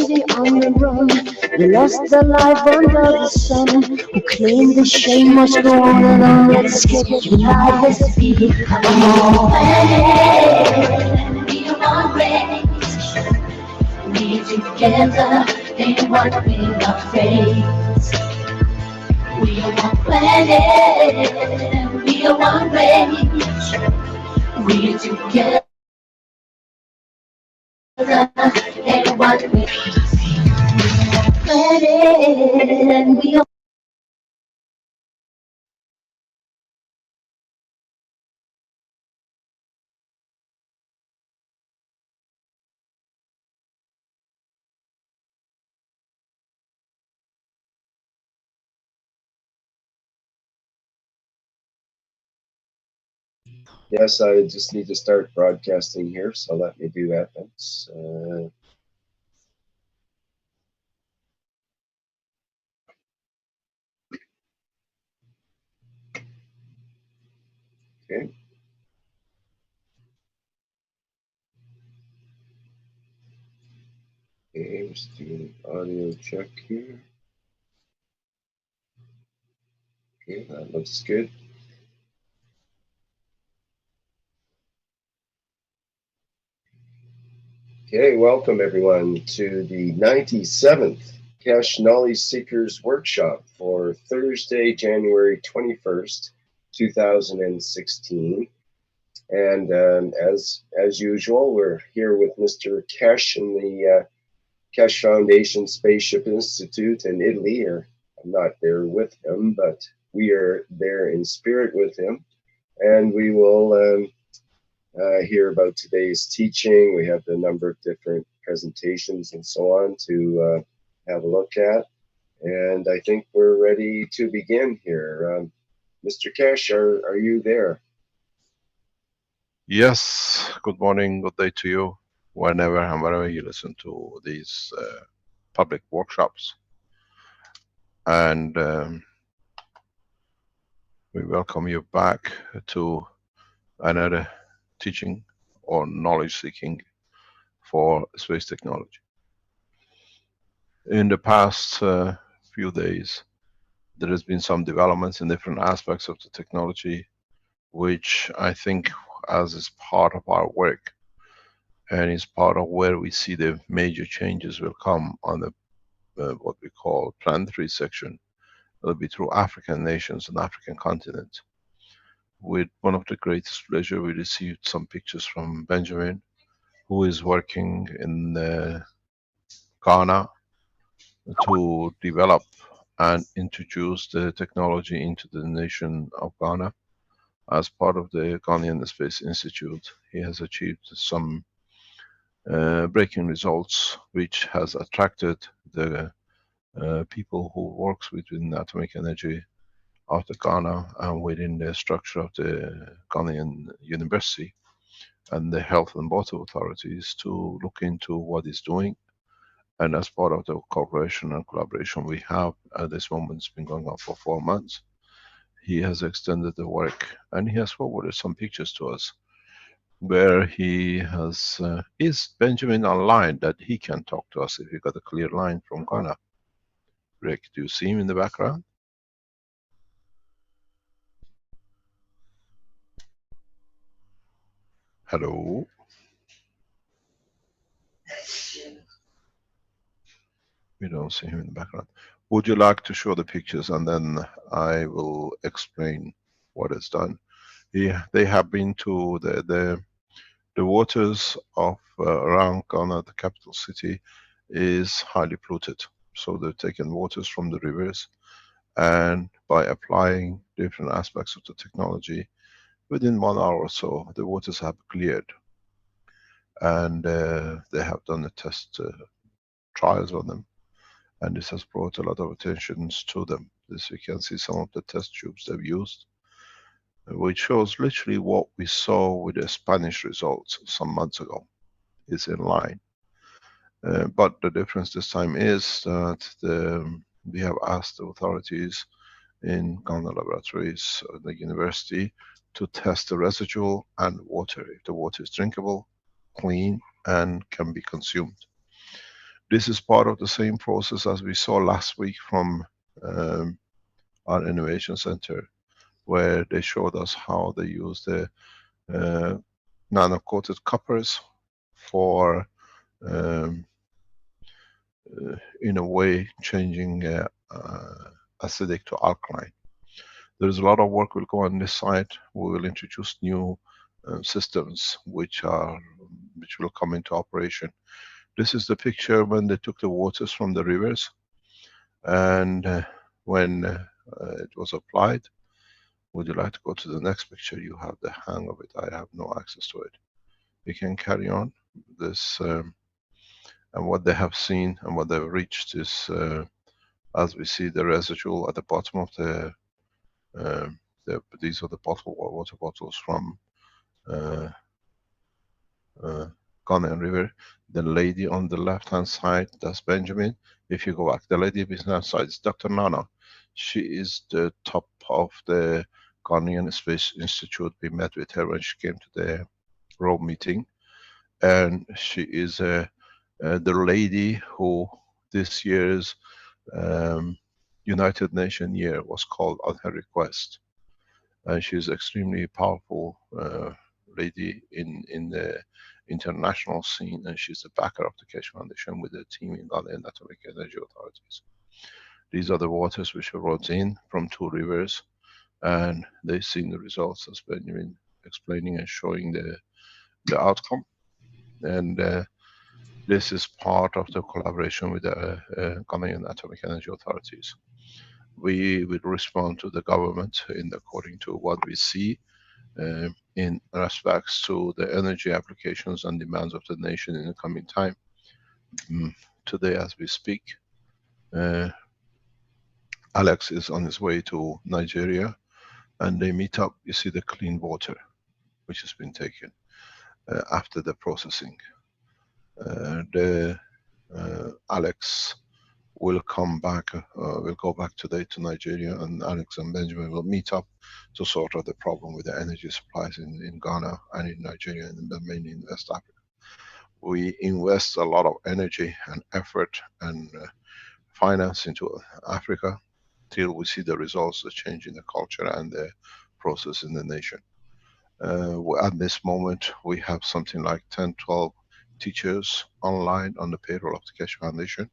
crazy on the run, who lost their life under the sun, who claim the shame must go on and on. Let's get united as people. Come on, planet, be one race. We together in what we are faced. We are one planet, we are one race. We are together in what we planet, we are. Yes, I just need to start broadcasting here, so let me do that. That's okay. Okay, just doing audio check here. Okay, that looks good. Okay, welcome everyone to the 97th Cash Knowledge Seekers Workshop for Thursday, January 21st, 2016. And as usual, we're here with Mr. Cash in the Cash Foundation Spaceship Institute in Italy. Or I'm not there with him, but we are there in spirit with him. And we will hear about today's teaching. We have a number of different presentations and so on to have a look at. And I think we're ready to begin here. Mr. Cash, are you there? Yes, good morning, good day to you, whenever and wherever you listen to these public workshops. And we welcome you back to another teaching or knowledge seeking for space technology. In the past few days, there has been some developments in different aspects of the technology, which I think as is part of our work and is part of where we see the major changes will come on the what we call planetary section. It'll be through African nations and African continent. With one of the greatest pleasure, we received some pictures from Benjamin, who is working in Ghana to develop and introduce the technology into the nation of Ghana. As part of the Ghanaian Space Institute, he has achieved some breaking results, which has attracted the people who works within atomic energy of the Ghana and within the structure of the Ghanaian University and the health and water authorities to look into what he's doing. And as part of the cooperation and collaboration we have at this moment, it's been going on for 4 months. He has extended the work and he has forwarded some pictures to us where he has, is Benjamin online that he can talk to us if he got a clear line from Ghana? Rick, do you see him in the background? Hello? We don't see him in the background. Would you like to show the pictures and then I will explain what is done? They have been to the waters of around Ghana, the capital city, is highly polluted. So they've taken waters from the rivers and by applying different aspects of the technology, within 1 hour or so, the waters have cleared. And they have done the test trials on them. And this has brought a lot of attention to them. This you can see some of the test tubes they've used, which shows literally what we saw with the Spanish results some months ago. Is in line. But the difference this time is that we have asked the authorities in Ghana laboratories, the university, to test the residual and water. If the water is drinkable, clean, and can be consumed. This is part of the same process as we saw last week from um, our innovation center, where they showed us how they use the nano-coated coppers for, um, in a way, changing acidic to alkaline. There is a lot of work will go on this side. We will introduce new systems which will come into operation. This is the picture when they took the waters from the rivers, and when it was applied. Would you like to go to the next picture? You have the hang of it. I have no access to it. We can carry on this, and what they have seen and what they've reached is, as we see the residual at the bottom of these are the water bottles from uh, Ghanaian River. The lady on the left-hand side, that's Benjamin. If you go back, the lady on the left side is Dr. Nana. She is the top of the Ghanaian Space Institute. We met with her when she came to the Rome meeting, and she is the lady who this year's United Nations year was called on her request. And she's extremely powerful lady in the international scene, and she's the backer of the Keshe Foundation with the team in Ghanaian Atomic Energy Authorities. These are the waters which are brought in from 2 rivers, and they've seen the results as Benjamin explaining and showing the outcome. And this is part of the collaboration with the Ghanaian Atomic Energy Authorities. We will respond to the government in according to what we see in respects to the energy applications and demands of the nation in the coming time. Today, as we speak, Alex is on his way to Nigeria, and they meet up. You see the clean water which has been taken after the processing. Alex will come back, will go back today to Nigeria, and Alex and Benjamin will meet up to sort out the problem with the energy supplies in Ghana and in Nigeria, and mainly in West Africa. We invest a lot of energy and effort and finance into Africa till we see the results, the change in the culture and the process in the nation. At this moment, we have something like 10, 12 teachers online on the payroll of the Keshe Foundation,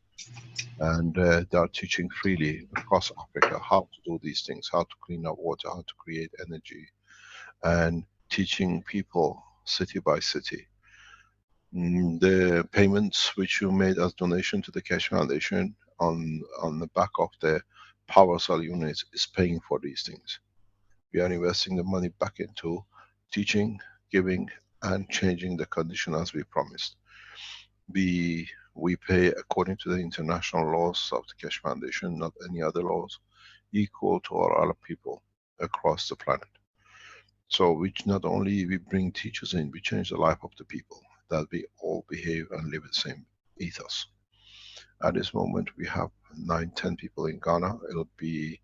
and they are teaching freely across Africa how to do these things, how to clean up water, how to create energy, and teaching people city by city. The payments which you made as donation to the Keshe Foundation on the back of the power cell units is paying for these things. We are investing the money back into teaching, giving, and changing the condition as we promised. We pay according to the international laws of the Keshe Foundation, not any other laws, equal to all other people across the planet. So which not only we bring teachers in, we change the life of the people, that we all behave and live the same ethos. At this moment we have 9, 10 people in Ghana. It'll be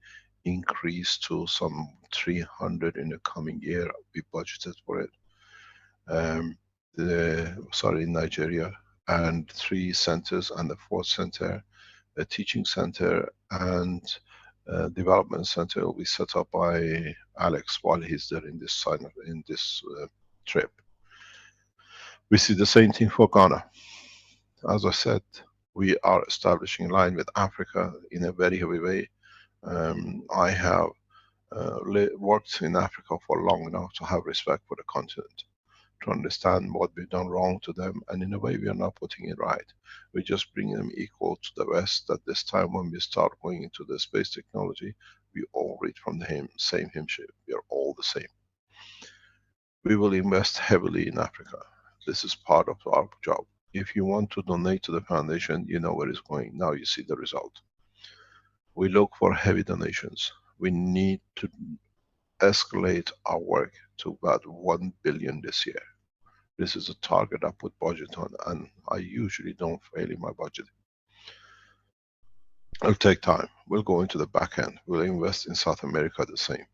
increased to some 300 in the coming year. We budgeted for it. In Nigeria, and 3 centers, and the 4th center, a teaching center and development center will be set up by Alex while he's there in this trip. We see the same thing for Ghana. As I said, we are establishing line with Africa in a very heavy way. I have worked in Africa for long enough to have respect for the continent, to understand what we've done wrong to them, and in a way we are not putting it right. We just bring them equal to the West. That this time when we start going into the space technology, we all read from the same hymn sheet. We are all the same. We will invest heavily in Africa. This is part of our job. If you want to donate to the foundation, you know where it's going. Now you see the result. We look for heavy donations. We need to escalate our work to about 1 billion this year. This is a target I put budget on, and I usually don't fail in my budget. It'll take time. We'll go into the back end. We'll invest in South America the same.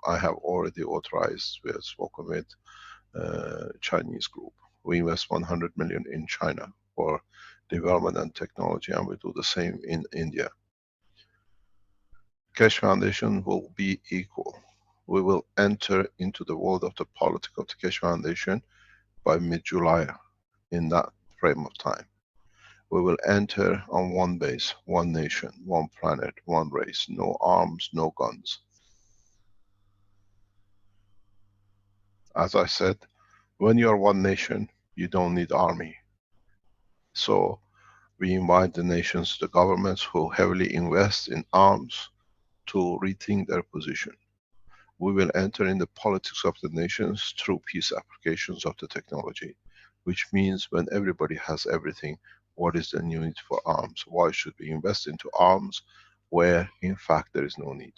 I have already authorized, we have spoken with Chinese group. We invest 100 million in China for development and technology, and we do the same in India. Keshe Foundation will be equal. We will enter into the world of the politics of the Keshe Foundation by mid-July, in that frame of time. We will enter on one base, one nation, one planet, one race, no arms, no guns. As I said, when you are one nation, you don't need army. So we invite the nations, the governments who heavily invest in arms to rethink their position. We will enter in the politics of the nations through peace applications of the technology, which means when everybody has everything, what is the need for arms? Why should we invest into arms where in fact there is no need?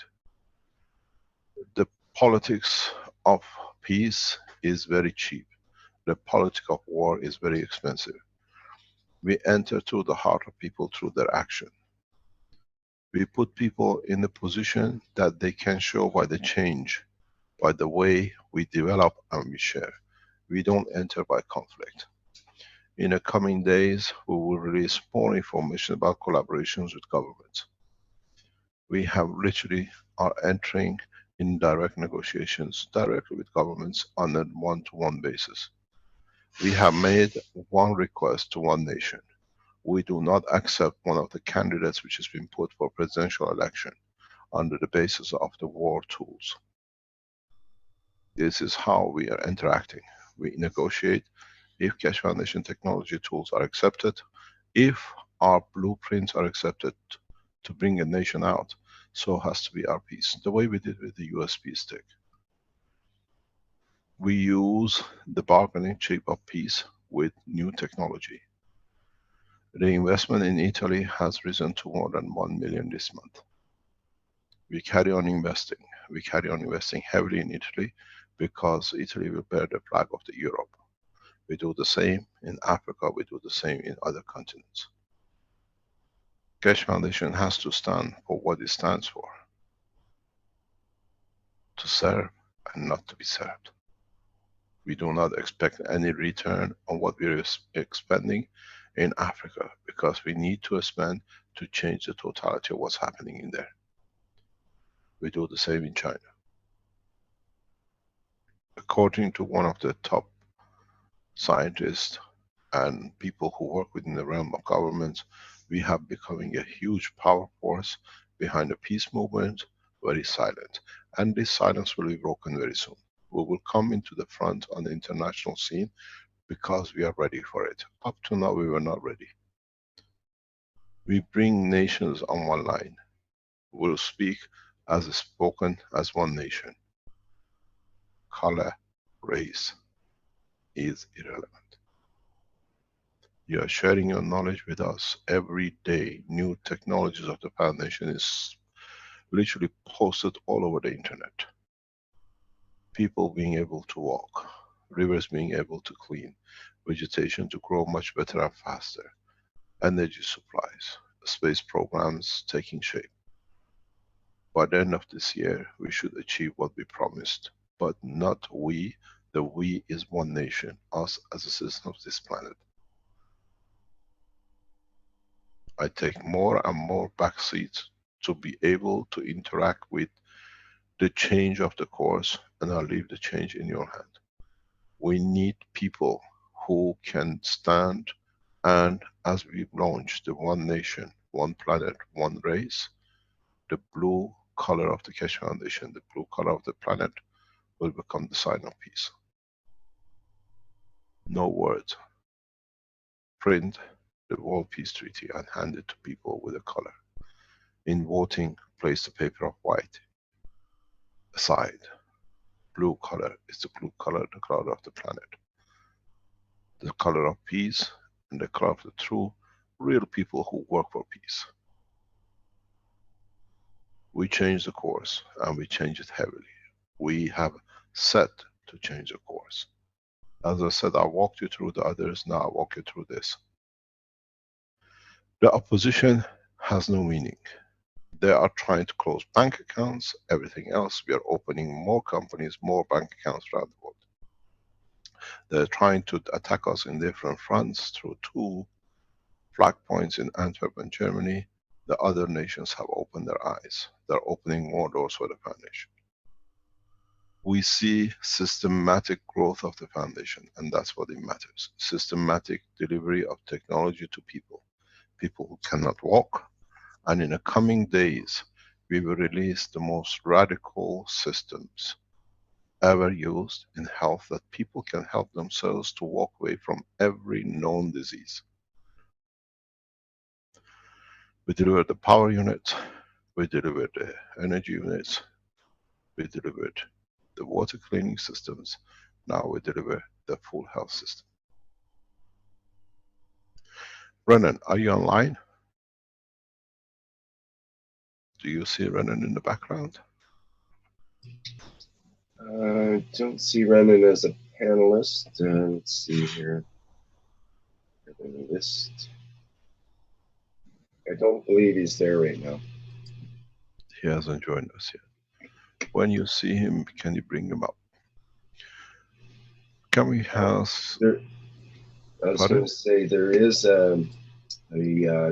The politics of peace is very cheap. The politics of war is very expensive. We enter through the heart of people through their action. We put people in a position that they can show by the change, by the way we develop and we share. We don't enter by conflict. In the coming days, we will release more information about collaborations with governments. We have literally are entering in direct negotiations directly with governments on a one-to-one basis. We have made one request to one nation. We do not accept one of the candidates which has been put for presidential election under the basis of the war tools. This is how we are interacting. We negotiate if Keshe Foundation technology tools are accepted, if our blueprints are accepted to bring a nation out, so has to be our peace. The way we did with the USB stick. We use the bargaining chip of peace with new technology. The investment in Italy has risen to more than 1 million this month. We carry on investing. We carry on investing heavily in Italy because Italy will bear the flag of the Europe. We do the same in Africa, we do the same in other continents. Keshe Foundation has to stand for what it stands for. To serve and not to be served. We do not expect any return on what we are expending in Africa, because we need to spend to change the totality of what's happening in there. We do the same in China. According to one of the top scientists and people who work within the realm of governments, we have becoming a huge power force behind the peace movement, very silent. And this silence will be broken very soon. We will come into the front on the international scene because we are ready for it. Up to now, we were not ready. We bring nations on one line. We'll speak as spoken as one nation. Color, race is irrelevant. You are sharing your knowledge with us every day. New technologies of the Foundation is literally posted all over the internet. People being able to walk, rivers being able to clean, vegetation to grow much better and faster, energy supplies, space programs taking shape. By the end of this year, we should achieve what we promised, but not we. The we is one nation, us as a citizen of this planet. I take more and more backseats to be able to interact with the change of the course, and I'll leave the change in your hand. We need people who can stand, and as we launch the one nation, one planet, one race, the blue color of the Keshe Foundation, the blue color of the planet, will become the sign of peace. No words. Print the World Peace Treaty and hand it to people with a color. In voting, place the paper of white aside. Blue color is the blue color, the color of the planet. The color of peace and the color of the true, real people who work for peace. We change the course and we change it heavily. We have set to change the course. As I said, I walked you through the others, now I walk you through this. The opposition has no meaning. They are trying to close bank accounts, everything else. We are opening more companies, more bank accounts around the world. They're trying to attack us in different fronts through tool. flag points in Antwerp and Germany, the other nations have opened their eyes. They're opening more doors for the foundation. We see systematic growth of the foundation, and that's what it matters. Systematic delivery of technology to people. People who cannot walk, and in the coming days, we will release the most radical systems ever used in health, that people can help themselves to walk away from every known disease. We delivered the power unit, we delivered the energy units, we delivered the water cleaning systems, now we deliver the full health system. Renan, are you online? Do you see Renan in the background? Don't see Renan as a panelist. Let's see here. List. I don't believe he's there right now. He hasn't joined us yet. When you see him, can you bring him up? Can we have... I was going to say there is a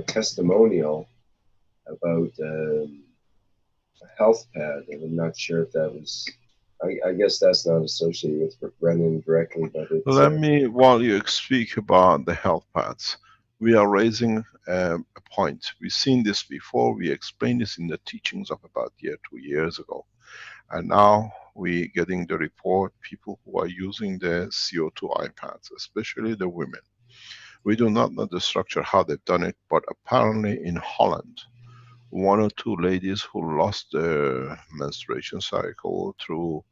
testimonial about a health pad, and I'm not sure if that was. I guess that's not associated with Renan directly, but it's. Let me, while you speak about the health pads, we are raising a point. We've seen this before. We explained this in the teachings of about 2 years ago, and now we're getting the report. People who are using the CO2 iPads, especially the women. We do not know the structure, how they've done it, but apparently in Holland, 1 or 2 ladies who lost their menstruation cycle through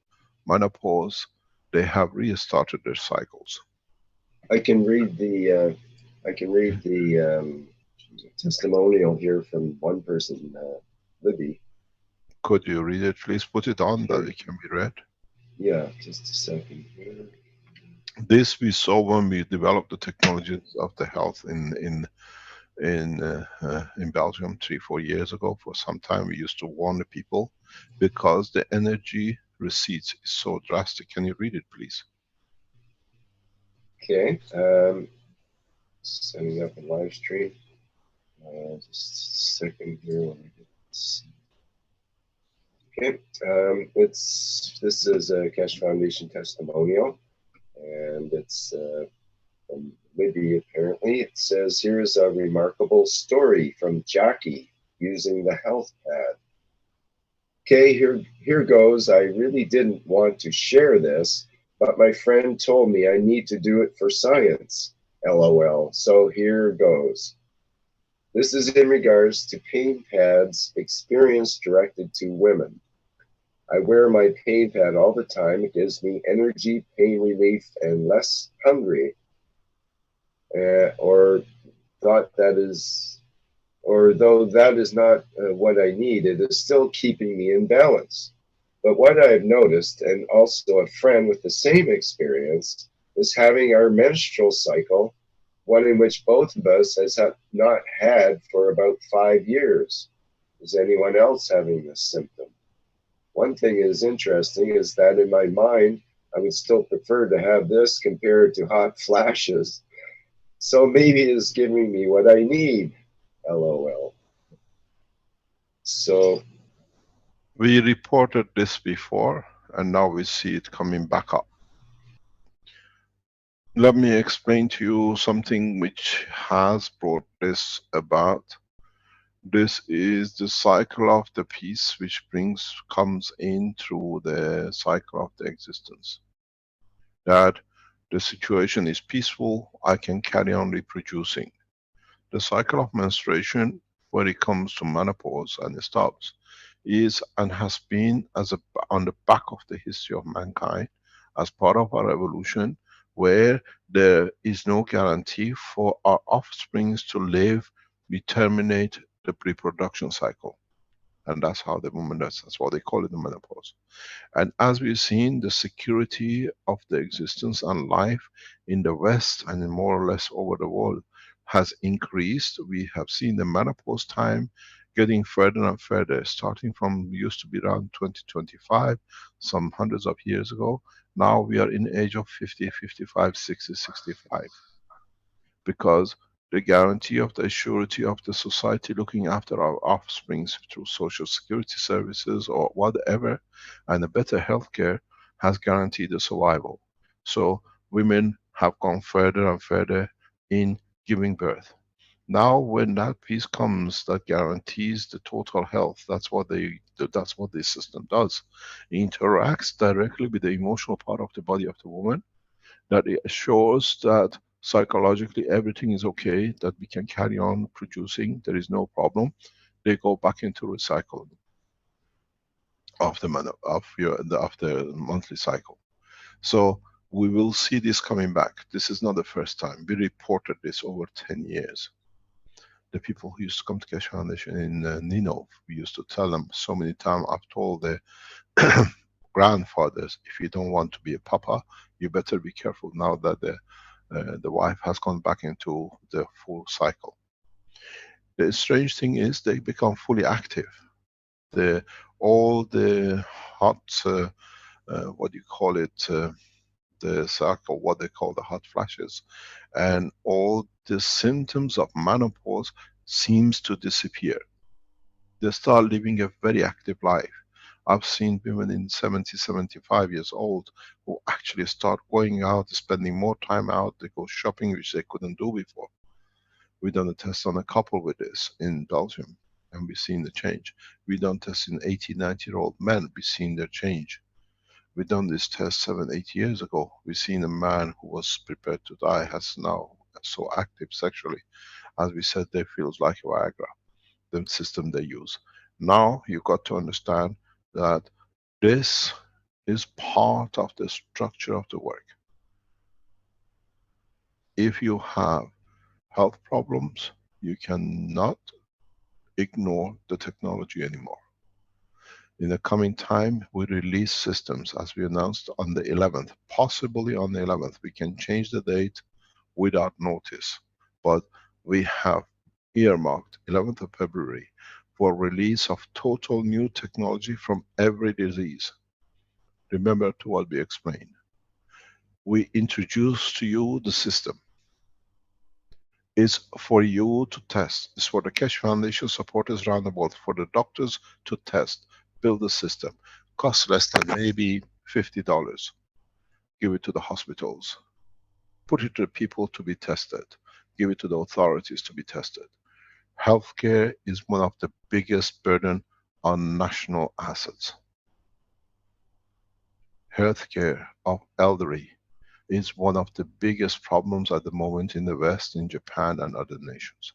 menopause, they have restarted their cycles. I can read the testimonial here from one person, Libby. Could you read it, please? Put it on Sure. that it can be read. Yeah, just a second here. This we saw when we developed the technologies of the health in Belgium 3-4 years ago. For some time, we used to warn the people because the energy receipts is so drastic. Can you read it, please? Okay. Setting up a live stream. Just a second here. Okay. This is a Keshe Foundation testimonial, and it's from Libby apparently. It says, "Here is a remarkable story from Jackie using the health pad." Okay, here goes. I really didn't want to share this, but my friend told me I need to do it for science. LOL. So here goes. This is in regards to pain pads experience directed to women. I wear my pain pad all the time. It gives me energy, pain relief, and less hungry. Or though that is not what I need, it is still keeping me in balance. But what I have noticed, and also a friend with the same experience, is having our menstrual cycle, one in which both of us has not had for about 5 years. Is anyone else having this symptom? One thing is interesting is that in my mind, I would still prefer to have this compared to hot flashes. So maybe it is giving me what I need. LOL. So we reported this before, and now we see it coming back up. Let me explain to you something which has brought this about. This is the cycle of the peace which comes in through the cycle of the existence. That the situation is peaceful, I can carry on reproducing. The cycle of menstruation, when it comes to menopause and it stops, is and has been on the back of the history of mankind, as part of our evolution, where there is no guarantee for our offsprings to live. We terminate the reproduction cycle, and that's how the woman does. That's why they call it the menopause. And as we've seen, the security of the existence and life in the West and in more or less over the world has increased. We have seen the menopause time getting further and further, starting from used to be around 20-25, some hundreds of years ago. Now we are in the age of 50, 55, 60, 65. Because the guarantee of the surety of the society looking after our offsprings through social security services or whatever, and a better healthcare has guaranteed the survival. So women have gone further and further in giving birth. Now, when that piece comes that guarantees the total health, that's what this system does. It interacts directly with the emotional part of the body of the woman, that it assures that psychologically everything is okay, that we can carry on producing, there is no problem. They go back into recycling of the of the monthly cycle. So we will see this coming back. This is not the first time. We reported this over 10 years. The people who used to come to Keshe Foundation in Ninov, we used to tell them so many times. I've told the grandfathers, if you don't want to be a papa, you better be careful now that the wife has gone back into the full cycle. The strange thing is they become fully active. All the hot, what do you call it, the cycle, what they call the hot flashes, and all the symptoms of menopause seems to disappear. They start living a very active life. I've seen women in 70, 75 years old who actually start going out, spending more time out, they go shopping, which they couldn't do before. We've done a test on a couple with this in Belgium, and we've seen the change. We've done tests in 80, 90-year-old men, we've seen their change. We've done this test 7, 8 years ago. We've seen a man who was prepared to die has now so active sexually. As we said, they feels like Viagra, the system they use. Now you've got to understand that this is part of the structure of the work. If you have health problems, you cannot ignore the technology anymore. In the coming time, we release systems as we announced on the 11th. Possibly on the 11th, we can change the date without notice. But we have earmarked 11th of February for release of total new technology from every disease. Remember to what we explained. We introduce to you the system. It's for you to test. It's for the Keshe Foundation supporters around the world, for the doctors to test, build the system. Costs less than maybe $50. Give it to the hospitals. Put it to the people to be tested. Give it to the authorities to be tested. Healthcare is one of the biggest burden on national assets. Healthcare of elderly is one of the biggest problems at the moment in the West, in Japan and other nations.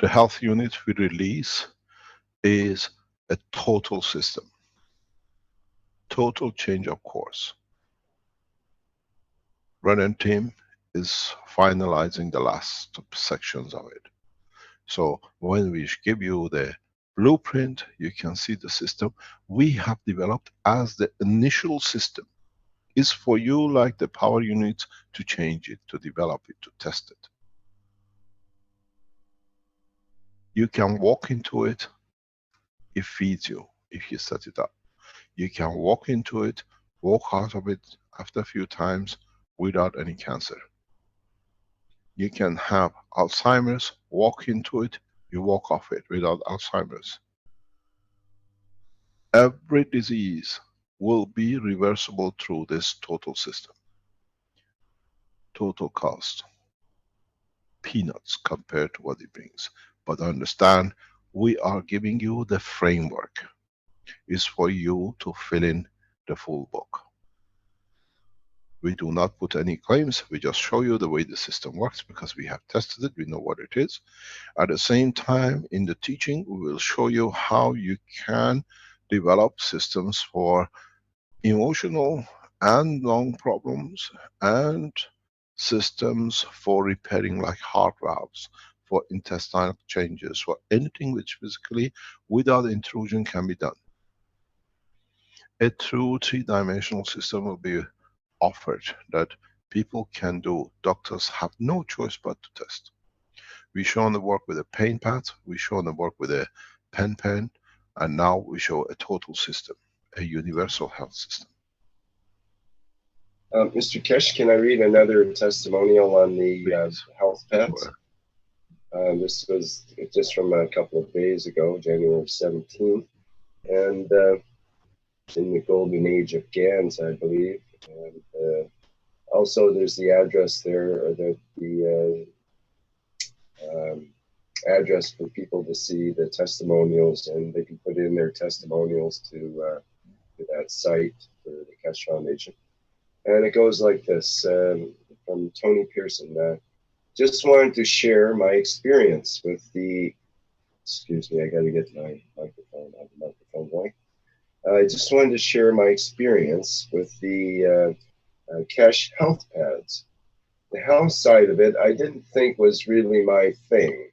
The health unit we release is a total system. Total change of course. Brennan team is finalizing the last sections of it. So when we give you the blueprint, you can see the system we have developed as the initial system. Is for you like the power unit to change it, to develop it, to test it. You can walk into it, it feeds you if you set it up. You can walk into it, walk out of it after a few times without any cancer. You can have Alzheimer's, walk into it, you walk off it without Alzheimer's. Every disease will be reversible through this total system. Total cost. Peanuts compared to what it brings. But understand, we are giving you the framework. It's for you to fill in the full book. We do not put any claims, we just show you the way the system works because we have tested it, we know what it is. At the same time, in the teaching, we will show you how you can develop systems for emotional and lung problems, and systems for repairing like heart valves, for intestinal changes, for anything which physically without intrusion can be done. A true three-dimensional system will be offered that people can do. Doctors have no choice but to test. We shown the work with a pain pad, we shown the work with a pen, and now we show a total system, a universal health system. Mr. Kesh, can I read another testimonial on the Please. health Go pets? This was just from a couple of days ago, January 17th, and in the golden age of GANs, I believe. And also, there's the address there, or the address for people to see the testimonials, and they can put in their testimonials to that site for the Keshe Foundation. And it goes like this from Tony Pearson. Just wanted to share my experience with the, excuse me, I got to get my microphone out of the microphone going. I just wanted to share my experience with the Keshe health pads. The health side of it, I didn't think was really my thing.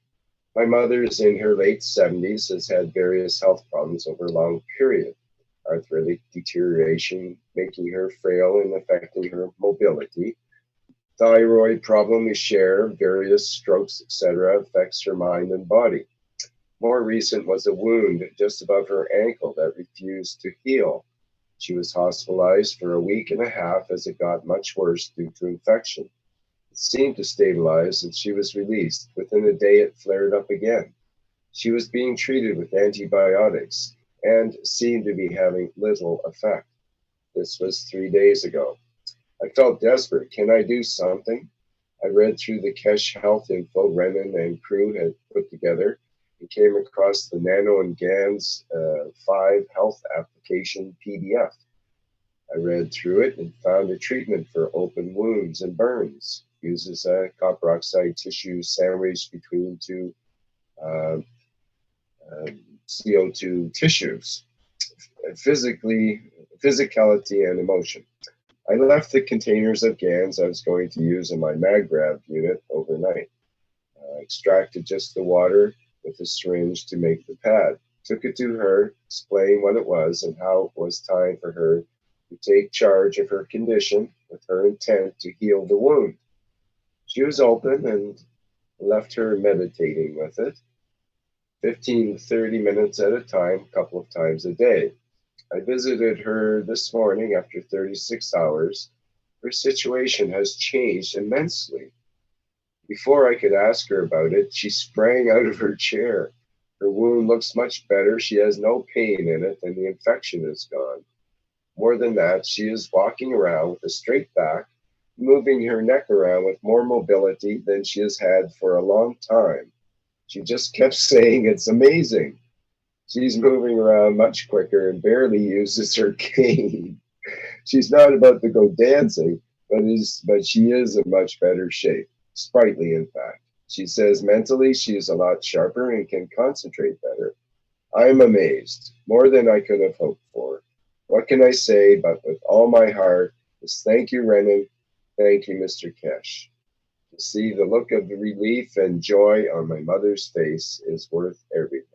My mother's in her late 70s, has had various health problems over a long period. Arthritic deterioration, making her frail and affecting her mobility. Thyroid problem we share, various strokes, etc., affects her mind and body. More recent was a wound just above her ankle that refused to heal. She was hospitalized for a week and a half as it got much worse due to infection. It seemed to stabilize and she was released. Within a day, it flared up again. She was being treated with antibiotics and seemed to be having little effect. This was 3 days ago. I felt desperate. Can I do something? I read through the Keshe health info Renan and crew had put together and came across the Nano and GAN's 5 health application PDF. I read through it and found a treatment for open wounds and burns. Uses a copper oxide tissue sandwiched between two uh, CO2 tissues, physicality and emotion. I left the containers of GANs I was going to use in my MagGrav unit overnight. Extracted just the water with a syringe to make the pad. Took it to her, explained what it was and how it was time for her to take charge of her condition with her intent to heal the wound. She was open and left her meditating with it, 15 to 30 minutes at a time, a couple of times a day. I visited her this morning after 36 hours. Her situation has changed immensely. Before I could ask her about it, she sprang out of her chair. Her wound looks much better. She has no pain in it, and the infection is gone. More than that, she is walking around with a straight back, moving her neck around with more mobility than she has had for a long time. She just kept saying, "It's amazing." She's moving around much quicker and barely uses her cane. She's not about to go dancing, but she is in much better shape, sprightly in fact. She says mentally she is a lot sharper and can concentrate better. I am amazed, more than I could have hoped for. What can I say but with all my heart is thank you, Renan, thank you, Mr. Keshe. To see the look of relief and joy on my mother's face is worth everything.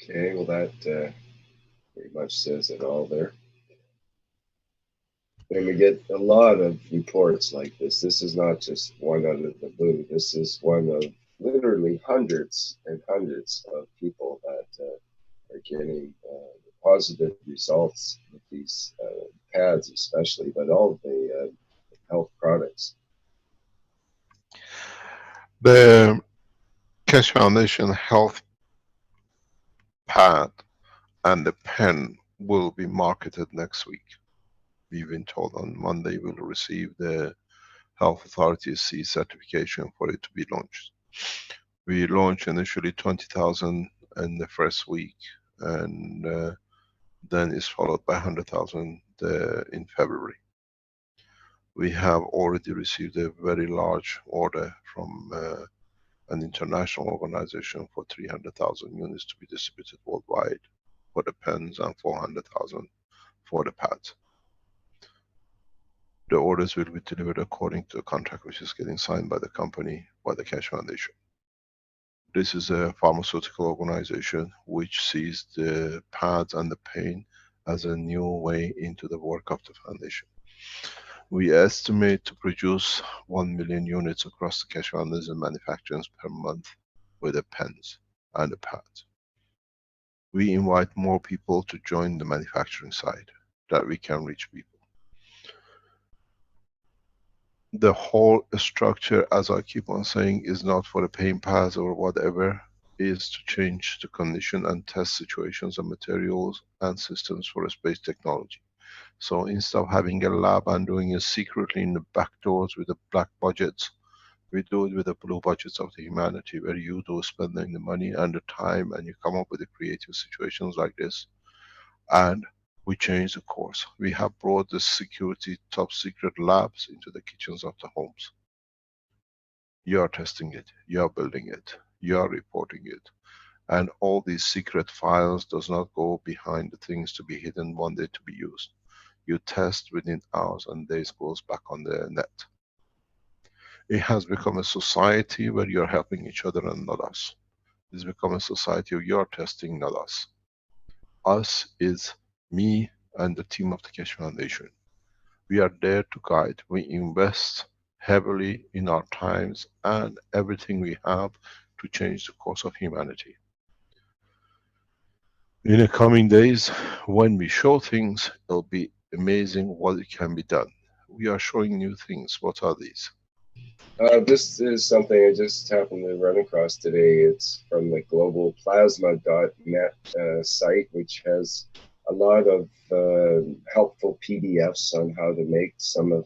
Okay, well, that pretty much says it all there. And we get a lot of reports like this. This is not just one out of the blue. This is one of literally hundreds and hundreds of people that are getting positive results with these pads, especially, but all of the health products. The Keshe Foundation Health Pad and the pen will be marketed next week. We've been told on Monday we'll receive the Health Authority C certification for it to be launched. We launched initially 20,000 in the first week, and then is followed by 100,000 in February. We have already received a very large order from an international organization for 300,000 units to be distributed worldwide for the pens and 400,000 for the pads. The orders will be delivered according to a contract which is getting signed by the company, by the Keshe Foundation. This is a pharmaceutical organization which sees the pads and the pen as a new way into the work of the foundation. We estimate to produce 1 million units across the Keshe Foundation manufacturers per month with the pens and the pads. We invite more people to join the manufacturing side, that we can reach people. The whole structure, as I keep on saying, is not for the pain pass or whatever, is to change the condition and test situations and materials and systems for space technology. So instead of having a lab and doing it secretly in the back doors with the black budgets, we do it with the blue budgets of the humanity, where you do spending the money and the time and you come up with the creative situations like this. And we change the course. We have brought the security top secret labs into the kitchens of the homes. You are testing it, you are building it, you are reporting it. And all these secret files does not go behind the things to be hidden one day to be used. You test within hours and days, goes back on the net. It has become a society where you're helping each other and not us. It's become a society of you're testing, not us. Us is me and the team of the Keshe Foundation. We are there to guide. We invest heavily in our times and everything we have to change the course of humanity. In the coming days, when we show things, it'll be amazing what it can be done. We are showing new things. What are these? This is something I just happened to run across today. It's from the globalplasma.net site, which has a lot of helpful PDFs on how to make some of.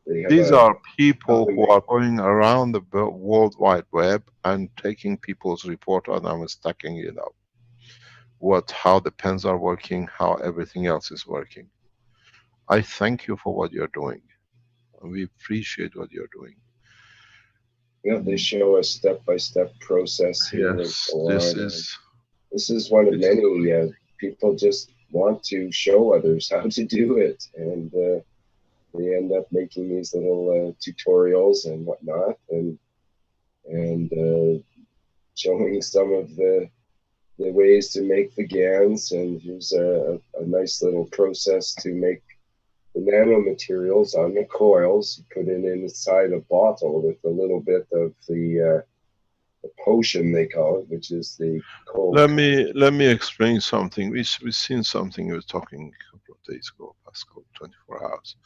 They have These a are how people to who make. are going around the World Wide Web and taking people's report and I'm stacking it up. How the pens are working, how everything else is working. I thank you for what you're doing. We appreciate what you're doing. You know, they show a step-by-step process here and Yes, so this on. And is this is one of this is many. People just want to show others how to do it, and they end up making these little tutorials and whatnot, and showing some of the ways to make the GANs, and here's a nice little process to make the nanomaterials on the coils. You put it inside a bottle with a little bit of the potion they call it, which is the cold. let me explain something. We've seen something. We were talking a couple of days ago, past 24 hours,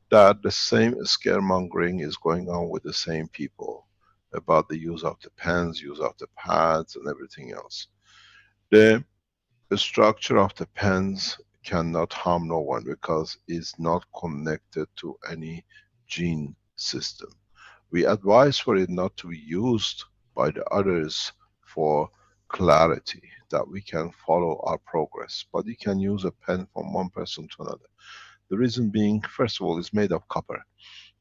that the same scaremongering is going on with the same people about the use of the pens, use of the pads and everything else. The structure of the pens cannot harm no one because it's not connected to any gene system. We advise for it not to be used by the others for clarity, that we can follow our progress. But you can use a pen from one person to another. The reason being, first of all, it's made of copper.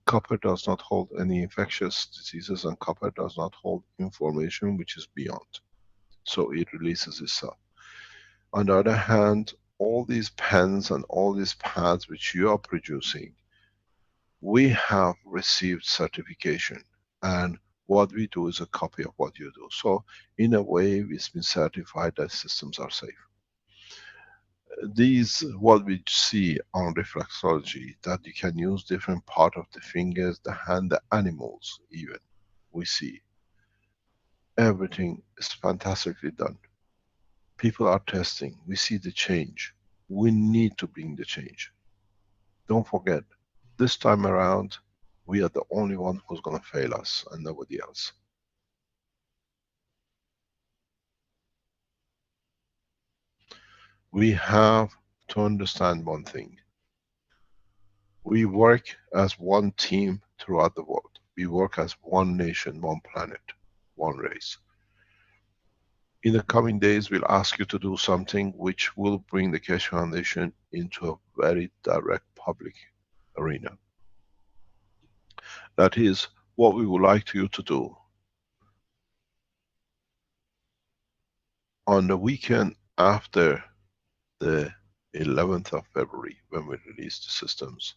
Copper does not hold any infectious diseases and copper does not hold information which is beyond. So it releases itself. On the other hand, all these pens and all these pads which you are producing, we have received certification, and what we do is a copy of what you do. So in a way, it's been certified that systems are safe. These, what we see on reflexology, that you can use different part of the fingers, the hand, the animals even, we see. Everything is fantastically done. People are testing, we see the change. We need to bring the change. Don't forget, this time around, we are the only one who's gonna fail us and nobody else. We have to understand one thing. We work as one team throughout the world. We work as one nation, one planet, one race. In the coming days, we'll ask you to do something which will bring the Keshe Foundation into a very direct public arena. That is what we would like you to do. On the weekend after the 11th of February, when we release the systems,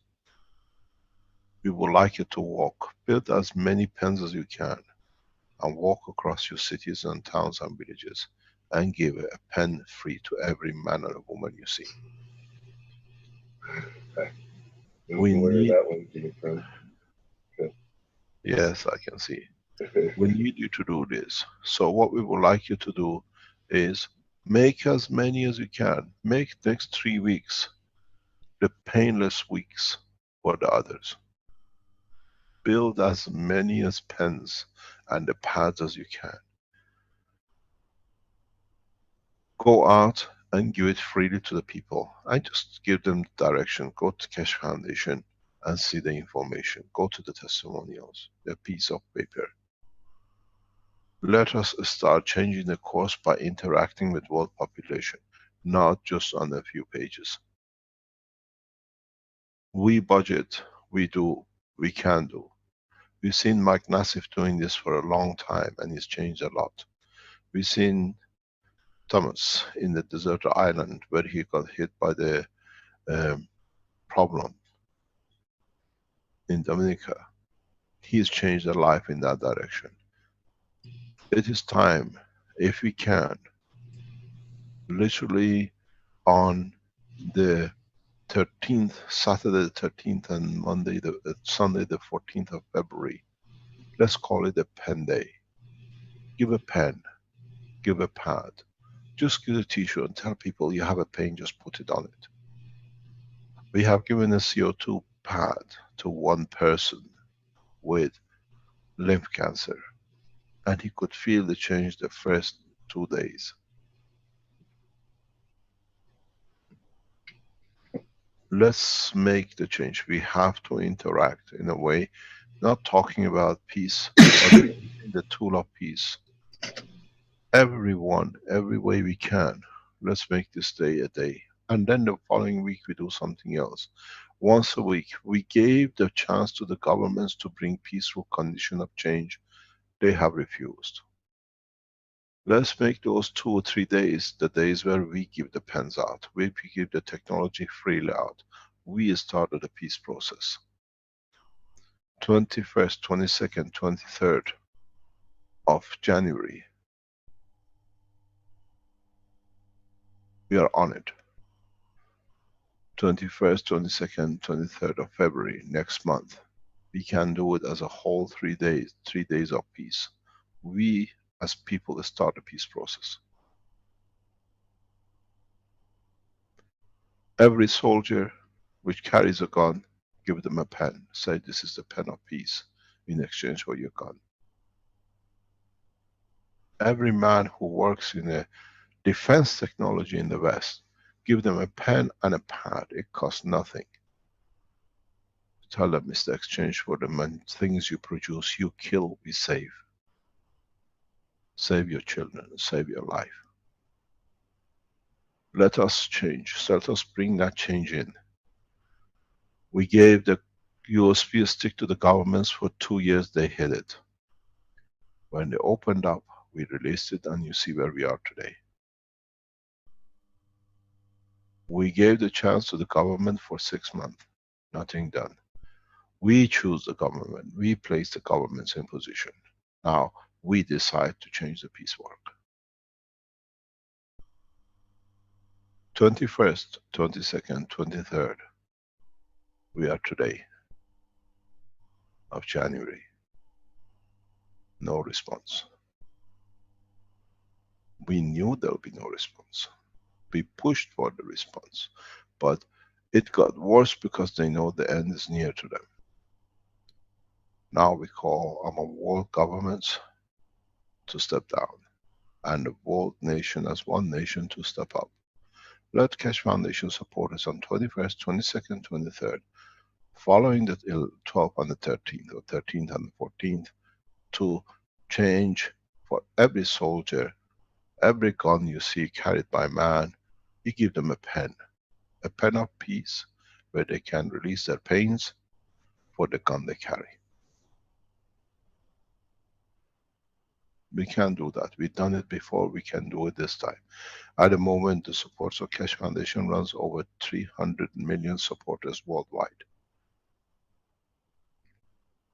we would like you to walk, build as many pens as you can, and walk across your cities and towns and villages, and give a pen free to every man and woman you see. We Where need, that one came from. yes, I can see. We need you to do this. So what we would like you to do, is make as many as you can. Make next 3 weeks the painless weeks for the others. Build as many as pens and the pads as you can. Go out and give it freely to the people. I just give them direction. Go to Keshe Foundation and see the information. Go to the testimonials, the piece of paper. Let us start changing the course by interacting with world population, not just on a few pages. We budget, we do, we can do. We've seen Mike Nassif doing this for a long time and he's changed a lot. We've seen Thomas in the desert island where he got hit by the problem in Dominica. He's changed their life in that direction. It is time, if we can, literally on the 13th, Saturday the 13th and Sunday the 14th of February, let's call it a pen day. Give a pen, give a pad, just give a t-shirt and tell people you have a pen, just put it on it. We have given a CO2 pad to one person with lymph cancer and he could feel the change the first 2 days. Let's make the change. We have to interact in a way, not talking about peace, but using the tool of peace. Everyone, every way we can, let's make this day a day. And then the following week we do something else. Once a week, we gave the chance to the governments to bring peaceful condition of change. They have refused. Let's make those 2 or 3 days the days where we give the pens out, where we give the technology freely out. We started a peace process. 21st, 22nd, 23rd of January. We are on it. 21st, 22nd, 23rd of February, next month. We can do it as a whole 3 days, 3 days of peace. We as people start a peace process. Every soldier which carries a gun, give them a pen. Say this is the pen of peace in exchange for your gun. Every man who works in a defense technology in the West, give them a pen and a pad. It costs nothing. Tell them it's the exchange for the things you produce, you kill, we save. Save your children, save your life. Let us change, so let us bring that change in. We gave the USB stick to the governments for 2 years, they hid it. When they opened up, we released it and you see where we are today. We gave the chance to the government for 6 months, nothing done. We choose the government, we place the governments in position. Now, we decide to change the peace work. 21st, 22nd, 23rd, we are today of January. No response. We knew there would be no response. We pushed for the response, but it got worse because they know the end is near to them. Now we call on world governments to step down and the world nation as one nation to step up. Let Keshe Foundation support us on 21st, 22nd, 23rd, following the 12th and the 13th, or 13th and the 14th, to change for every soldier, every gun you see carried by man, you give them a pen of peace, where they can release their pains for the gun they carry. We can do that. We've done it before, we can do it this time. At the moment, the support of Keshe Foundation runs over 300 million supporters worldwide.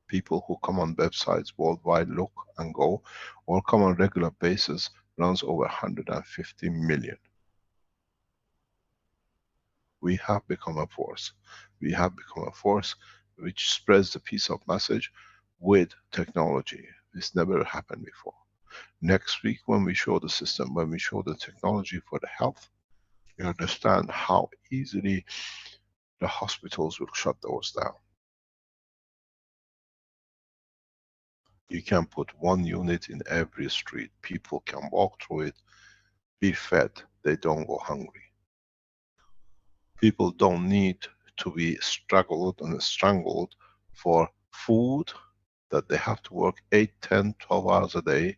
People who come on websites worldwide, look and go, or come on regular basis, runs over 150 million. We have become a force. We have become a force which spreads the peace of message with technology. This never happened before. Next week, when we show the system, when we show the technology for the health, you understand how easily the hospitals will shut doors down. You can put one unit in every street. People can walk through it, be fed, they don't go hungry. People don't need to be struggled and strangled for food that they have to work 8, 10, 12 hours a day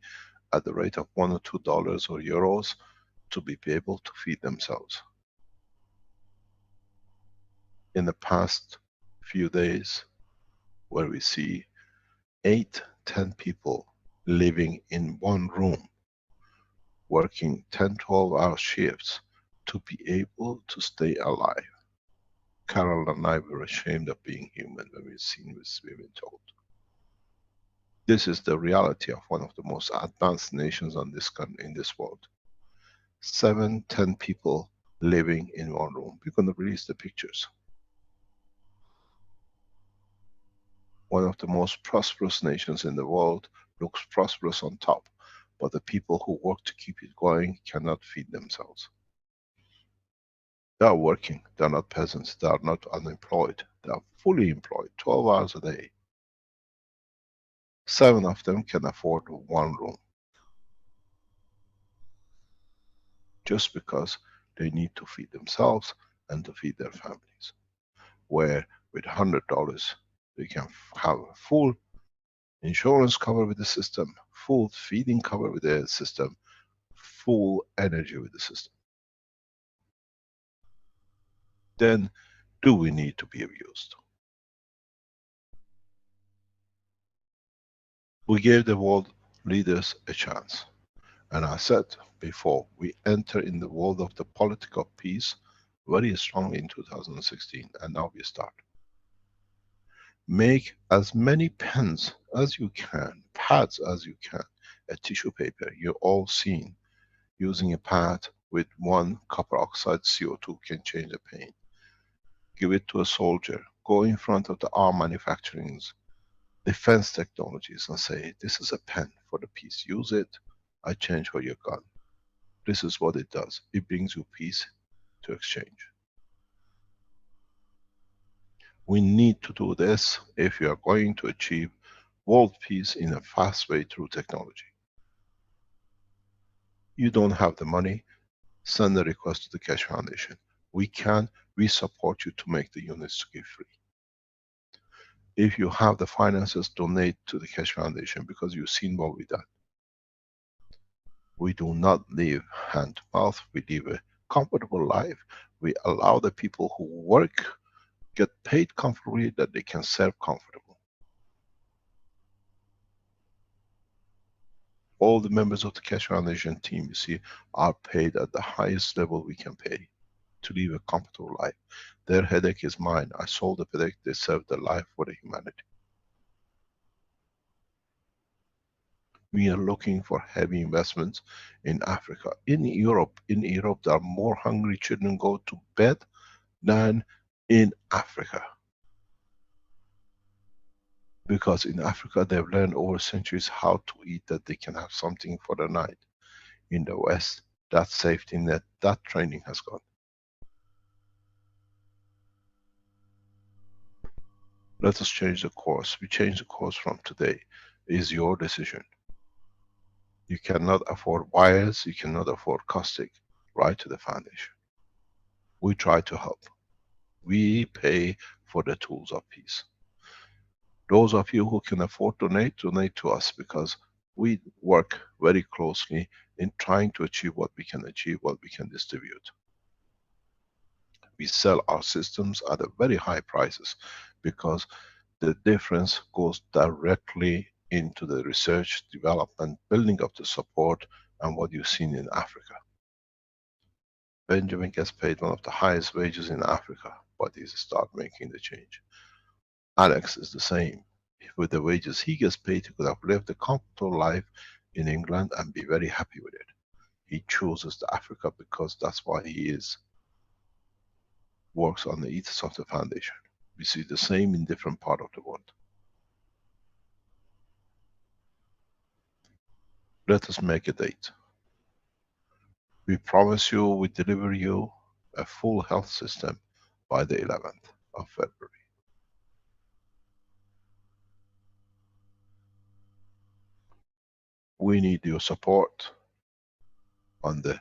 at the rate of $1 or $2 or euros to be able to feed themselves. In the past few days, where we see 8, 10 people living in one room, working 10, 12-hour shifts to be able to stay alive. Carol and I were ashamed of being human when we've seen this, we've been told. This is the reality of one of the most advanced nations on this in this world. 7, 10 people living in one room. We're going to release the pictures. One of the most prosperous nations in the world looks prosperous on top, but the people who work to keep it going cannot feed themselves. They are working, they are not peasants, they are not unemployed, they are fully employed, 12 hours a day. 7 of them can afford one room. Just because they need to feed themselves and to feed their families. Where with $100, they can have full insurance cover with the system, full feeding cover with the system, full energy with the system. Then, do we need to be abused? We gave the world leaders a chance. And I said before, we enter in the world of the political peace very strongly in 2016, and now we start. Make as many pens as you can, pads as you can, a tissue paper. You're all seen using a pad with 1 copper oxide CO2 can change the pain. Give it to a soldier. Go in front of the arm manufacturings, defense technologies and say, this is a pen for the peace. Use it. I change for your gun. This is what it does. It brings you peace to exchange. We need to do this if we are going to achieve world peace in a fast way through technology. You don't have the money, send a request to the Keshe Foundation. We support you to make the units to give free. If you have the finances, donate to the Keshe Foundation because you've seen what we've done. We do not live hand to mouth, we live a comfortable life. We allow the people who work, get paid comfortably, that they can serve comfortable. All the members of the Keshe Foundation team, you see, are paid at the highest level we can pay to live a comfortable life. Their headache is mine. I solve the headache, they serve their life for the humanity. We are looking for heavy investments in Africa. In Europe, there are more hungry children go to bed than in Africa. Because in Africa they've learned over centuries how to eat, that they can have something for the night. In the West, that safety net, that training has gone. Let us change the course. We change the course from today. It is your decision. You cannot afford wires, you cannot afford caustic. Write to the foundation. We try to help. We pay for the tools of peace. Those of you who can afford to donate, donate to us, because we work very closely in trying to achieve what we can achieve, what we can distribute. We sell our systems at a very high prices because the difference goes directly into the research, development, building up the support, and what you've seen in Africa. Benjamin gets paid one of the highest wages in Africa, but he's start making the change. Alex is the same. With the wages he gets paid, he could have lived a comfortable life in England and be very happy with it. He chooses the Africa because that's why he is. Works on the ethos of the foundation. We see the same in different part of the world. Let us make a date. We promise you, we deliver you a full health system by the 11th of February. We need your support on the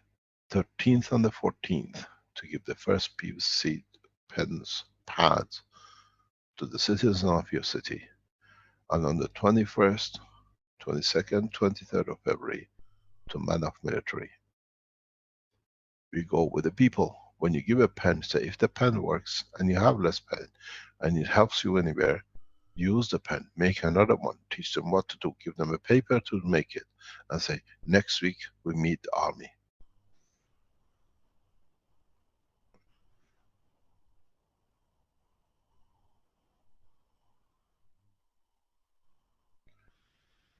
13th and the 14th to give the first PVC pens, pads to the citizens of your city. And on the 21st, 22nd, 23rd of February to man of military. We go with the people. When you give a pen, say if the pen works and you have less pen and it helps you anywhere, use the pen, make another one, teach them what to do, give them a paper to make it, and say, next week we meet the army.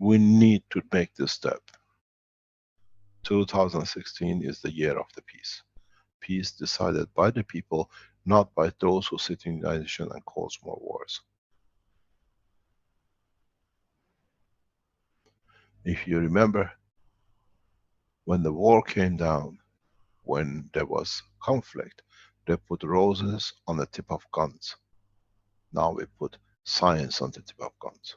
We need to make this step. 2016 is the year of the peace. Peace decided by the people, not by those who sit in the United Nations and cause more wars. If you remember, when the war came down, when there was conflict, they put roses on the tip of guns. Now we put science on the tip of guns.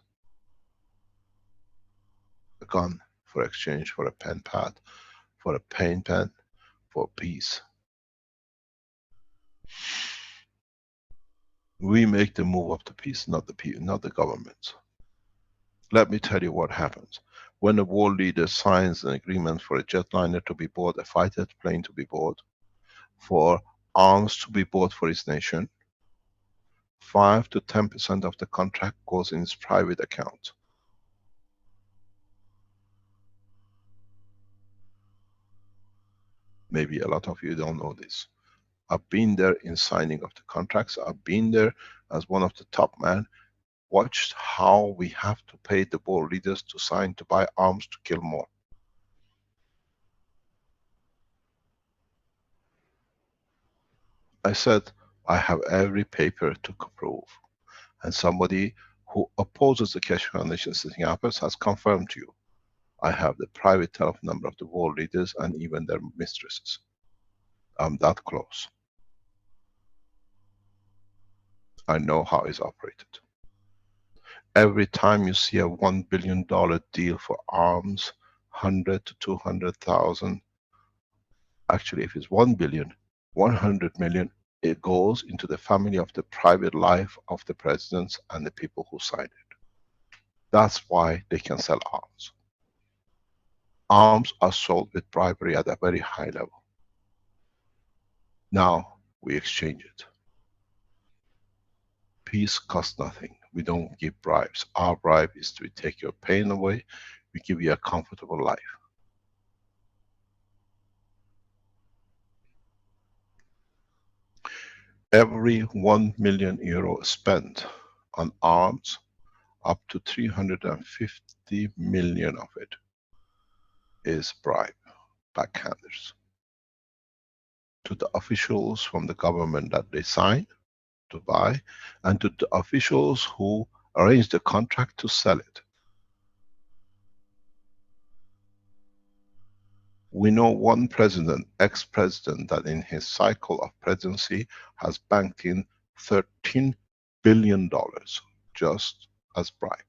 A gun for exchange for a pen pad, for a paint pen, for peace. We make the move of the peace, not the governments. Let me tell you what happens. When a world leader signs an agreement for a jetliner to be bought, a fighter plane to be bought, for arms to be bought for his nation, 5 to 10% of the contract goes in his private account. Maybe a lot of you don't know this. I've been there in signing of the contracts. I've been there as one of the top men, watched how we have to pay the world leaders to sign to buy arms to kill more. I said, I have every paper to prove. And somebody who opposes the Keshe Foundation setting up has confirmed to you. I have the private telephone number of the world leaders and even their mistresses. I'm that close. I know how it's operated. Every time you see a $1 billion deal for arms, 100 to 200,000, actually if it's 1 billion, 100 million, it goes into the family of the private life of the presidents and the people who signed it. That's why they can sell arms. Arms are sold with bribery at a very high level. Now we exchange it. Peace costs nothing. We don't give bribes. Our bribe is to take your pain away. We give you a comfortable life. Every 1 million euro spent on arms, up to 350 million of it is bribe, backhanders. To the officials from the government that they sign to buy, and to the officials who arrange the contract to sell it. We know one president, ex-president, that in his cycle of presidency has banked in $13 billion just as bribe.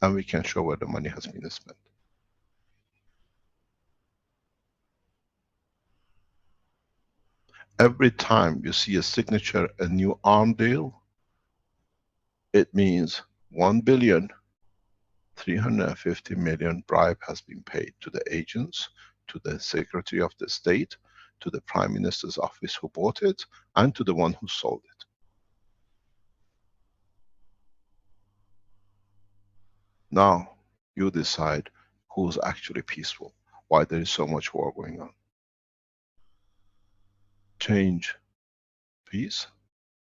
And we can show where the money has been spent. Every time you see a signature, a new arm deal, it means 1,350 million bribe has been paid to the agents, to the Secretary of the State, to the Prime Minister's office who bought it, and to the one who sold it. Now, you decide who's actually peaceful, why there is so much war going on. Change peace,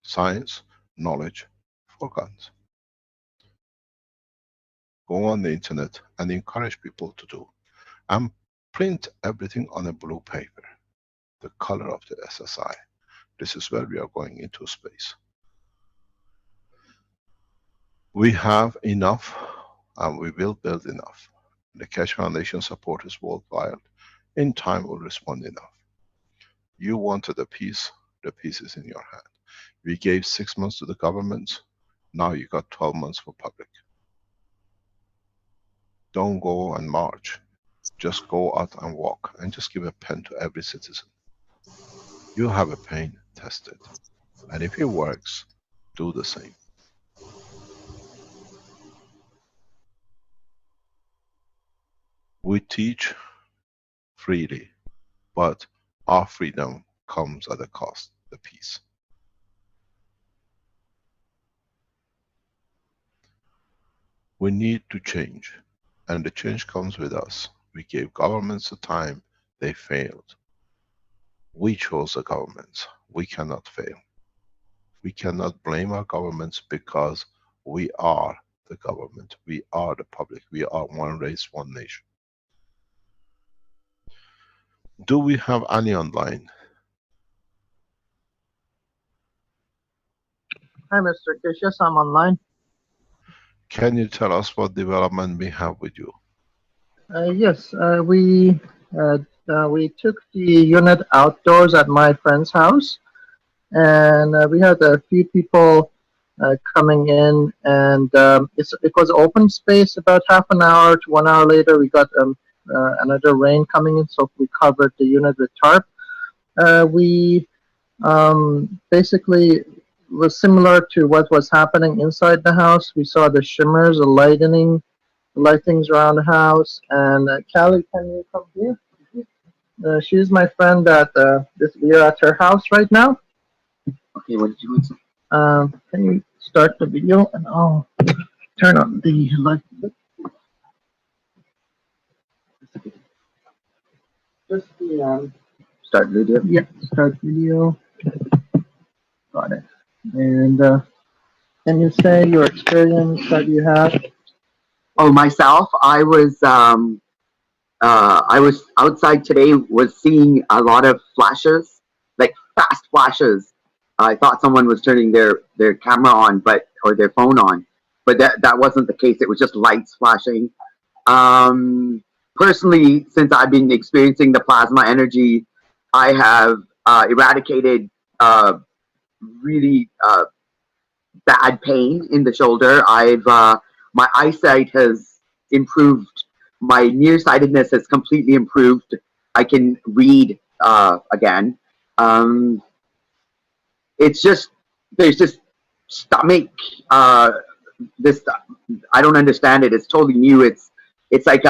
science, knowledge for guns. Go on the internet and encourage people to do. And print everything on a blue paper, the color of the SSI. This is where we are going into space. We have enough and we will build enough. The Keshe Foundation supporters worldwide, in time, will respond enough. You wanted a peace, the peace is in your hand. We gave 6 months to the governments, now you got 12 months for public. Don't go and march. Just go out and walk, and just give a pen to every citizen. You have a pain, test it. And if it works, do the same. We teach freely, but our freedom comes at a cost, the peace. We need to change, and the change comes with us. We gave governments the time, they failed. We chose the governments, we cannot fail. We cannot blame our governments because we are the government, we are the public, we are one race, one nation. Do we have any online? Hi, Mr. Keshe. Yes, I'm online. Can you tell us what development we have with you? Yes, we took the unit outdoors at my friend's house, and we had a few people coming in, and it was open space. About half an hour to 1 hour later, we got another rain coming in, so we covered the unit with tarp. We basically was similar to what was happening inside the house. We saw the shimmers, the lightings around the house. And Callie, can you come here? She's my friend that we are at her house right now. Okay, what did you want to say? Can you start the video and I'll turn on the light? Just the start video. Yeah, start video. Got it. And can you say your experience that you had? Oh, myself, I was outside today, was seeing a lot of flashes, like fast flashes. I thought someone was turning their camera on, or their phone on, but that wasn't the case. It was just lights flashing. Personally, since I've been experiencing the plasma energy, I have eradicated really bad pain in the shoulder. My eyesight has improved. My nearsightedness has completely improved. I can read again. It's just, there's this stomach, this, I don't understand it. It's totally new. It's like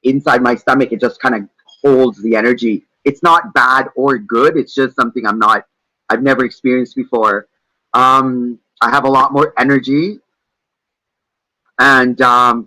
inside my stomach, it just kind of holds the energy. It's not bad or good. It's just something I've never experienced before. I have a lot more energy, and I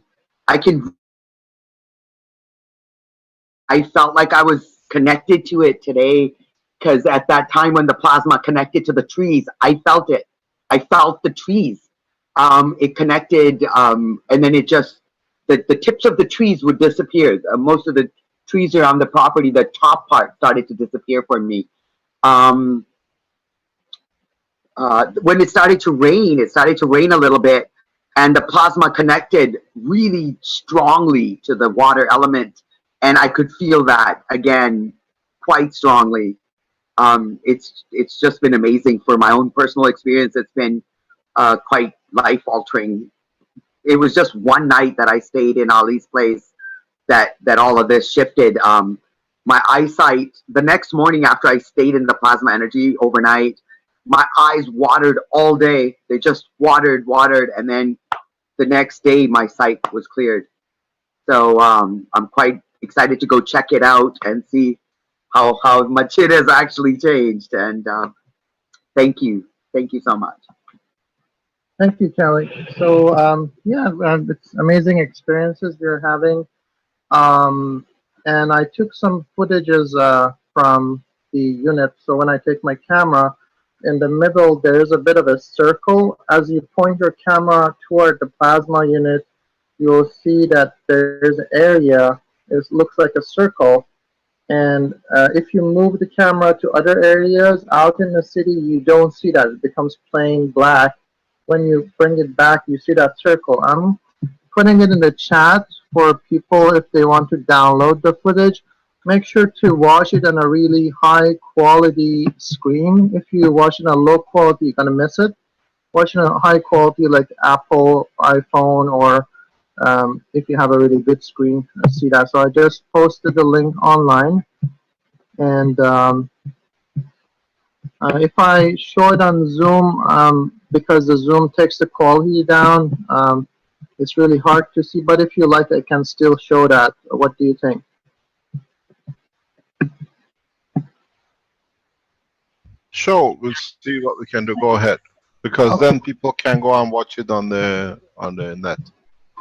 felt like I was connected to it today, because at that time when the plasma connected to the trees, I felt it. I felt the trees. It connected, and then it just, the tips of the trees would disappear. Most of the trees around the property, the top part started to disappear for me. When it started to rain a little bit, and the plasma connected really strongly to the water element, and I could feel that again quite strongly. It's just been amazing for my own personal experience. It's been quite life altering. It was just one night that I stayed in Ali's place that all of this shifted. My eyesight, the next morning after I stayed in the plasma energy overnight, my eyes watered all day. They just watered, and then the next day my sight was cleared. So I'm quite excited to go check it out and see how much it has actually changed. And thank you so much. Thank you, Kelly. So yeah, it's amazing experiences we're having. And I took some footages from the unit. So when I take my camera, in the middle there is a bit of a circle. As you point your camera toward the plasma unit, you'll see that there's an area. It looks like a circle. And if you move the camera to other areas out in the city, you don't see that. It becomes plain black. When you bring it back, you see that circle. I'm putting it in the chat for people if they want to download the footage. Make sure to watch it on a really high quality screen. If you watch it on low quality, you're gonna miss it. Watch it on high quality like Apple, iPhone, or if you have a really good screen, see that. So I just posted the link online, and if I show it on Zoom, because the Zoom takes the quality down, it's really hard to see. But if you like, I can still show that. What do you think? Sure, we'll see what we can do. Go ahead, because Okay. then people can go and watch it on the net.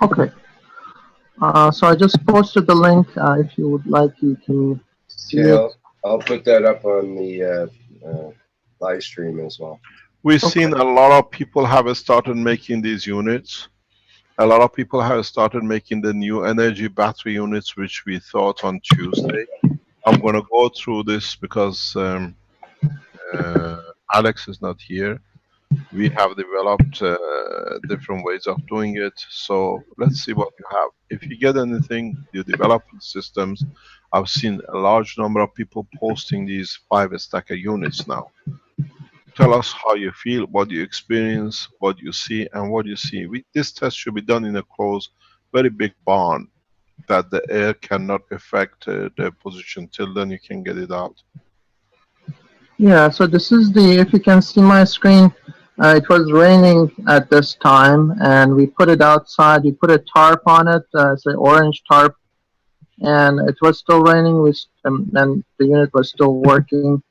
Okay. So I just posted the link. If you would like, you can see Okay, it. I'll put that up on the live stream as well. We've Okay. seen a lot of people have started making these units. A lot of people have started making the new energy battery units, which we thought on Tuesday. I'm going to go through this because Alex is not here. We have developed different ways of doing it. So let's see what you have. If you get anything, you develop systems. I've seen a large number of people posting these 5-stacker units now. Tell us how you feel, what you experience, what you see, and what you see. This test should be done in a closed, very big barn that the air cannot affect the position. Till then, you can get it out. Yeah, so this is the, if you can see my screen, it was raining at this time, and we put it outside. We put a tarp on it, it's an orange tarp, and it was still raining, and the unit was still working.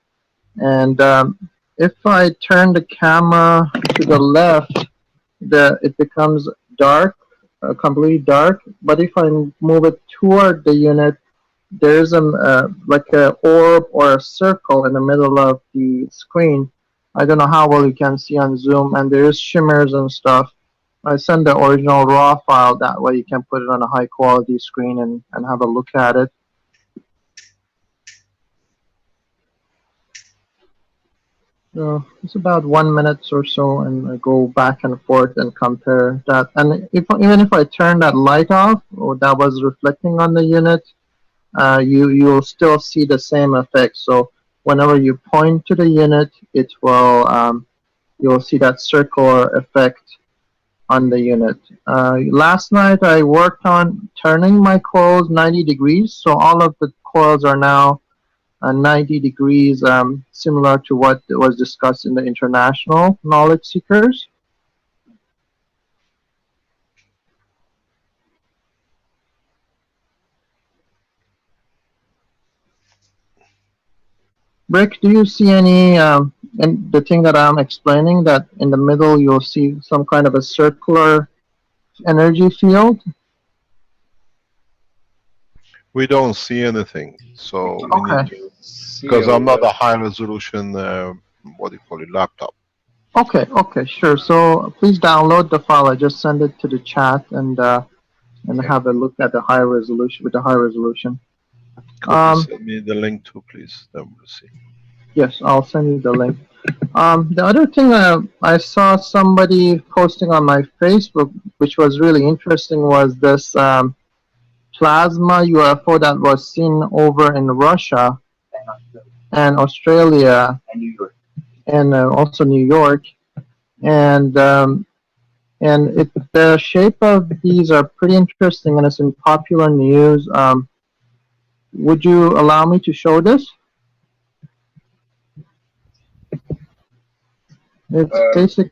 And if I turn the camera to the left, it becomes dark, completely dark. But if I move it toward the unit, there's like a orb or a circle in the middle of the screen. I don't know how well you can see on Zoom, and there's shimmers and stuff. I send the original raw file, that way you can put it on a high quality screen and have a look at it. So it's about 1 minute or so, and I go back and forth and compare that. And even if I turn that light off, or that was reflecting on the unit, you'll still see the same effect. So whenever you point to the unit, it will you'll see that circular effect on the unit. Last night I worked on turning my coils 90 degrees, so all of the coils are now 90 degrees, similar to what was discussed in the international knowledge seekers. Rick, do you see any, in the thing that I'm explaining, that in the middle you'll see some kind of a circular energy field? We don't see anything, so we need Okay. to, See because I'm not a a high resolution, what do you call it, laptop. Okay, sure. So please download the file. I just send it to the chat, and Okay. have a look at the high resolution, with the high resolution. Could you send me the link too, please? Then we'll see. Yes, I'll send you the link. The other thing, I saw somebody posting on my Facebook, which was really interesting, was this plasma UFO that was seen over in Russia and Australia and also New York, and the shape of these are pretty interesting, and it's in popular news. Would you allow me to show this? It's basic.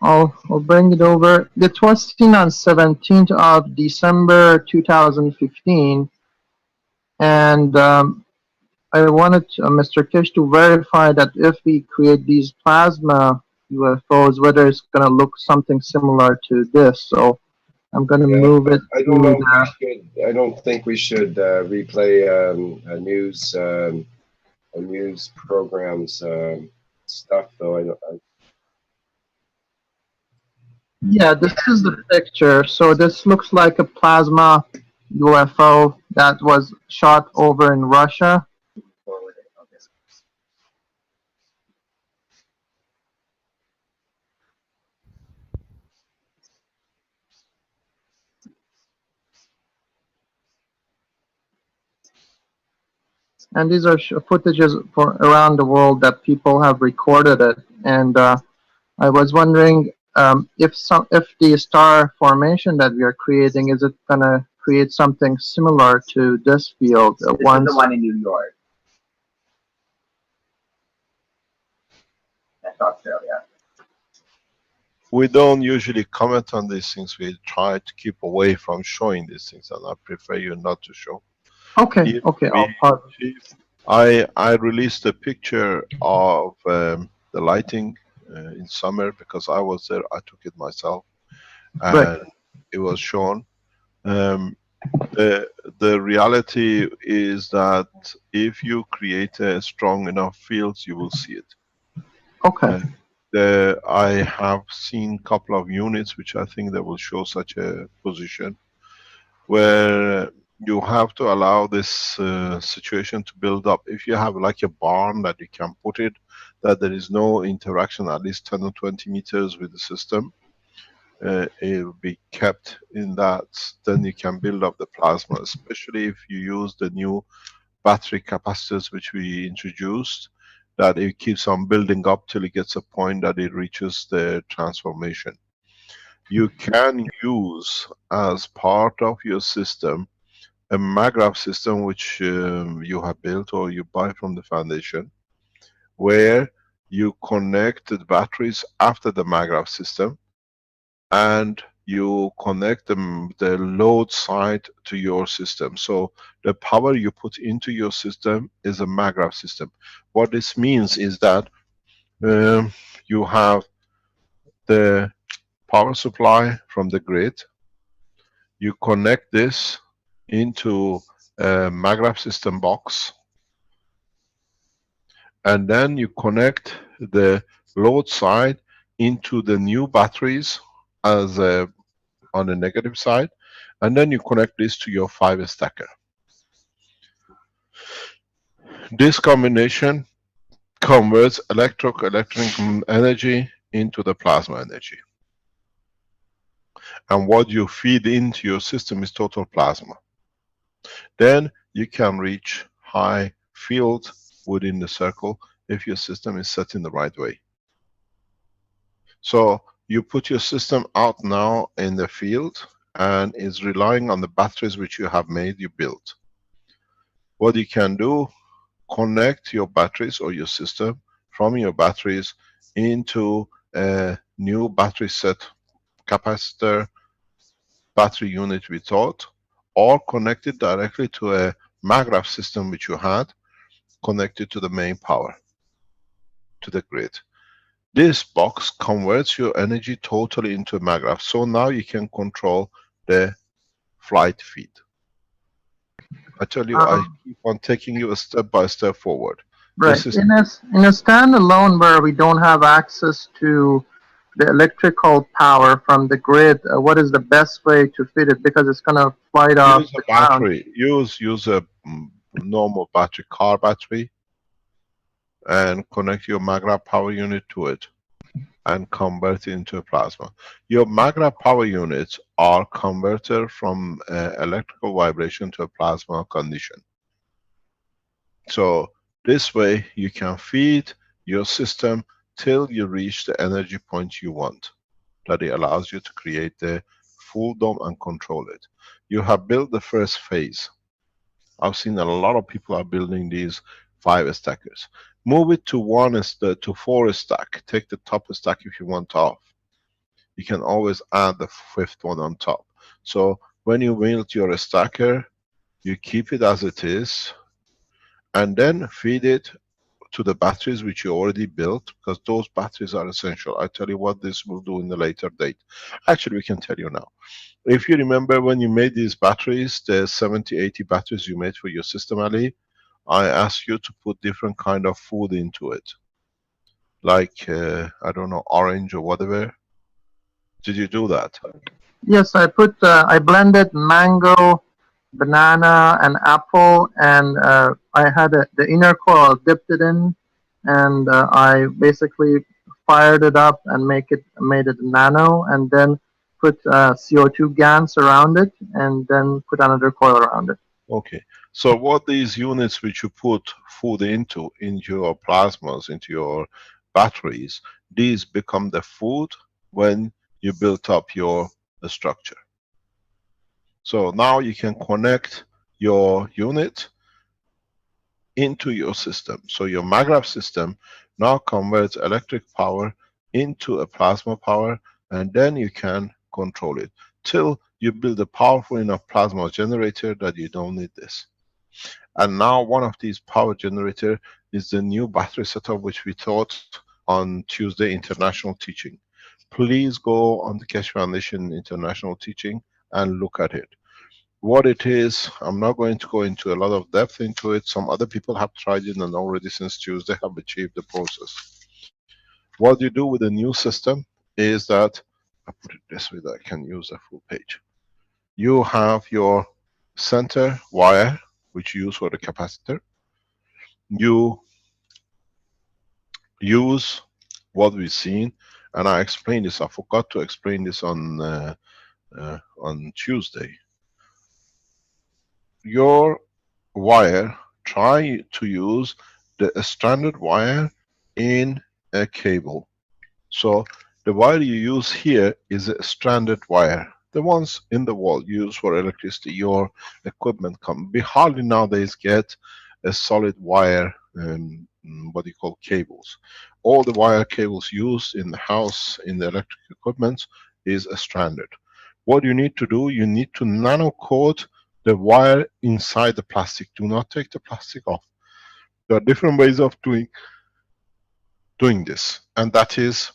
I'll bring it over. It was seen on 17th of December 2015, and I wanted Mr. Kish to verify that if we create these plasma UFOs, whether it's going to look something similar to this. So I'm going to move it I to don't know. the. I don't think we should replay a news program's stuff, though. Yeah, this is the picture. So this looks like a plasma UFO that was shot over in Russia. And these are footages for around the world that people have recorded it. And I was wondering if the star formation that we are creating, is it gonna create something similar to this field This is the once? one in New York. That's Australia. We don't usually comment on these things. We try to keep away from showing these things, and I prefer you not to show. Okay, If okay, we, I'll pause. if I released a picture of the lighting in summer because I was there. I took it myself, Right. and it was shown. Um, the reality is that if you create a strong enough fields, you will see it. Okay. I have seen a couple of units which I think they will show such a position where you have to allow this situation to build up. If you have like a barn that you can put it, that there is no interaction at least 10 or 20 meters with the system, it will be kept in that, then you can build up the plasma, especially if you use the new battery capacitors which we introduced, that it keeps on building up till it gets a point that it reaches the transformation. You can use as part of your system a maggrav system which you have built or you buy from the foundation, where you connect the batteries after the maggrav system and you connect the load side to your system. So the power you put into your system is a maggrav system. What this means is that you have the power supply from the grid, you connect this into a maggrav system box, and then you connect the load side into the new batteries as on the negative side, and then you connect this to your 5 stacker. This combination converts electric energy into the plasma energy, and what you feed into your system is total plasma. Then you can reach high field within the circle if your system is set in the right way. So you put your system out now in the field and is relying on the batteries which you have made, you built. What you can do, connect your batteries or your system from your batteries into a new battery set capacitor battery unit we thought, or connect it directly to a maggrav system which you had connected to the main power, to the grid. This box converts your energy totally into a maggrav. So now you can control the flight feed. I tell you, I keep on taking you a step by step forward. Right. This is In a standalone where we don't have access to the electrical power from the grid, what is the best way to fit it? Because it's gonna fly off use a the ground. battery. Use a normal battery, car battery, and connect your maggrav power unit to it and convert it into a plasma. Your maggrav power units are converted from electrical vibration to a plasma condition. So this way you can feed your system till you reach the energy point you want, that it allows you to create the full dome and control it. You have built the first phase. I've seen a lot of people are building these 5 stackers. Move it to 4 stack. Take the top stack if you want off. You can always add the 5th one on top. So when you build your stacker, you keep it as it is, and then feed it to the batteries which you already built, because those batteries are essential. I tell you what this will do in the later date. Actually, we can tell you now. If you remember when you made these batteries, the 70, 80 batteries you made for your system, Ali, I asked you to put different kind of food into it. Like, I don't know, orange or whatever. Did you do that? Yes, I blended mango, banana, and apple, and I had the inner core, dipped it in, and I basically fired it up and made it nano, and then put CO2 GaNs around it, and then put another coil around it. Okay. So what these units which you put food into your plasmas, into your batteries, these become the food when you build up your structure. So now you can connect your unit into your system. So your maglev system now converts electric power into a plasma power, and then you can control it till you build a powerful enough plasma generator that you don't need this. And now one of these power generator is the new battery setup which we taught on Tuesday international teaching. Please go on the Keshe Foundation international teaching and look at it. What it is, I'm not going to go into a lot of depth into it. Some other people have tried it and already since Tuesday have achieved the process. What you do with the new system is that, I put it this way that I can use a full page. You have your center wire, which you use for the capacitor. You use what we've seen, and I explained this. I forgot to explain this on Tuesday. Your wire, try to use the standard wire in a cable. So the wire you use here is a stranded wire. The ones in the wall used for electricity, your equipment we hardly nowadays get a solid wire, what you call cables. All the wire cables used in the house, in the electric equipment, is a stranded. What you need to do, you need to nano coat the wire inside the plastic. Do not take the plastic off. There are different ways of doing this, and that is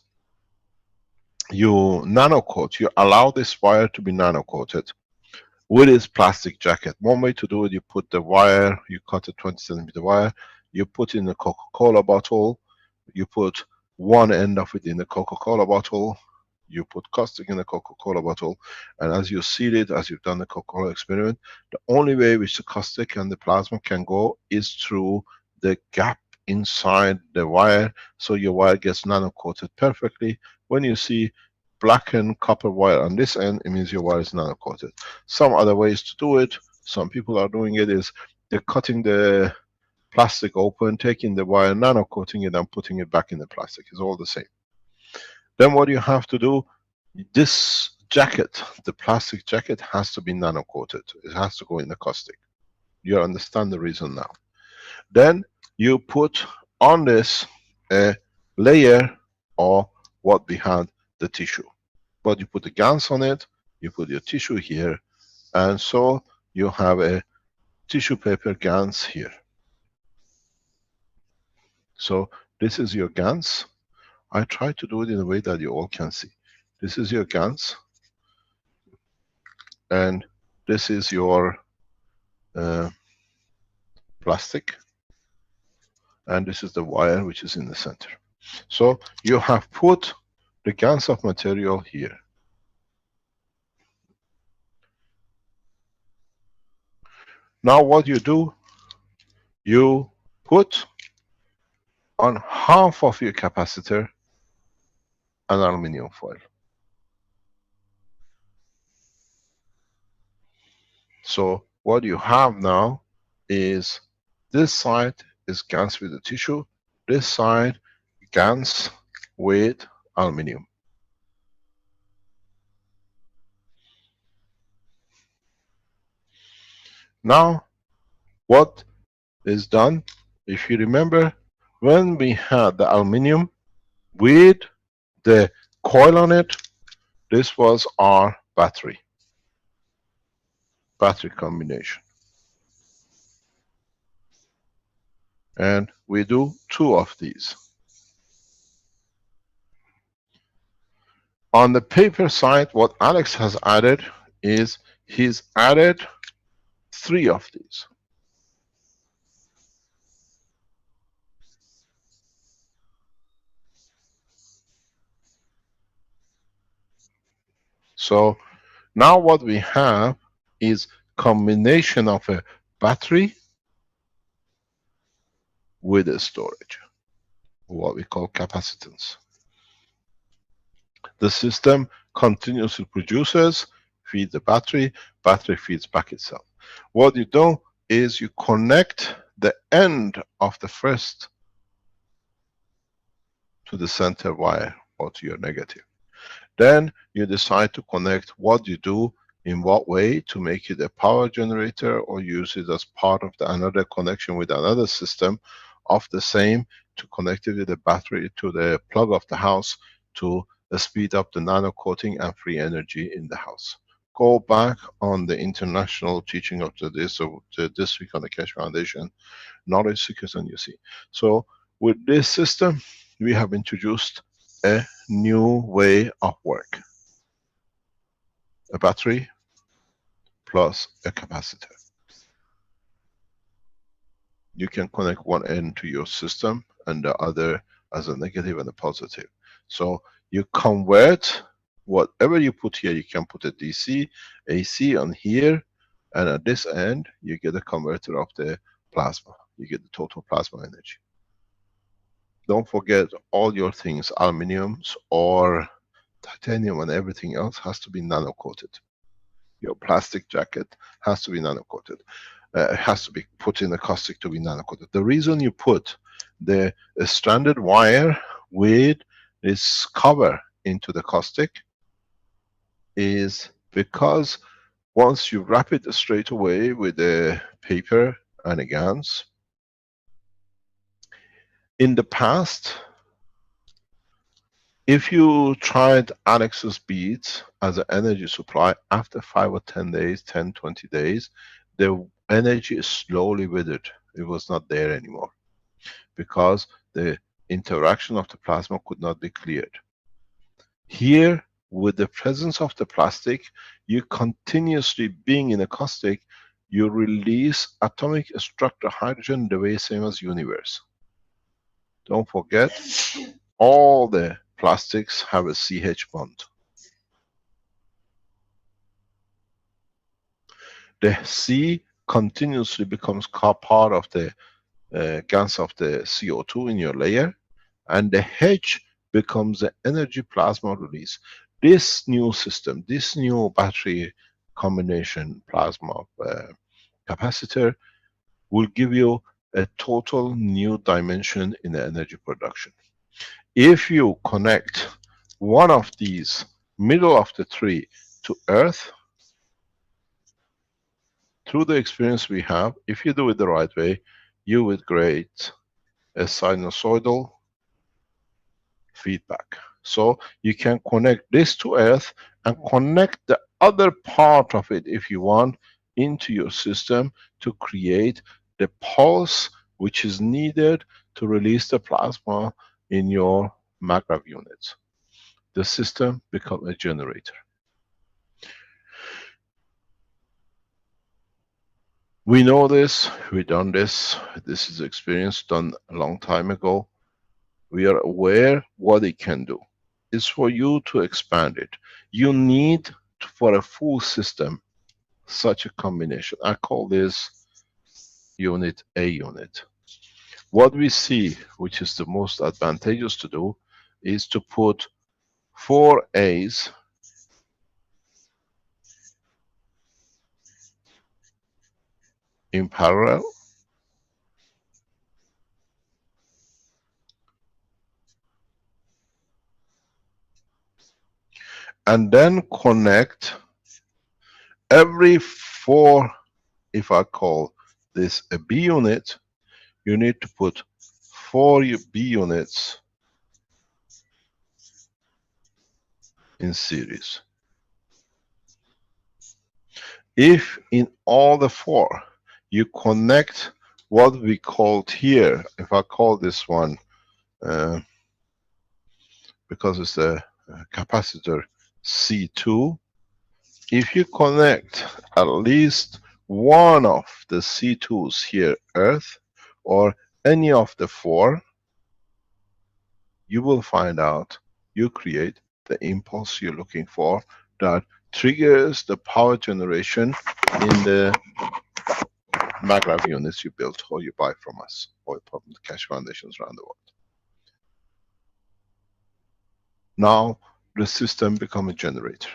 you nano coat, you allow this wire to be nano coated with its plastic jacket. One way to do it, you put the wire, you cut a 20 centimeter wire, you put in a Coca-Cola bottle, you put one end of it in the Coca-Cola bottle, you put caustic in the Coca-Cola bottle, and as you seal it, as you've done the Coca-Cola experiment, the only way which the caustic and the plasma can go is through the gap inside the wire, so your wire gets nano coated perfectly. When you see blackened copper wire on this end, it means your wire is nano coated. Some other ways to do it, some people are doing it, is they're cutting the plastic open, taking the wire, nano coating it and putting it back in the plastic. It's all the same. Then what you have to do, this jacket, the plastic jacket, has to be nano coated. It has to go in the caustic. You understand the reason now. Then you put on this a layer of what we had, the tissue. But you put the GANs on it, you put your tissue here, and so you have a tissue paper GANs here. So this is your GANs. I try to do it in a way that you all can see. This is your GANs, and this is your plastic, and this is the wire which is in the center. So you have put the GANs of material here. Now what you do, you put on half of your capacitor an aluminum foil. So what you have now is, this side is GANs with the tissue, this side GANs with aluminum. Now what is done, if you remember, when we had the aluminum with the coil on it, this was our battery combination. And we do two of these. On the paper side, what Alex has added is, he's added 3 of these. So now what we have is combination of a battery with a storage, what we call capacitance. The system continuously produces, feeds the battery, battery feeds back itself. What you do, is you connect the end of the first to the center wire or to your negative. Then you decide to connect what you do in what way to make it a power generator or use it as part of another connection with another system of the same to connect it with the battery to the plug of the house to speed up the nano coating and free energy in the house. Go back on the international teaching of this week on the Keshe Foundation knowledge seekers and you see. So with this system, we have introduced a new way of work. A battery plus a capacitor. You can connect one end to your system and the other as a negative and a positive. So you convert whatever you put here, you can put a DC, AC on here, and at this end, you get a converter of the plasma. You get the total plasma energy. Don't forget all your things, aluminiums or titanium and everything else has to be nano coated. Your plastic jacket has to be nano coated. It has to be put in a caustic to be nano coated. The reason you put the stranded wire with this cover into the caustic is because once you wrap it straight away with the paper and a GANs, in the past, if you tried annexus beads as an energy supply, after 5 or 10 days, 10, 20 days, the energy is slowly withered. It was not there anymore because the interaction of the plasma could not be cleared. Here, with the presence of the plastic, you continuously being in a caustic, you release atomic structure hydrogen the way same as universe. Don't forget, all the plastics have a CH bond. The C continuously becomes part of the gas of the CO2 in your layer, and the H becomes the energy plasma release. This new system, this new battery combination plasma capacitor will give you a total new dimension in the energy production. If you connect one of these, middle of the three, to Earth, through the experience we have, if you do it the right way, you will create a sinusoidal feedback. So you can connect this to Earth and connect the other part of it, if you want, into your system to create the pulse which is needed to release the plasma in your maglev units. The system becomes a generator. We know this, we've done this. This is experience done a long time ago. We are aware what it can do. It's for you to expand it. You need, for a full system, such a combination. I call this unit A unit. What we see, which is the most advantageous to do, is to put 4 A's in parallel, and then connect every 4, if I call this a B unit, you need to put 4 B units in series. If in all the 4 you connect what we called here, if I call this one, because it's a capacitor C2, if you connect at least one of the C2s here, Earth, or any of the 4, you will find out you create the impulse you're looking for that triggers the power generation in the maglev units you built or you buy from us or from the Keshe Foundations around the world. Now the system becomes a generator.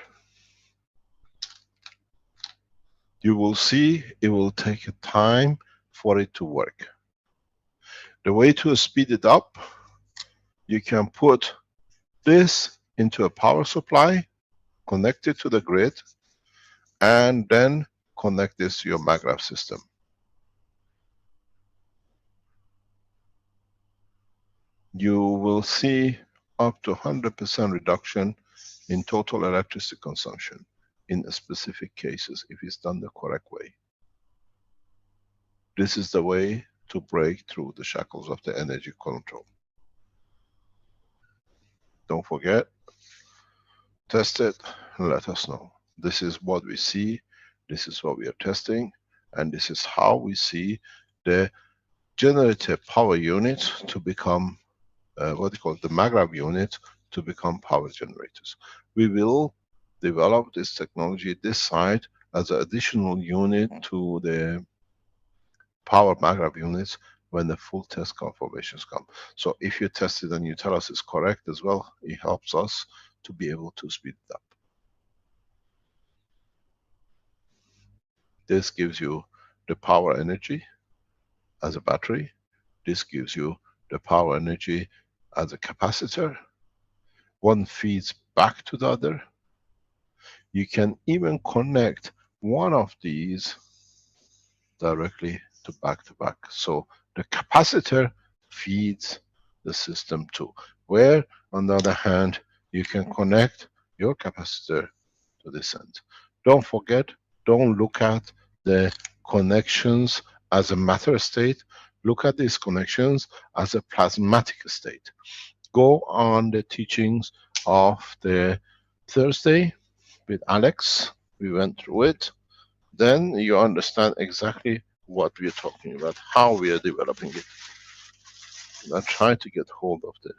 You will see it will take a time for it to work. The way to speed it up, you can put this into a power supply, connect it to the grid, and then connect this to your maglev system. You will see up to 100% reduction in total electricity consumption in specific cases if it's done the correct way. This is the way to break through the shackles of the energy control. Don't forget, test it and let us know. This is what we see, this is what we are testing, and this is how we see the generator power unit to become what you call the maglev unit to become power generators. We will develop this technology this side as an additional unit to the power maglev units when the full test confirmations come. So if you test it and you tell us it's correct as well, it helps us to be able to speed it up. This gives you the power energy as a battery. This gives you the power energy as a capacitor. One feeds back to the other. You can even connect one of these directly to back to back. So the capacitor feeds the system too. Where, on the other hand, you can connect your capacitor to this end. Don't forget, don't look at the connections as a matter state. Look at these connections as a plasmatic state. Go on the teachings of the Thursday with Alex. We went through it. Then you understand exactly what we are talking about, how we are developing it. I'm trying to get hold of the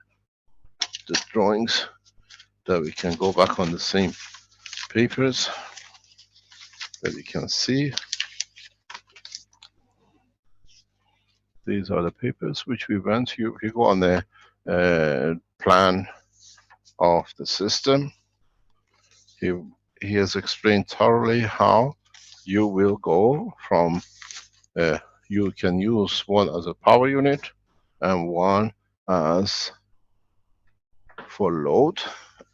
drawings that we can go back on the same papers that you can see. These are the papers which we went through. If you go on the plan of the system, he has explained thoroughly how you will go from, you can use one as a power unit and one as for load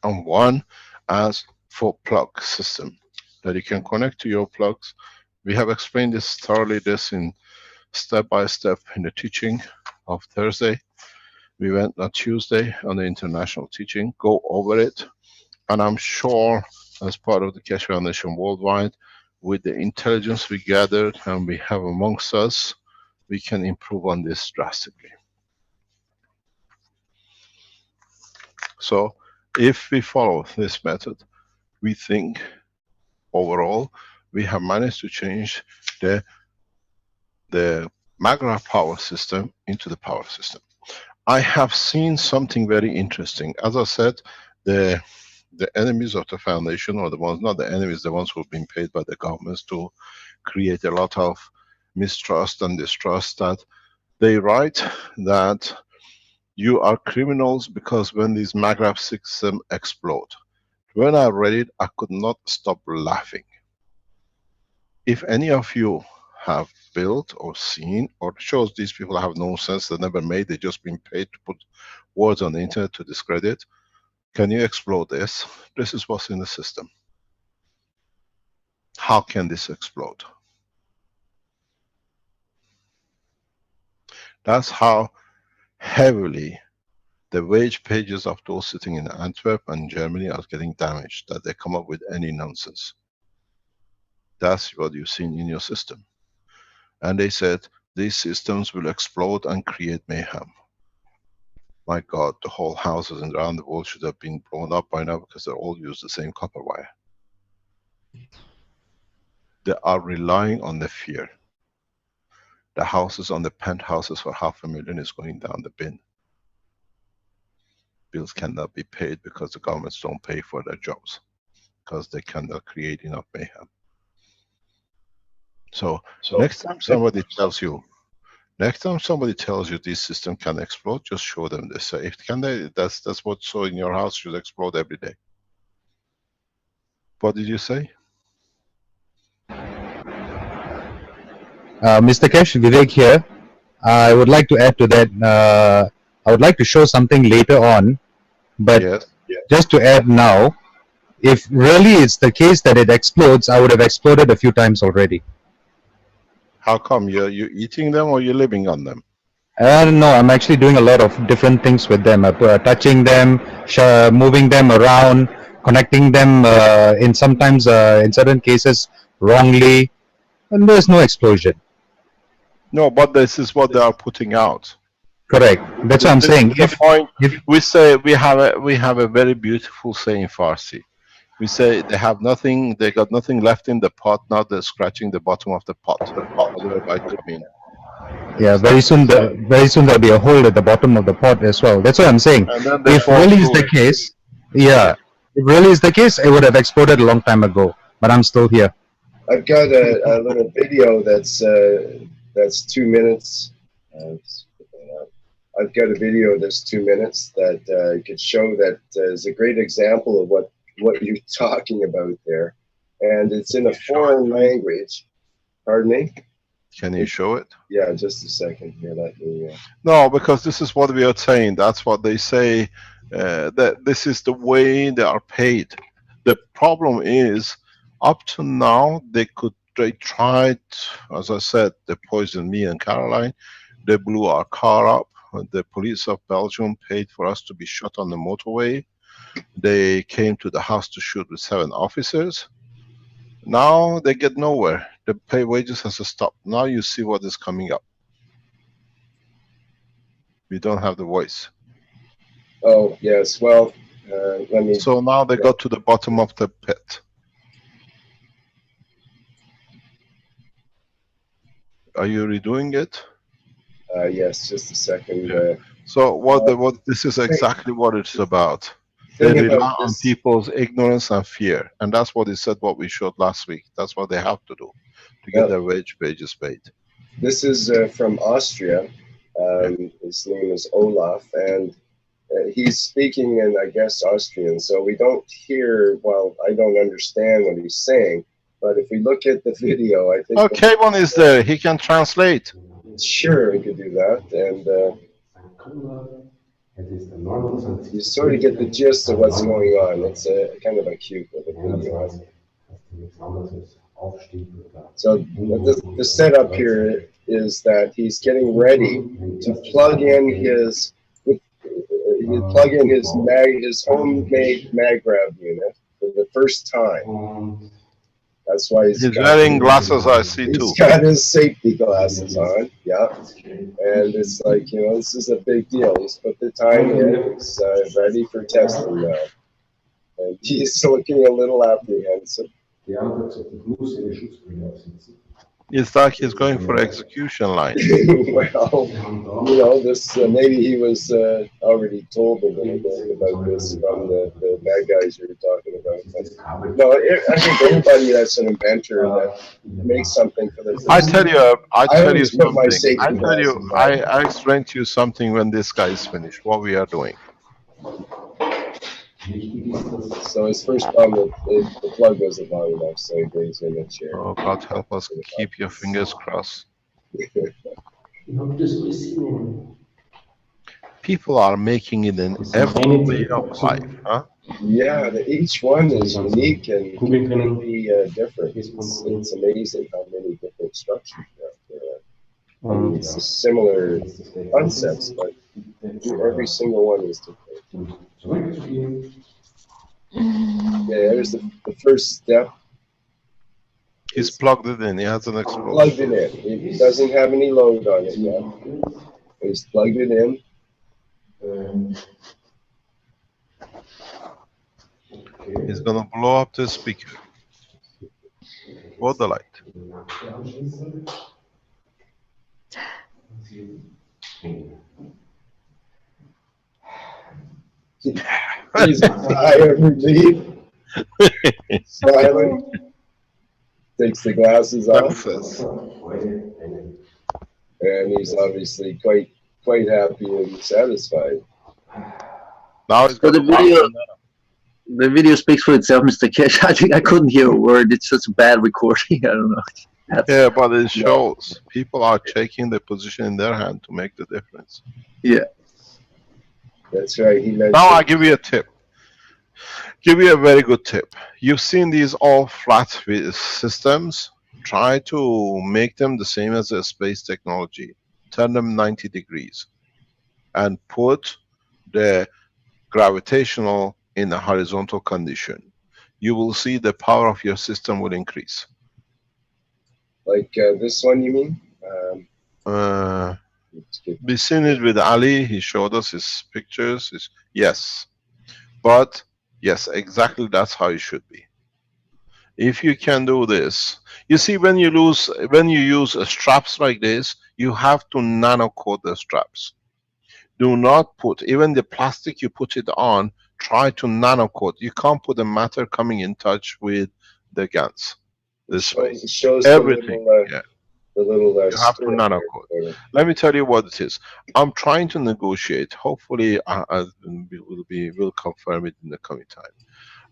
and one as for plug system that you can connect to your plugs. We have explained this thoroughly, this in step by step in the teaching of Thursday. We went on Tuesday on the international teaching, go over it, and I'm sure as part of the Keshe Foundation worldwide, with the intelligence we gathered and we have amongst us, we can improve on this drastically. So if we follow this method, we think overall we have managed to change the maglev power system into the power system. I have seen something very interesting. As I said, the enemies of the foundation, or the ones, not the enemies, the ones who've been paid by the governments to create a lot of mistrust and distrust, that they write that you are criminals because when these maglev systems explode. When I read it, I could not stop laughing. If any of you have built or seen, or shows these people have no sense, they never made, they just been paid to put words on the internet to discredit, can you explode this? This is what's in the system. How can this explode? That's how heavily the wage pages of those sitting in Antwerp and Germany are getting damaged, that they come up with any nonsense. That's what you've seen in your system. And they said, these systems will explode and create mayhem. My God, the whole houses around the world should have been blown up by now because they all use the same copper wire. They are relying on the fear. The houses on the penthouses for $500,000 is going down the bin. Bills cannot be paid because the governments don't pay for their jobs, because they cannot create enough mayhem. So next time somebody tells you, this system can explode, just show them this. If can they, that's what, so in your house should explode every day. What did you say? Mr. Kesh, Vivek here. I would like to add to that. I would like to show something later on, but Yes. just to add now, if really it's the case that it explodes, I would have exploded a few times already. How come? You eating them or you living on them? No, I'm actually doing a lot of different things with them. Touching them, moving them around, connecting them. In sometimes, in certain cases, wrongly, and there's no explosion. No, but this is what they are putting out. Correct. That's what I'm saying. The point we say we have a very beautiful saying in Farsi. We say they have nothing. They got nothing left in the pot. Now they're scratching the bottom of the pot. Whatever might come in. Yeah, very soon there'll be a hole at the bottom of the pot as well. That's what I'm saying. If really is the case, if really is the case, it would have exploded a long time ago. But I'm still here. I've got a little video that's 2 minutes. I've got a video that's 2 minutes that could show that is a great example of what you're talking about there, and it's in a foreign language. Pardon me? Can you show it? Yeah, just a second here. Let me. No, because this is what we are saying. That's what they say. That this is the way they are paid. The problem is, up to now, they tried, as I said, they poisoned me and Caroline. They blew our car up. The police of Belgium paid for us to be shot on the motorway. They came to the house to shoot with 7 officers. Now they get nowhere. The pay wages has to stop. Now you see what is coming up. We don't have the voice. Oh yes, well, let me. So now they got to the bottom of the pit. Are you redoing it? Yes, just a second. So what this is exactly what it's about. They rely on people's ignorance and fear, and that's what they said. What we showed last week. That's what they have to do to get their wages paid. This is from Austria. His name is Olaf, and he's speaking in, I guess, Austrian. So we don't hear. Well, I don't understand what he's saying. But if we look at the video, I think. Oh, Kevin is there. He can translate. Sure, we could do that, and you sort of get the gist of what's going on. It's a kind of a cute little video. So the setup here is that he's getting ready to plug in his homemade mag-grab unit for the first time. That's why he's wearing glasses, I see too. He's got his safety glasses on, yeah. And it's like, you know, this is a big deal. He's put the time in, he's ready for testing now. And he's looking a little apprehensive. It's like he's going for execution line. Well, you know, this maybe he was already told a little bit about this from the bad guys you were talking about. But no, I think anybody that's an inventor that makes something for the. I tell you something. I explain to you something when this guy is finished. What we are doing. So his first problem, the plug wasn't long enough, so he brings in a chair. Oh, God help us, keep your fingers crossed. People are making it in every way of life, huh? Yeah, each one is unique and can be different. It's amazing how many different structures there are. It's similar concepts, but every single one is different. Yeah, there's the first step. He's plugged it in. He has an explosion. Plugged it in. He doesn't have any load on it yet. He's plugged it in. He's gonna blow up the speaker. Or the light. He's high of relief. Smiling. Takes the glasses off. And he's obviously quite happy and satisfied. Now he's got the video speaks for itself, Mr. Kesh. I think I couldn't hear a word. It's such a bad recording. I don't know. That's Yeah, but it No, shows people are taking the position in their hand to make the difference. yeah. that's right. He Now I mentioned. give you a tip. Give you a very good tip. You've seen these all flat systems. Try to make them the same as a space technology. Turn them 90 degrees and put the gravitational in a horizontal condition. You will see the power of your system will increase. Like this one, you mean? Uh, Let's get we seen it with Ali. He showed us his pictures. Yes, but yes, exactly that's how it should be. If you can do this, you see, when you use straps like this, you have to nano coat the straps. Do not put, even the plastic you put it on, try to nano coat. You can't put the matter coming in touch with the guns this way. it shows Everything, yeah, the little you have to strip nano there. coat. Let me tell you what it is. I'm trying to negotiate. Hopefully, will confirm it in the coming time.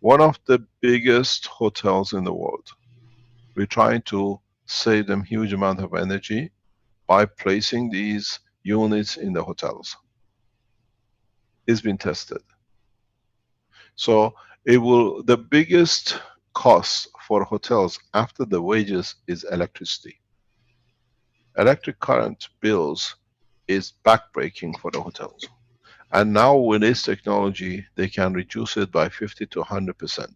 One of the biggest hotels in the world. We're trying to save them huge amount of energy by placing these units in the hotels. It's been tested. So it will, the biggest cost for hotels after the wages is electricity. Electric current bills is backbreaking for the hotels. And now with this technology, they can reduce it by 50 to 100%.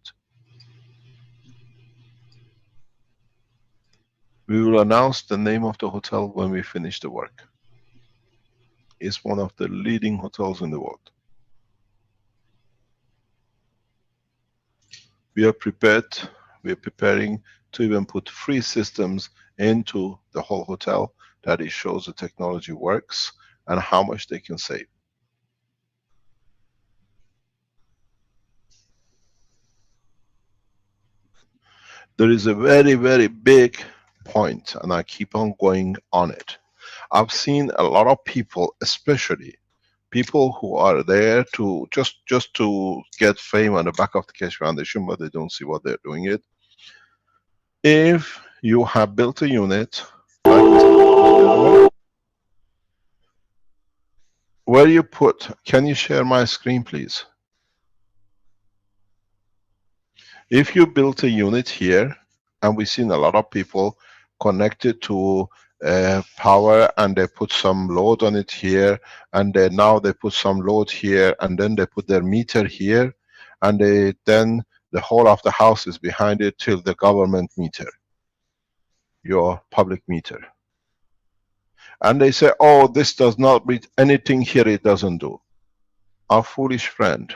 We will announce the name of the hotel when we finish the work. It's one of the leading hotels in the world. We are prepared, we are preparing to even put free systems into the whole hotel that it shows the technology works and how much they can save. There is a very, very big point, and I keep on going on it. I've seen a lot of people, especially people who are there to just to get fame on the back of the Keshe Foundation, but they don't see what they're doing it. If you have built a unit, like where you put, can you share my screen please? If you built a unit here, and we've seen a lot of people connected to power, and they put some load on it here, and now they put some load here, and then they put their meter here, and then the whole of the house is behind it till the government meter, your public meter. And they say, oh, this does not read anything here, it doesn't do. Our foolish friend,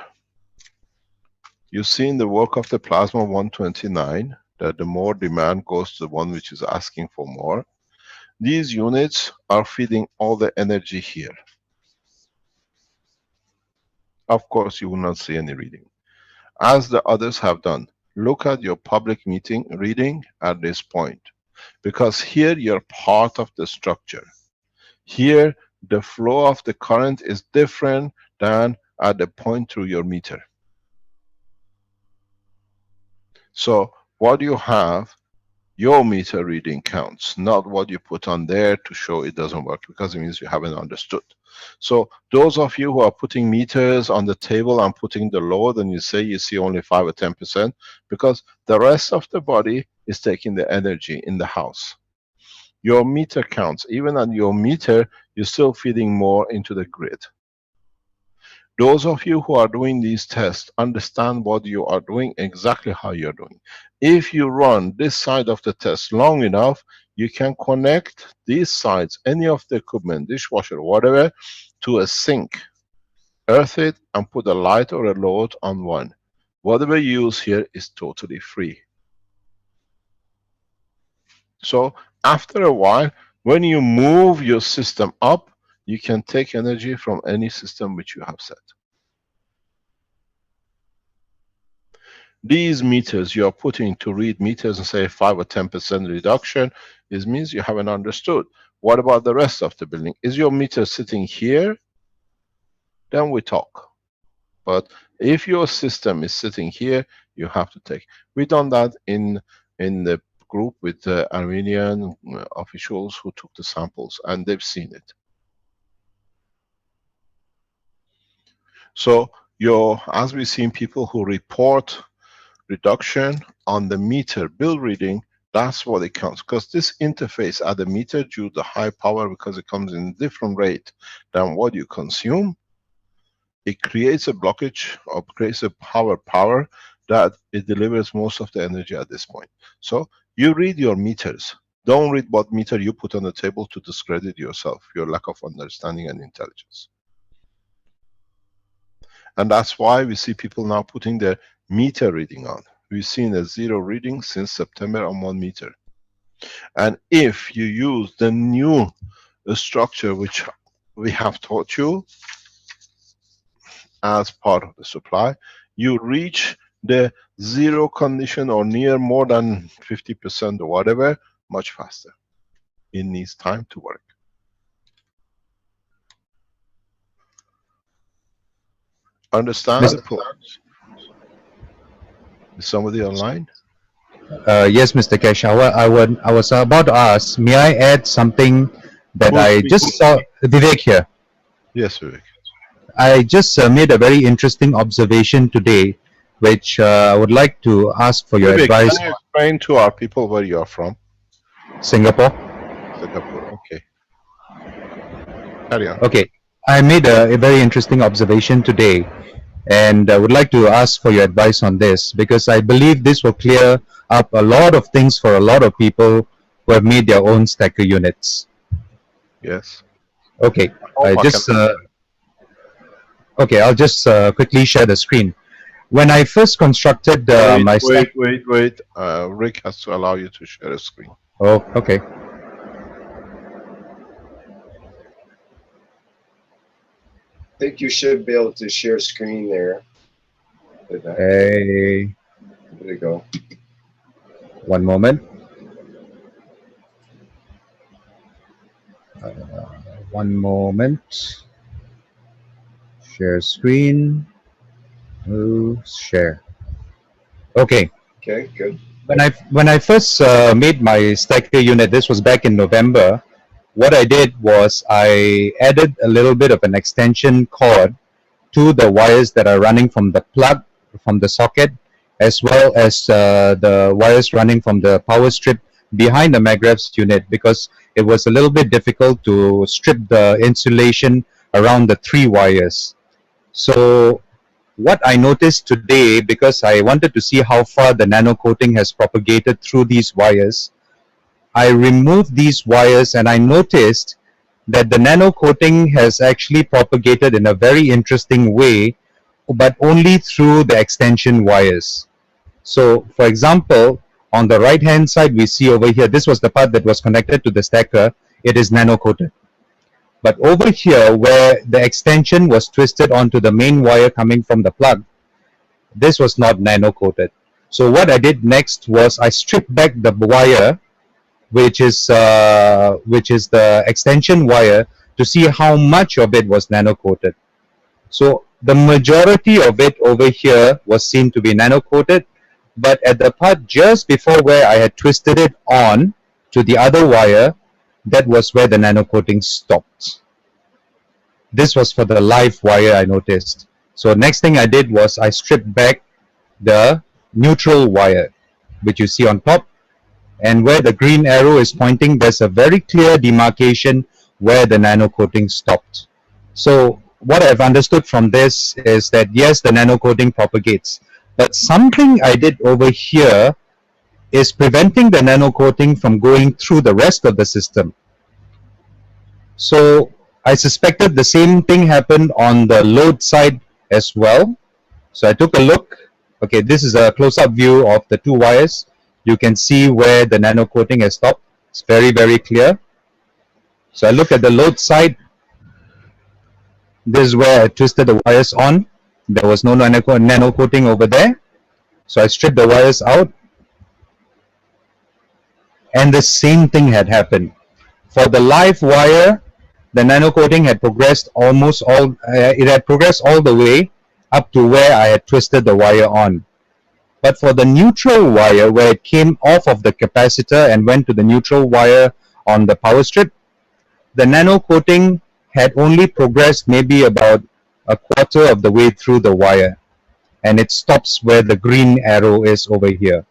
you've seen the work of the plasma 129, that the more demand goes to the one which is asking for more. These units are feeding all the energy here. Of course, you will not see any reading. As the others have done, look at your public meeting reading at this point. Because here you're part of the structure. Here, the flow of the current is different than at the point through your meter. So what you have, your meter reading counts, not what you put on there to show it doesn't work, because it means you haven't understood. So those of you who are putting meters on the table and putting the load, and you say you see only 5 or 10%, because the rest of the body is taking the energy in the house. Your meter counts. Even on your meter, you're still feeding more into the grid. Those of you who are doing these tests understand what you are doing, exactly how you're doing. If you run this side of the test long enough, you can connect these sides, any of the equipment, dishwasher, whatever, to a sink. Earth it and put a light or a load on one. Whatever you use here is totally free. So after a while, when you move your system up, you can take energy from any system which you have set. These meters you are putting to read meters and say 5 or 10% reduction, it means you haven't understood. What about the rest of the building? Is your meter sitting here? Then we talk. But if your system is sitting here, you have to take. We've done that in the group with Armenian officials who took the samples, and they've seen it. So as we've seen people who report reduction on the meter bill reading, that's what it counts. Because this interface at the meter, due to the high power, because it comes in different rate than what you consume, it creates a blockage or creates a power that it delivers most of the energy at this point. So you read your meters. Don't read what meter you put on the table to discredit yourself, your lack of understanding and intelligence. And that's why we see people now putting their meter reading on. We've seen a 0 reading since September on 1 meter. And if you use the new structure which we have taught you as part of the supply, you reach the 0 condition or near more than 50% or whatever much faster. It needs time to work. Understand the point? Is somebody online? Yes, Mr. Kesh. I was about to ask, may I add something that I just saw? Vivek here. Yes, Vivek. I just made a very interesting observation today, which I would like to ask for your Vivek, advice. can you explain to our people where you are from? Singapore. Singapore, okay. Carry on. Okay. I made a very interesting observation today, and I would like to ask for your advice on this, because I believe this will clear up a lot of things for a lot of people who have made their own stacker units. Yes. Okay. Okay, I'll just quickly share the screen. When I first constructed my stack... Wait. Rick has to allow you to share a screen. Oh, okay. I think you should be able to share screen there. Hey. There you go. One moment. One moment. Share screen. Oh, share. Okay. Okay, good. When I first made my stacker unit, this was back in November. What I did was I added a little bit of an extension cord to the wires that are running from the plug, from the socket, as well as the wires running from the power strip behind the MagRev's unit, because it was a little bit difficult to strip the insulation around the 3 wires. So what I noticed today, because I wanted to see how far the nano coating has propagated through these wires, I removed these wires and I noticed that the nano coating has actually propagated in a very interesting way, but only through the extension wires. So for example, on the right hand side, we see over here, this was the part that was connected to the stacker. It is nano coated. But over here, where the extension was twisted onto the main wire coming from the plug, this was not nano coated. So what I did next was I stripped back the wire, which is the extension wire, to see how much of it was nano coated. So the majority of it over here was seen to be nano coated, but at the part just before where I had twisted it on to the other wire, that was where the nano coating stopped. This was for the live wire, I noticed. So next thing I did was I stripped back the neutral wire, which you see on top, and where the green arrow is pointing, there's a very clear demarcation where the nano coating stopped. So what I've understood from this is that yes, the nano coating propagates, but something I did over here is preventing the nano coating from going through the rest of the system. So I suspected the same thing happened on the load side as well. So I took a look. Okay, this is a close-up view of the 2 wires. You can see where the nano coating has stopped. It's very, very clear. So I looked at the load side. This is where I twisted the wires on. There was no nano coating over there. So I stripped the wires out. And the same thing had happened. For the live wire, the nano coating had progressed almost all, it had progressed all the way up to where I had twisted the wire on. But for the neutral wire, where it came off of the capacitor and went to the neutral wire on the power strip, the nano coating had only progressed maybe about a quarter of the way through the wire, and it stops where the green arrow is over here.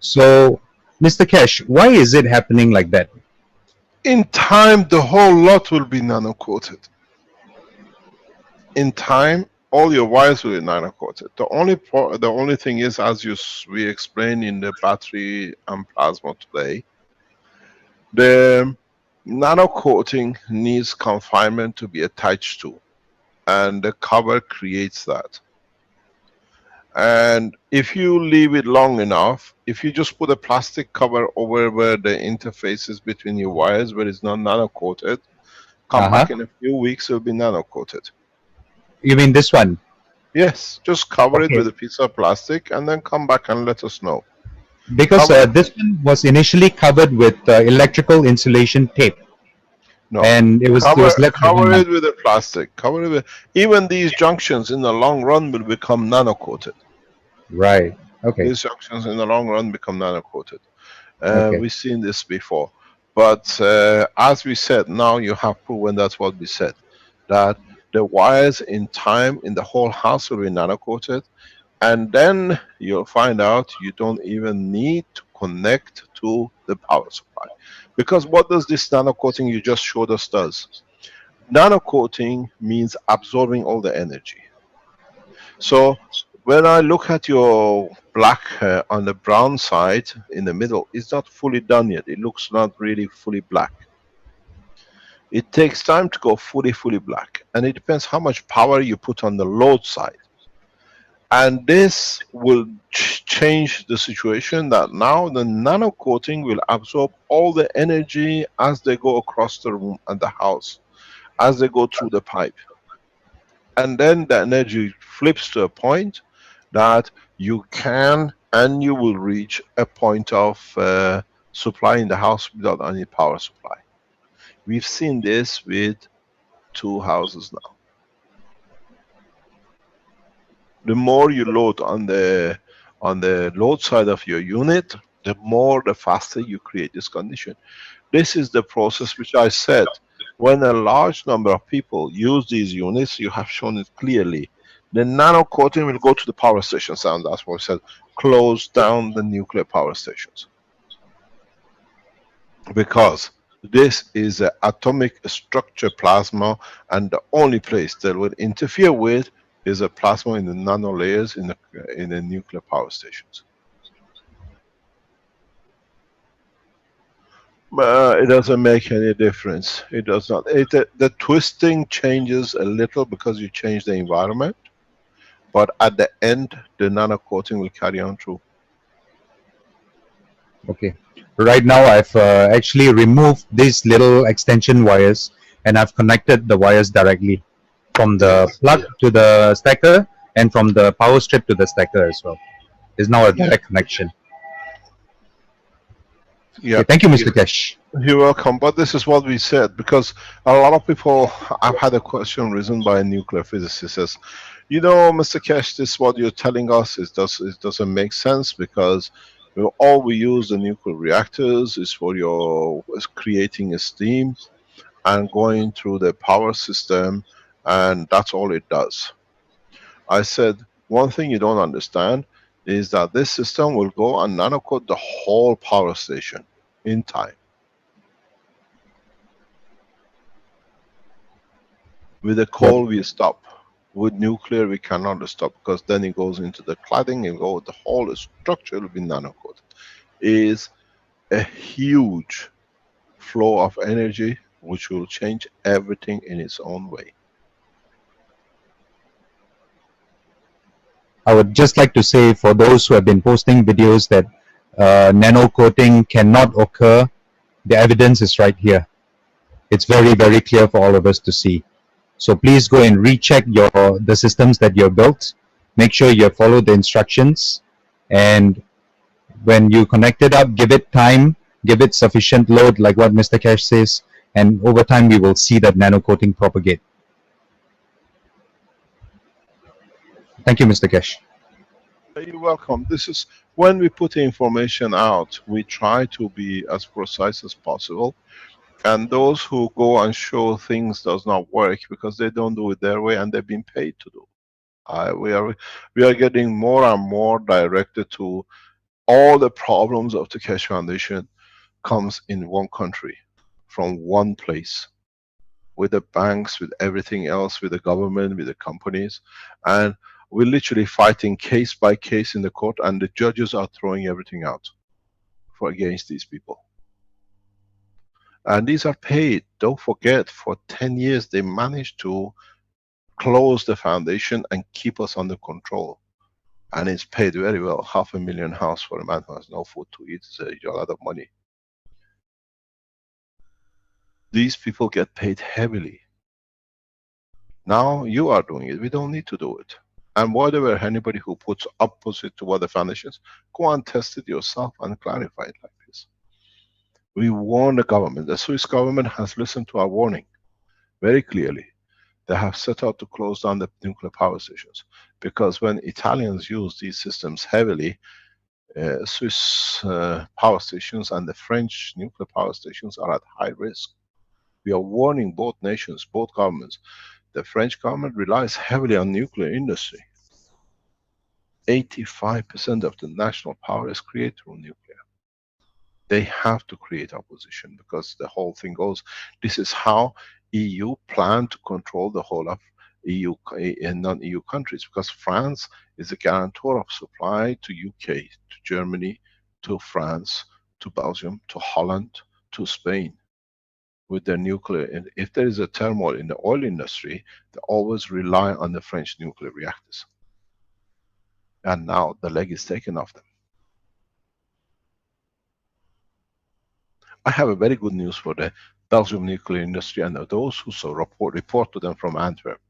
So, Mr. Cash, why is it happening like that? In time, the whole lot will be nano coated. In time, all your wires will be nano coated. The only thing is, as we explained in the battery and plasma today, the nano coating needs confinement to be attached to, and the cover creates that. And if you leave it long enough, if you just put a plastic cover over where the interface is between your wires, where it's not nano coated, come back in a few weeks, it'll be nano coated. You mean this one? Yes, just cover it Okay. with a piece of plastic and then come back and let us know. Because this one was initially covered with electrical insulation tape. No, and it was left cover behind. it with a plastic. Cover it with, even these junctions in the long run will become nano coated. Right. Okay. These junctions in the long run become nano coated. Okay. We've seen this before, but as we said, now you have proven that's what we said, that the wires in time in the whole house will be nano coated, and then you'll find out you don't even need to connect to the power supply. Because what does this nano coating you just showed us does? Nano coating means absorbing all the energy. So when I look at your black on the brown side in the middle, it's not fully done yet. It looks not really fully black. It takes time to go fully black, and it depends how much power you put on the load side. And this will change the situation, that now the nano coating will absorb all the energy as they go across the room and the house, as they go through the pipe. And then the energy flips to a point that you can and you will reach a point of supply in the house without any power supply. We've seen this with 2 houses now. The more you load on the load side of your unit, the faster you create this condition. This is the process which I said, when a large number of people use these units, you have shown it clearly. The nano coating will go to the power stations, and that's what I said, close down the nuclear power stations. Because this is an atomic structure plasma, and the only place that will interfere with is a plasma in the nano layers in the nuclear power stations. It doesn't make any difference. It does not. The twisting changes a little because you change the environment, but at the end, the nano coating will carry on through. Okay. Right now, I've actually removed these little extension wires, and I've connected the wires directly from the plug to the stacker, and from the power strip to the stacker as well. There's now a direct connection. Yeah. Okay, thank you, Mr. Cash. You're welcome. But this is what we said, because a lot of people, I've had a question risen by a nuclear physicist, says, you know, Mr. Cash, this is what you're telling us, it doesn't make sense, because all we use the nuclear reactors is for creating a steam and going through the power system, and that's all it does. I said, one thing you don't understand is that this system will go and nanocoat the whole power station in time. With the coal we stop. With nuclear we cannot stop, because then it goes into the cladding and the whole structure will be nanocoated. It is a huge flow of energy which will change everything in its own way. I would just like to say, for those who have been posting videos that nano coating cannot occur, the evidence is right here. It's very, very clear for all of us to see. So please go and recheck the systems that you've built. Make sure you follow the instructions, and when you connect it up, give it time, give it sufficient load, like what Mr. Cash says, and over time we will see that nano coating propagate. Thank you, Mr. Cash. welcome. This is when we put the information out, we try to be as precise as possible. And those who go and show things does not work because they don't do it their way and they've been paid to do. We are getting more and more directed to all the problems of the Keshe Foundation comes in one country, from one place, with the banks, with everything else, with the government, with the companies, and we're literally fighting case by case in the court, and the judges are throwing everything out for against these people. And these are paid. Don't forget, for 10 years they managed to close the foundation and keep us under control. And it's paid very well. $500,000 for a man who has no food to eat is a lot of money. These people get paid heavily. Now you are doing it. We don't need to do it. And whatever, anybody who puts opposite to what the foundations, go and test it yourself and clarify it like this. We warn the government. The Swiss government has listened to our warning very clearly. They have set out to close down the nuclear power stations, because when Italians use these systems heavily, Swiss power stations and the French nuclear power stations are at high risk. We are warning both nations, both governments. The French government relies heavily on nuclear industry. 85% of the national power is created through nuclear. They have to create opposition, because the whole thing goes, this is how EU plan to control the whole of EU and non-EU countries, because France is a guarantor of supply to UK, to Germany, to France, to Belgium, to Holland, to Spain with their nuclear. And if there is a turmoil in the oil industry, they always rely on the French nuclear reactors. And now the leg is taken off them. I have a very good news for the Belgium nuclear industry and those who so report to them from Antwerp.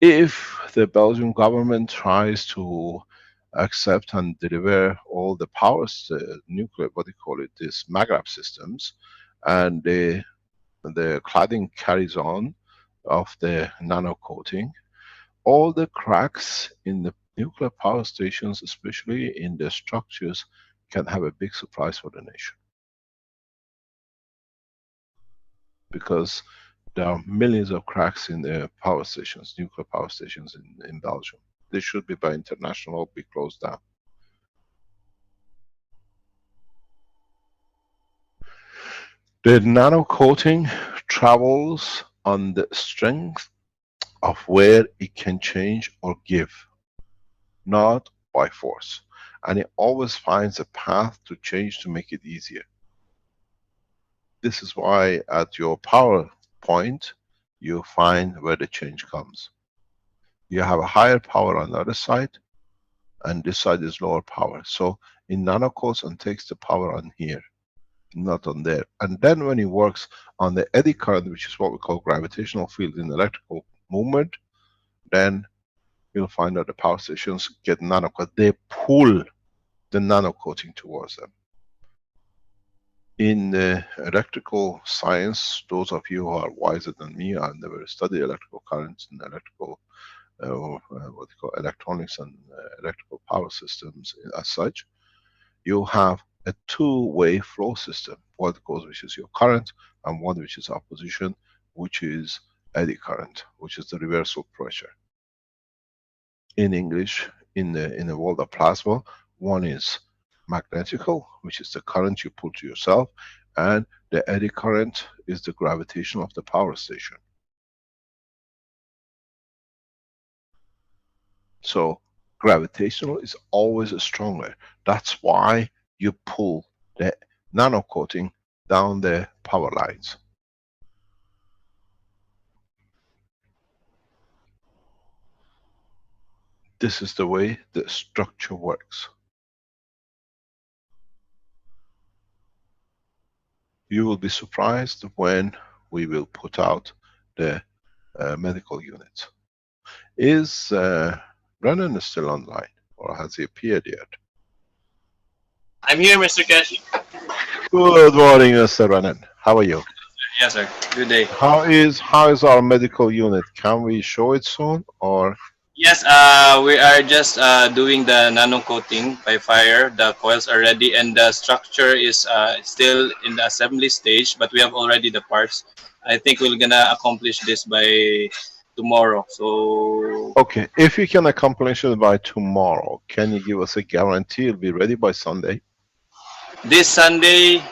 If the Belgian government tries to accept and deliver all the powers, nuclear, what do you call it, these Maghreb systems, and the cladding carries on of the nano coating, all the cracks in the nuclear power stations, especially in the structures, can have a big surprise for the nation. Because there are millions of cracks in the power stations, nuclear power stations in Belgium. They should be by international, be closed down. The nano coating travels on the strength of where it can change or give, not by force. And it always finds a path to change to make it easier. This is why at your power point, you find where the change comes. You have a higher power on the other side, and this side is lower power. So it nano coats and takes the power on here, not on there. And then when it works on the eddy current, which is what we call gravitational field in electrical movement, then you'll find that the power stations get nano coat. They pull the nano coating towards them. In electrical science, those of you who are wiser than me, I've never studied electrical currents and electrical, what you call electronics and electrical power systems as such. You have a two-way flow system. One goes, which is your current, and one which is opposition, which is eddy current, which is the reversal pressure. In English, in the world of plasma, one is magnetical, which is the current you pull to yourself, and the eddy current is the gravitation of the power station. So gravitational is always stronger. That's why you pull the nano coating down the power lines. This is the way the structure works. You will be surprised when we will put out the medical unit. Is Brennan still online, or has he appeared yet? I'm here, Mr. Keshe. Good morning, Mr. Brennan. How are you? Yes, sir. Good day. How is our medical unit? Can we show it soon, or? Yes, we are just doing the nano coating by fire. The coils are ready, and the structure is still in the assembly stage. But we have already the parts. I think we're gonna accomplish this by tomorrow. So Okay, if you can accomplish it by tomorrow, can you give us a guarantee it'll be ready by Sunday? this Sunday,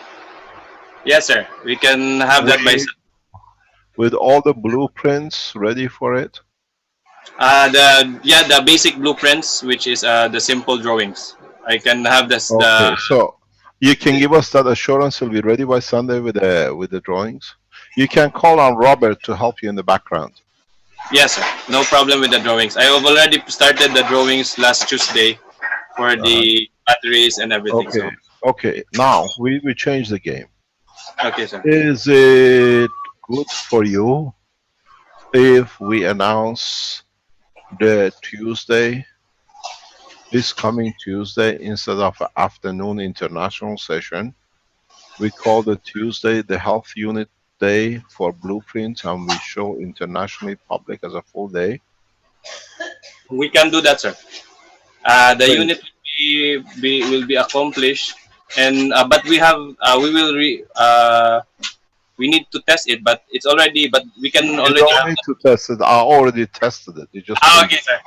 yes, sir, we can have that by. With with all the blueprints ready for it? The basic blueprints, which is the simple drawings. I can have this Okay, so you can give us that assurance it'll be ready by Sunday with the drawings. You can call on Robert to help you in the background. Yes, sir. No problem with the drawings. I have already started the drawings last Tuesday for Uh-huh. the batteries and everything. Okay, So okay. Now we change the game. okay, sir. Is it good for you if we announce the Tuesday, this coming Tuesday, instead of afternoon international session? We call the Tuesday the Health Unit Day for Blueprint, and we show internationally public as a full day. We can do that, sir. The Great. unit will be accomplished, and but we will we need to test it, but it's already. But we can You already don't have. need to test it. I already tested it. You just put it. Okay, sir.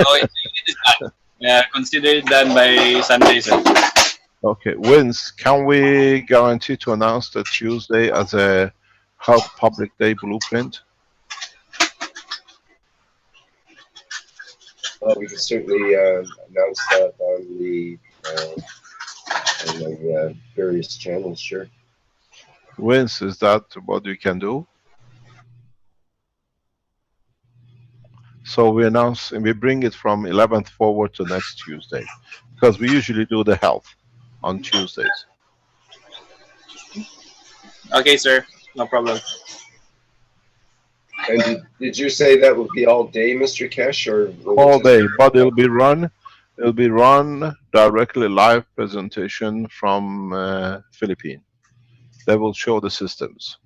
So it is done. Consider it done by Sunday, sir. Okay, Vince, can we guarantee to announce the Tuesday as a Health Public Day Blueprint? We can certainly announce that on the various channels. Sure. Vince, is that what we can do? So we announce and we bring it from 11th forward to next Tuesday, because we usually do the health on Tuesdays. Okay, sir. No problem. And did you say that would be all day, Mr. Kesh, or will it All just day, but it'll be run directly live presentation from Philippines. They will show the systems.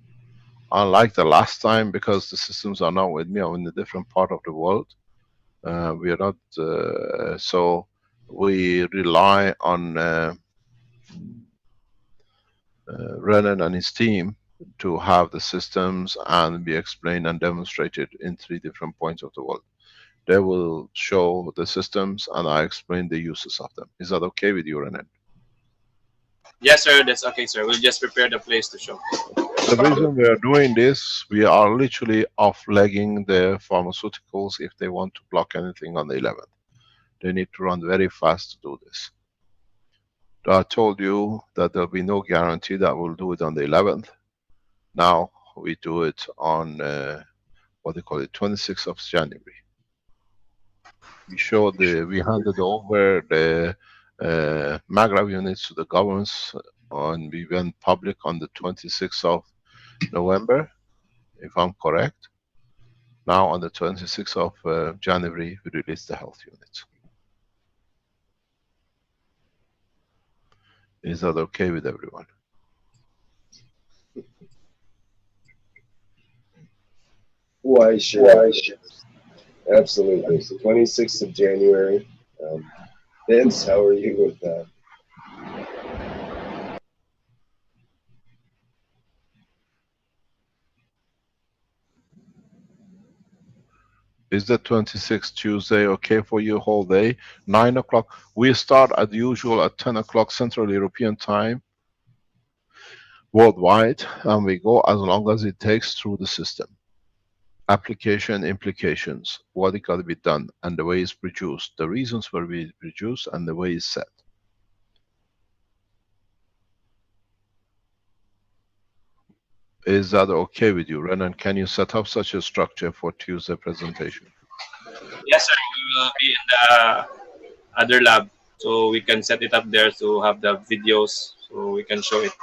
Unlike the last time, because the systems are not with me, I'm in a different part of the world. We are not, so we rely on Renan and his team to have the systems and be explained and demonstrated in 3 different points of the world. They will show the systems and I explain the uses of them. Is that okay with you, Renan? Yes, sir. That's okay, sir. We'll just prepare the place to show. The reason we are doing this, we are literally off-legging the pharmaceuticals if they want to block anything on the 11th. They need to run very fast to do this. I told you that there'll be no guarantee that we'll do it on the 11th. Now we do it on what they call it, 26th of January. We handed over the Maghreb units to the governments, and we went public on the 26th of November, if I'm correct. Now on the 26th of January, we release the health units. Is that okay with everyone? Why, sure. Absolutely. 26th of January. Vince, how are you with that? Is the 26th Tuesday okay for you whole day? 9 o'clock. We start as usual at 10 o'clock Central European time worldwide, and we go as long as it takes through the system. Application implications, what it got to be done, and the way it's produced, the reasons for we produce, and the way it's set. Is that okay with you, Renan? Can you set up such a structure for Tuesday presentation? Yes, sir. We will be in the other lab, so we can set it up there to have the videos, so we can show it.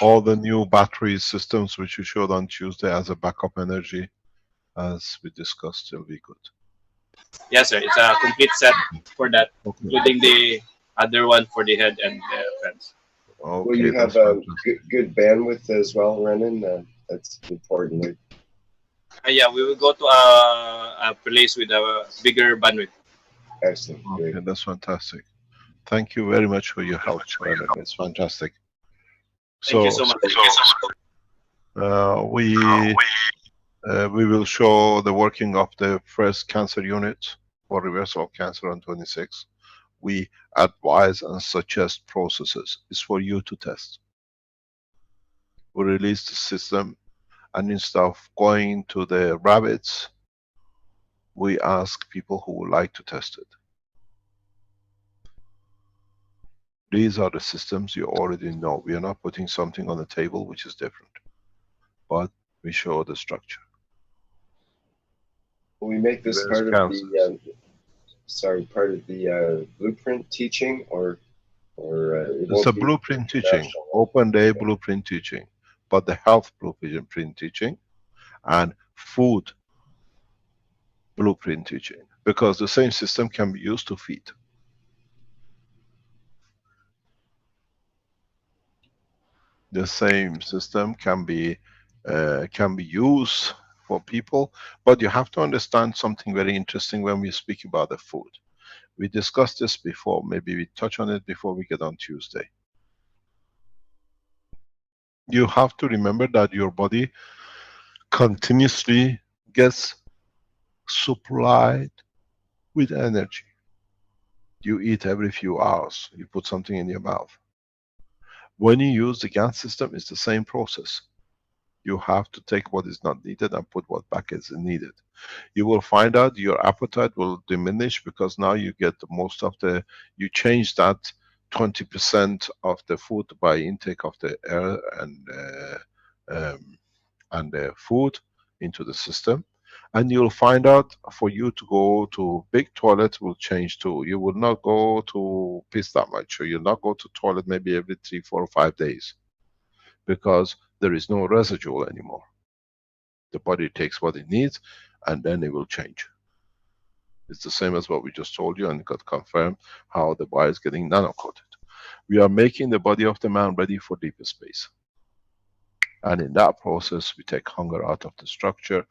All the new battery systems which you showed on Tuesday as a backup energy, as we discussed, will be good. Yes, sir. It's a complete set for that, Okay. including the other one for the head and the fence. Okay, Will you have that's fantastic. good bandwidth as well, Renan? That's important. Right? Yeah, we will go to a place with a bigger bandwidth. Excellent. Great. Okay, that's fantastic. Thank you very much for your help, Brandon. It's fantastic. Thank you So, so much. we will show the working of the first cancer unit for reversal of cancer on 26. We advise and suggest processes. It's for you to test. We release the system, and instead of going to the rabbits, we ask people who would like to test it. These are the systems you already know. We are not putting something on the table which is different, but we show the structure. Will we make this Reverse part of cancers. the part of the blueprint teaching, or it It's won't a be blueprint teaching, international? open day blueprint teaching, but the health blueprint teaching and food blueprint teaching, because the same system can be used to feed. The same system can be used for people, but you have to understand something very interesting when we speak about the food. We discussed this before, maybe we touch on it before we get on Tuesday. You have to remember that your body continuously gets supplied with energy. You eat every few hours, you put something in your mouth. When you use the GAN system, it's the same process. You have to take what is not needed and put what back is needed. You will find out your appetite will diminish, because now you get most of the, you change that 20% of the food by intake of the air and the food into the system. And you'll find out for you to go to big toilet will change too. You will not go to piss that much, or you'll not go to toilet maybe every 3, 4, or 5 days, because there is no residual anymore. The body takes what it needs, and then it will change. It's the same as what we just told you, and got confirmed how the body is getting nano-coated. We are making the body of the man ready for deeper space. And in that process, we take hunger out of the structure,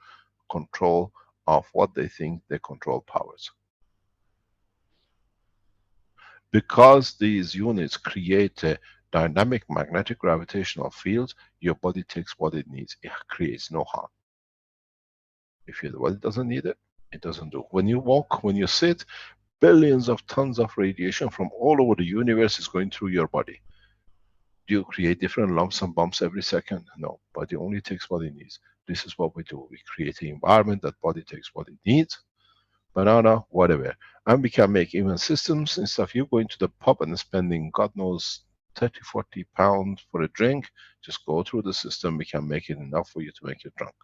control of what they think they control powers. Because these units create a dynamic magnetic gravitational field, your body takes what it needs. It creates no harm. If your body doesn't need it, it doesn't do. When you walk, when you sit, billions of tons of radiation from all over the universe is going through your body. Do you create different lumps and bumps every second? No, body only takes what it needs. This is what we do. We create an environment that body takes what it needs, banana, whatever. And we can make even systems, instead of you going to the pub and spending God knows 30, 40 pounds for a drink, just go through the system, we can make it enough for you to make you drunk.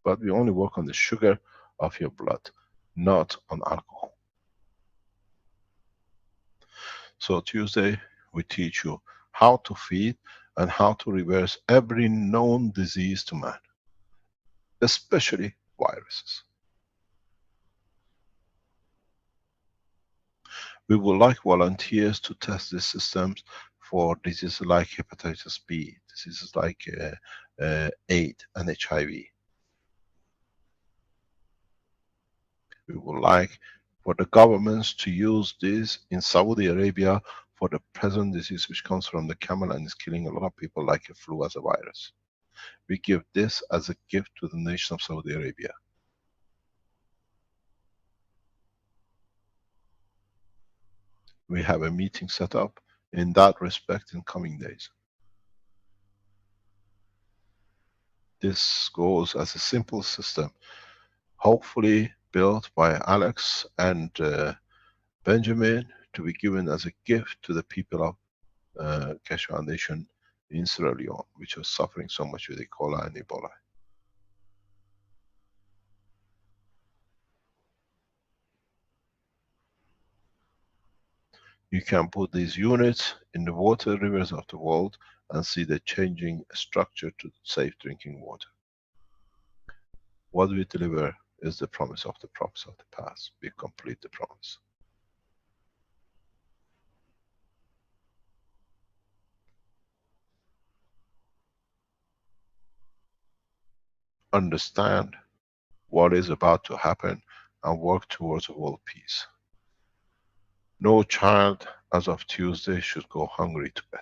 But we only work on the sugar of your blood, not on alcohol. So Tuesday, we teach you how to feed and how to reverse every known disease to man, especially viruses. We would like volunteers to test these systems for diseases like hepatitis B, diseases like AIDS and HIV. We would like for the governments to use this in Saudi Arabia for the present disease which comes from the camel and is killing a lot of people, like a flu as a virus. We give this as a gift to the nation of Saudi Arabia. We have a meeting set up in that respect in coming days. This goes as a simple system, hopefully built by Alex and Benjamin, to be given as a gift to the people of Keshe Foundation in Sierra Leone, which was suffering so much with E. coli and Ebola. You can put these units in the water rivers of the world and see the changing structure to safe drinking water. What we deliver is the promise of the past. We complete the promise. understand what is about to happen and work towards a world peace. No child as of Tuesday should go hungry to bed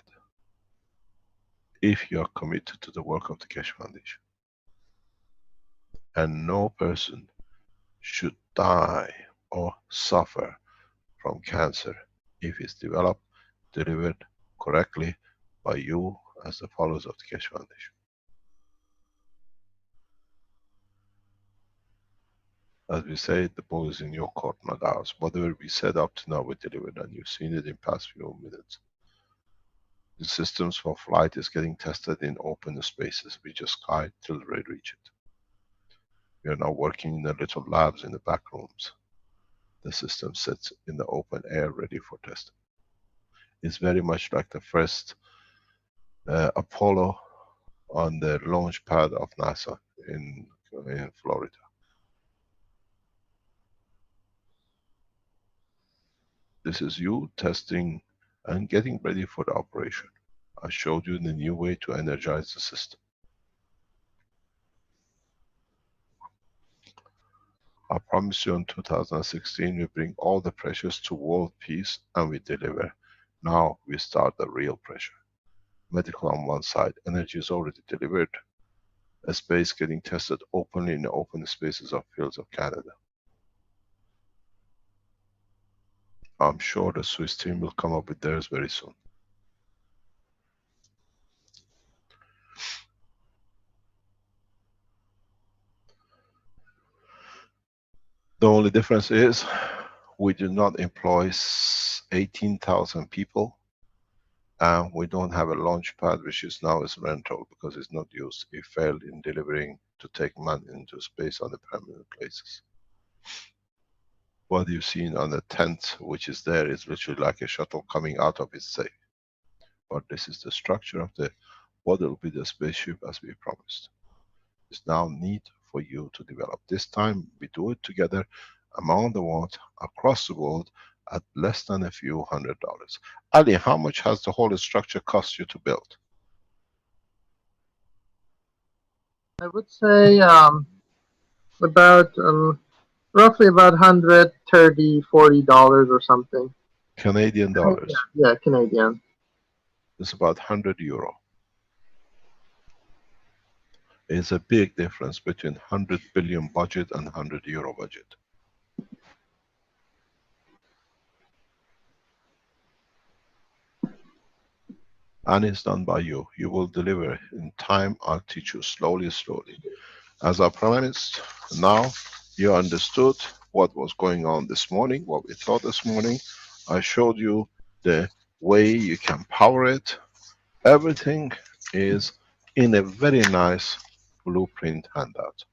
if you are committed to the work of the Keshe Foundation. And no person should die or suffer from cancer if it's developed, delivered correctly by you as the followers of the Keshe Foundation. As we say, the ball is in your court, not ours. Whatever we said up to now, we delivered, and you've seen it in past few minutes. The systems for flight is getting tested in open spaces. We just guide till we reach it. We are now working in the little labs in the back rooms. The system sits in the open air ready for testing. It's very much like the first Apollo on the launch pad of NASA in Florida. This is you testing and getting ready for the operation. I showed you the new way to energize the system. I promise you in 2016 we bring all the pressures to world peace and we deliver. Now we start the real pressure. Medical on one side, energy is already delivered. A space getting tested openly in the open spaces of fields of Canada. I'm sure the Swiss team will come up with theirs very soon. The only difference is we do not employ 18,000 people, and we don't have a launch pad which is now is rental because it's not used. It failed in delivering to take man into space on the permanent places. What you've seen on the tent which is there is literally like a shuttle coming out of its safe. But this is the structure of the what will be the spaceship as we promised. It's now need for you to develop. This time we do it together among the world, across the world, at less than a few $100. Ali, how much has the whole structure cost you to build? I would say about roughly about $130, $40 or something. Canadian dollars. Yeah, Canadian. It's about €100. It's a big difference between 100 billion budget and €100 budget. And it's done by you. You will deliver in time. I'll teach you slowly, slowly. As I promised, now you understood what was going on this morning, what we thought this morning. I showed you the way you can power it. Everything is in a very nice blueprint handout.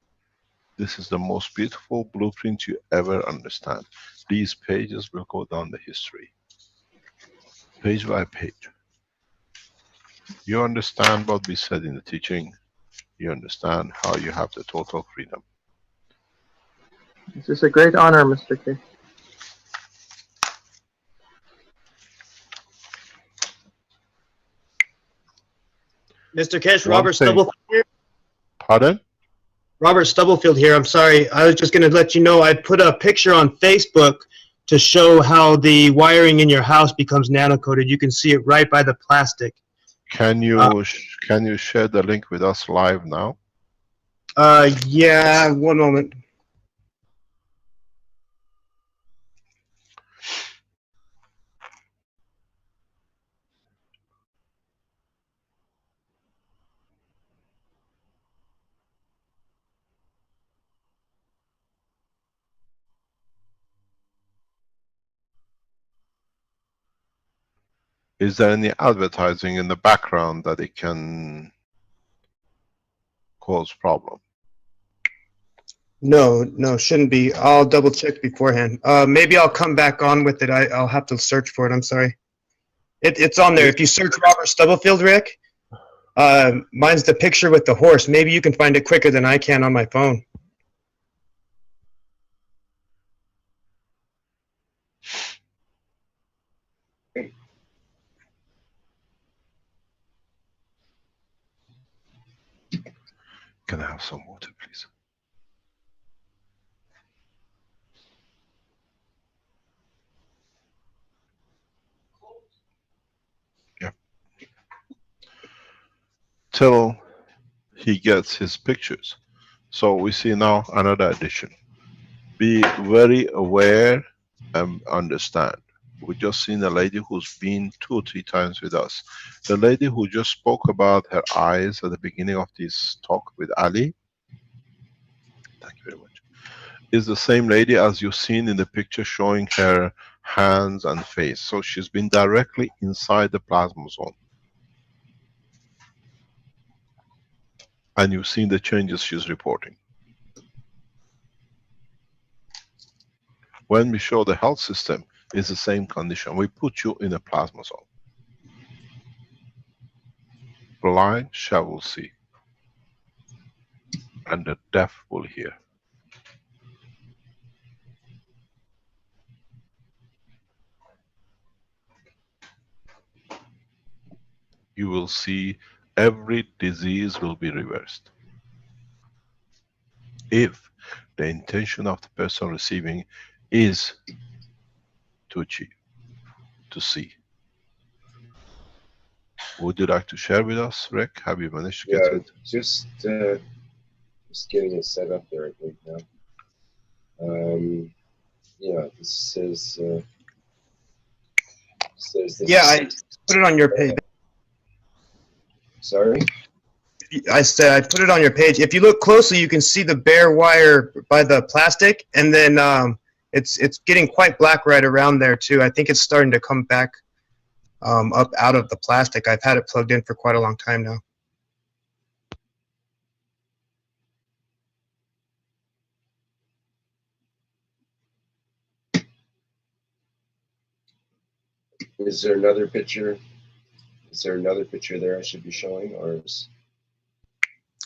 This is the most beautiful blueprint you ever understand. These pages will go down the history, page by page. You understand what we said in the teaching. You understand how you have the total freedom. This is a great honor, Mr. K. Mr. Keshe, Robert Stubblefield here. Pardon? Robert Stubblefield here. I'm sorry. I was just going to let you know I put a picture on Facebook to show how the wiring in your house becomes nano-coated. You can see it right by the plastic. Can you share the link with us live now? Yeah, one moment. Is there any advertising in the background that it can cause problem? No, shouldn't be. I'll double check beforehand. Maybe I'll come back on with it. I'll have to search for it. I'm sorry. It's on there. If you search Robert Stubblefield, Rick, mine's the picture with the horse. Maybe you can find it quicker than I can on my phone. Can I have some water, please? Yeah. Till he gets his pictures. So we see now another addition. Be very aware and understand. We just seen a lady who's been 2 or 3 times with us. The lady who just spoke about her eyes at the beginning of this talk with Ali, thank you very much, is the same lady as you've seen in the picture showing her hands and face. So she's been directly inside the plasma zone. And you've seen the changes she's reporting. When we show the health system, it's the same condition. We put you in a plasma zone. Blind shall see, and the deaf will hear. You will see every disease will be reversed. If the intention of the person receiving is to achieve, to see. Would you like to share with us, Rick? Have you managed to get it? Just getting it set up there, I think now. Yeah, this says. Says that. Yeah, I put it on your page. Sorry. I said I put it on your page. If you look closely, you can see the bare wire by the plastic, and then it's getting quite black right around there too. I think it's starting to come back up out of the plastic. I've had it plugged in for quite a long time now. Is there another picture? Is there another picture there I should be showing, or is?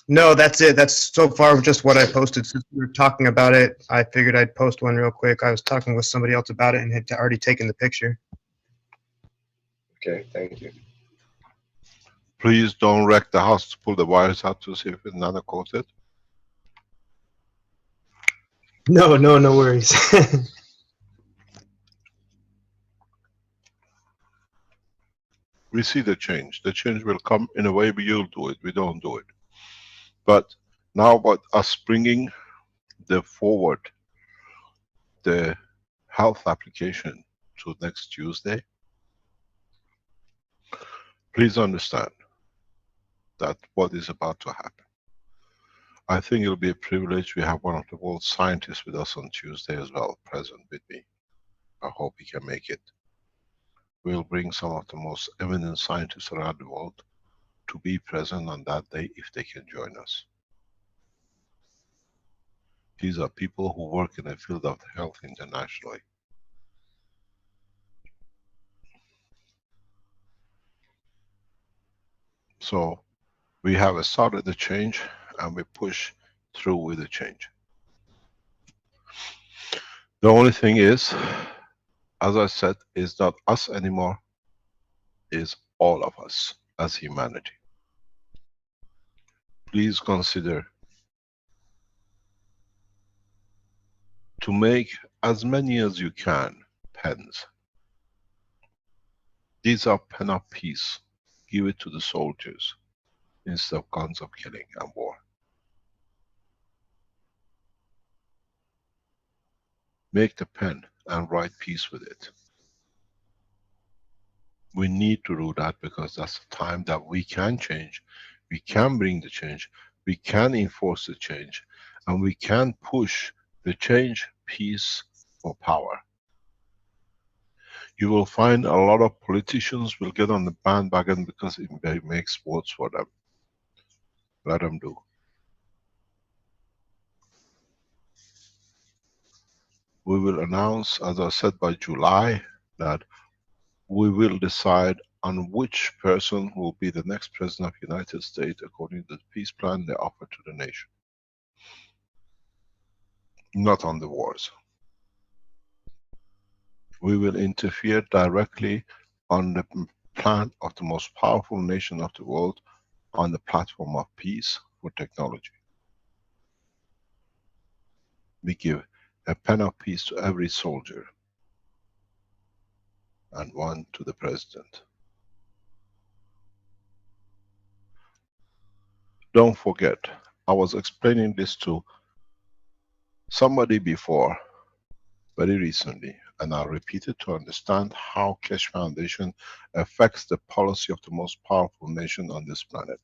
No, that's it. That's so far just what I posted. Since we were talking about it, I figured I'd post one real quick. I was talking with somebody else about it and had already taken the picture. Okay, thank you. Please don't wreck the house to pull the wires out to see if it's nano coated. No worries. We see the change. The change will come in a way, but you'll do it. We don't do it. But now about us bringing the forward, the health application to next Tuesday, please understand that what is about to happen. I think it'll be a privilege. We have one of the world's scientists with us on Tuesday as well, present with me. I hope he can make it. We'll bring some of the most eminent scientists around the world to be present on that day if they can join us. These are people who work in the field of health internationally. So we have started the change and we push through with the change. The only thing is, as I said, is not us anymore, is all of us as humanity. Please consider to make as many as you can pens. These are pen of peace. Give it to the soldiers instead of guns of killing and war. Make the pen and write peace with it. We need to do that because that's the time that we can change, we can bring the change, we can enforce the change, and we can push the change, peace, or power. You will find a lot of politicians will get on the bandwagon because it makes votes for them. Let them do. We will announce, as I said, by July, that we will decide on which person will be the next President of the United States according to the peace plan they offer to the nation. Not on the wars. We will interfere directly on the plan of the most powerful nation of the world on the platform of peace for technology. We give a pen of peace to every soldier and one to the president. Don't forget, I was explaining this to somebody before, very recently, and I'll repeat it to understand how Keshe Foundation affects the policy of the most powerful nation on this planet.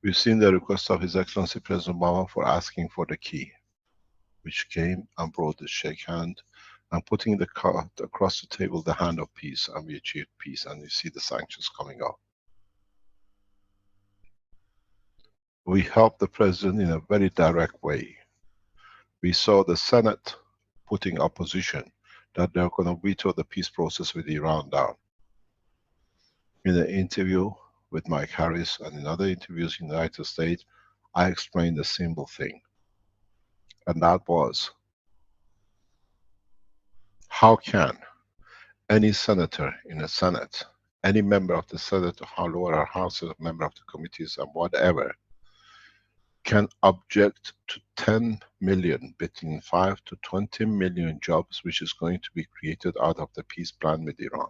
We've seen the request of His Excellency President Obama for asking for the key, which came and brought the shake hand and putting the card across the table, the hand of peace, and we achieved peace, and you see the sanctions coming up. We helped the president in a very direct way. We saw the Senate putting opposition that they're going to veto the peace process with Iran down. In an interview with Mike Harris and in other interviews in the United States, I explained a simple thing. And that was, how can any senator in the Senate, any member of the Senate or lower house, a member of the committees and whatever, can object to 10 million, between 5 to 20 million jobs which is going to be created out of the peace plan with Iran.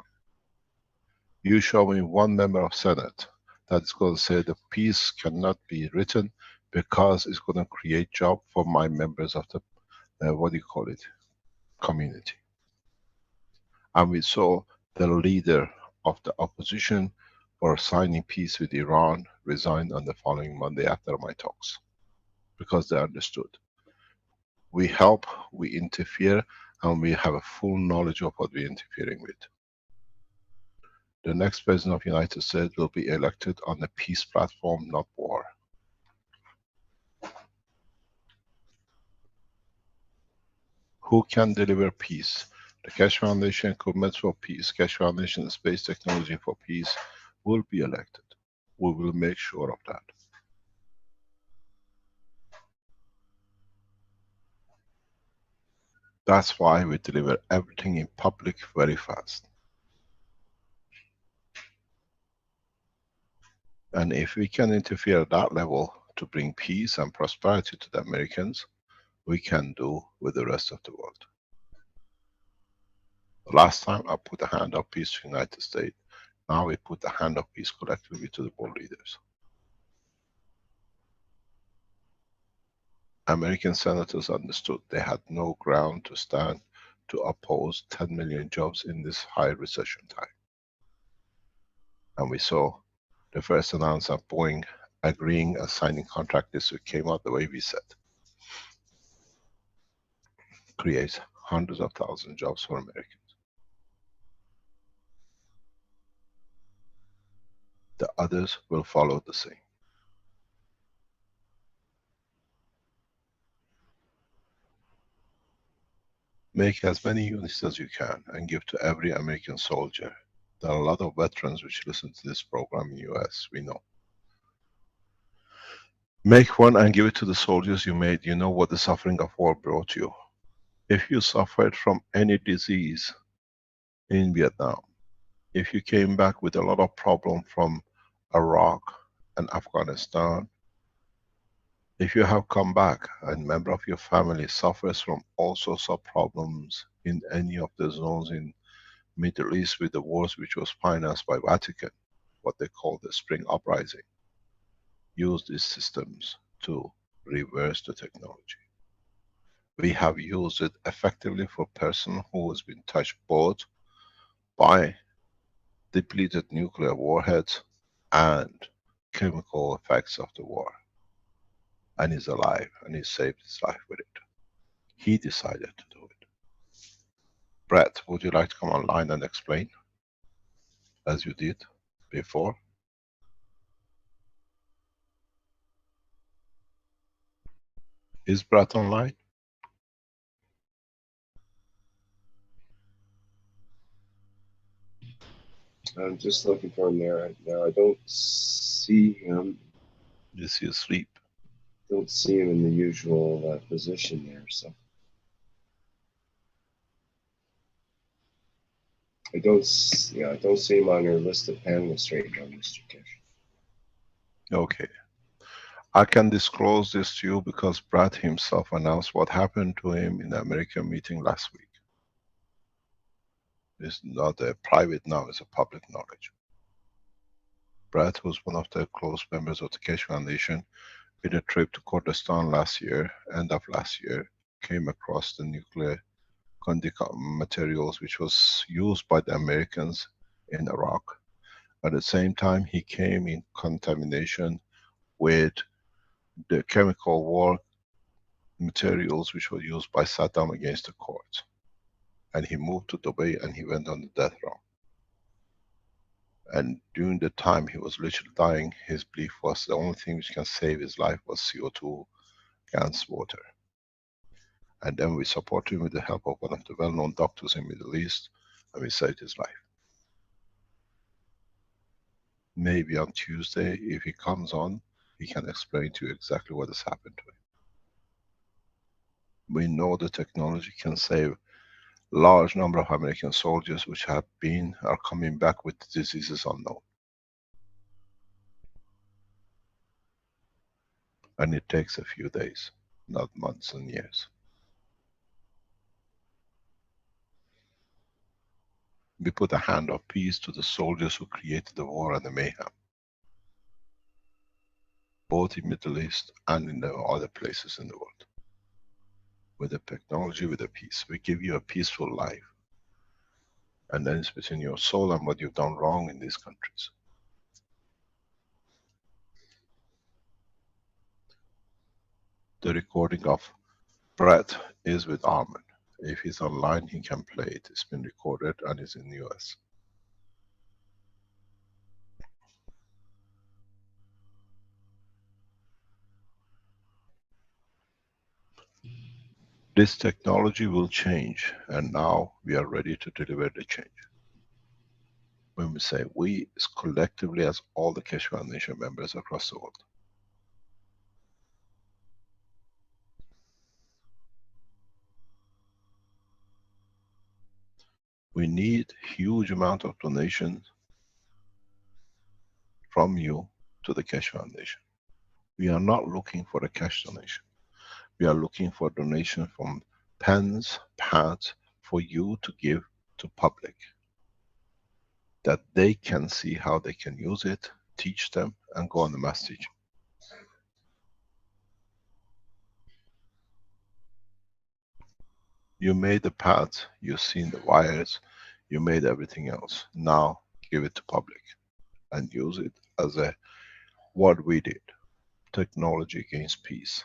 You show me one member of Senate that's going to say the peace cannot be written because it's going to create job for my members of the, what do you call it, community. And we saw the leader of the opposition for signing peace with Iran resigned on the following Monday after my talks, because they understood. We help, we interfere, and we have a full knowledge of what we're interfering with. The next President of the United States will be elected on a peace platform, not war. Who can deliver peace? The Keshe Foundation Commitment for Peace, Keshe Foundation Space Technology for Peace will be elected. We will make sure of that. That's why we deliver everything in public very fast. And if we can interfere at that level to bring peace and prosperity to the Americans, we can do with the rest of the world. Last time I put a hand of peace to the United States. Now we put the hand of peace collectively to the world leaders. American senators understood they had no ground to stand to oppose 10 million jobs in this high recession time. And we saw the first announcement of Boeing agreeing and signing contract this week came out the way we said. Creates hundreds of thousands of jobs for Americans. The others will follow the same. Make as many units as you can and give to every American soldier. There are a lot of veterans which listen to this program in the US, we know. Make one and give it to the soldiers you made. You know what the suffering of war brought you. If you suffered from any disease in Vietnam, if you came back with a lot of problem from Iraq and Afghanistan, if you have come back and a member of your family suffers from all sorts of problems in any of the zones in Middle East with the wars which was financed by Vatican, what they call the Spring Uprising, use these systems to reverse the technology. We have used it effectively for a person who has been touched both by depleted nuclear warheads and chemical effects of the war. And he's alive, and he saved his life with it. He decided to do it. Brett, would you like to come online and explain, as you did before? Is Brett online? I'm just looking for him there right now. I don't see him. Is he asleep? Don't see him in the usual position there, so. I don't see him on your list of panelists right now, Mr. Keshe. Okay. I can disclose this to you because Brad himself announced what happened to him in the American meeting last week. It's not a private now, it's a public knowledge. Brad, who's one of the close members of the Keshe Foundation, in a trip to Kurdistan last year, end of last year, came across the nuclear materials which was used by the Americans in Iraq. At the same time, he came in contamination with the chemical war materials which were used by Saddam against the Kurds. And he moved to Dubai and he went on the death row. And during the time he was literally dying, his belief was the only thing which can save his life was CO2, gas, water. And then we supported him with the help of one of the well-known doctors in Middle East, and we saved his life. Maybe on Tuesday, if he comes on, he can explain to you exactly what has happened to him. We know the technology can save large number of American soldiers which have been, are coming back with diseases unknown. And it takes a few days, not months and years. We put a hand of peace to the soldiers who created the war and the mayhem, both in Middle East and in the other places in the world. With the technology, with the peace. We give you a peaceful life. And then it's between your soul and what you've done wrong in these countries. The recording of Brett is with Armin. If he's online, he can play it. It's been recorded and it's in the US. This technology will change, and now we are ready to deliver the change. When we say we, it's collectively as all the Keshe Foundation members across the world. We need huge amount of donations from you to the Keshe Foundation. We are not looking for a cash donation. We are looking for donation from pens, pads, for you to give to public. That they can see how they can use it, teach them, and go on the message. You made the pads, you've seen the wires, you made everything else. Now give it to public and use it as a, what we did, technology against peace.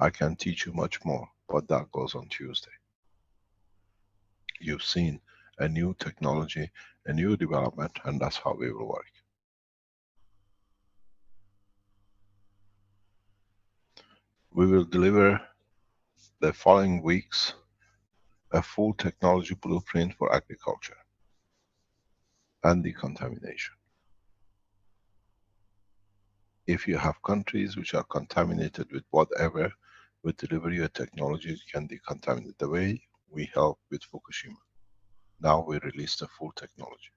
I can teach you much more, but that goes on Tuesday. You've seen a new technology, a new development, and that's how we will work. We will deliver the following weeks a full technology blueprint for agriculture and decontamination. If you have countries which are contaminated with whatever, we deliver you a technology that can decontaminate the way we help with Fukushima. Now we release the full technology.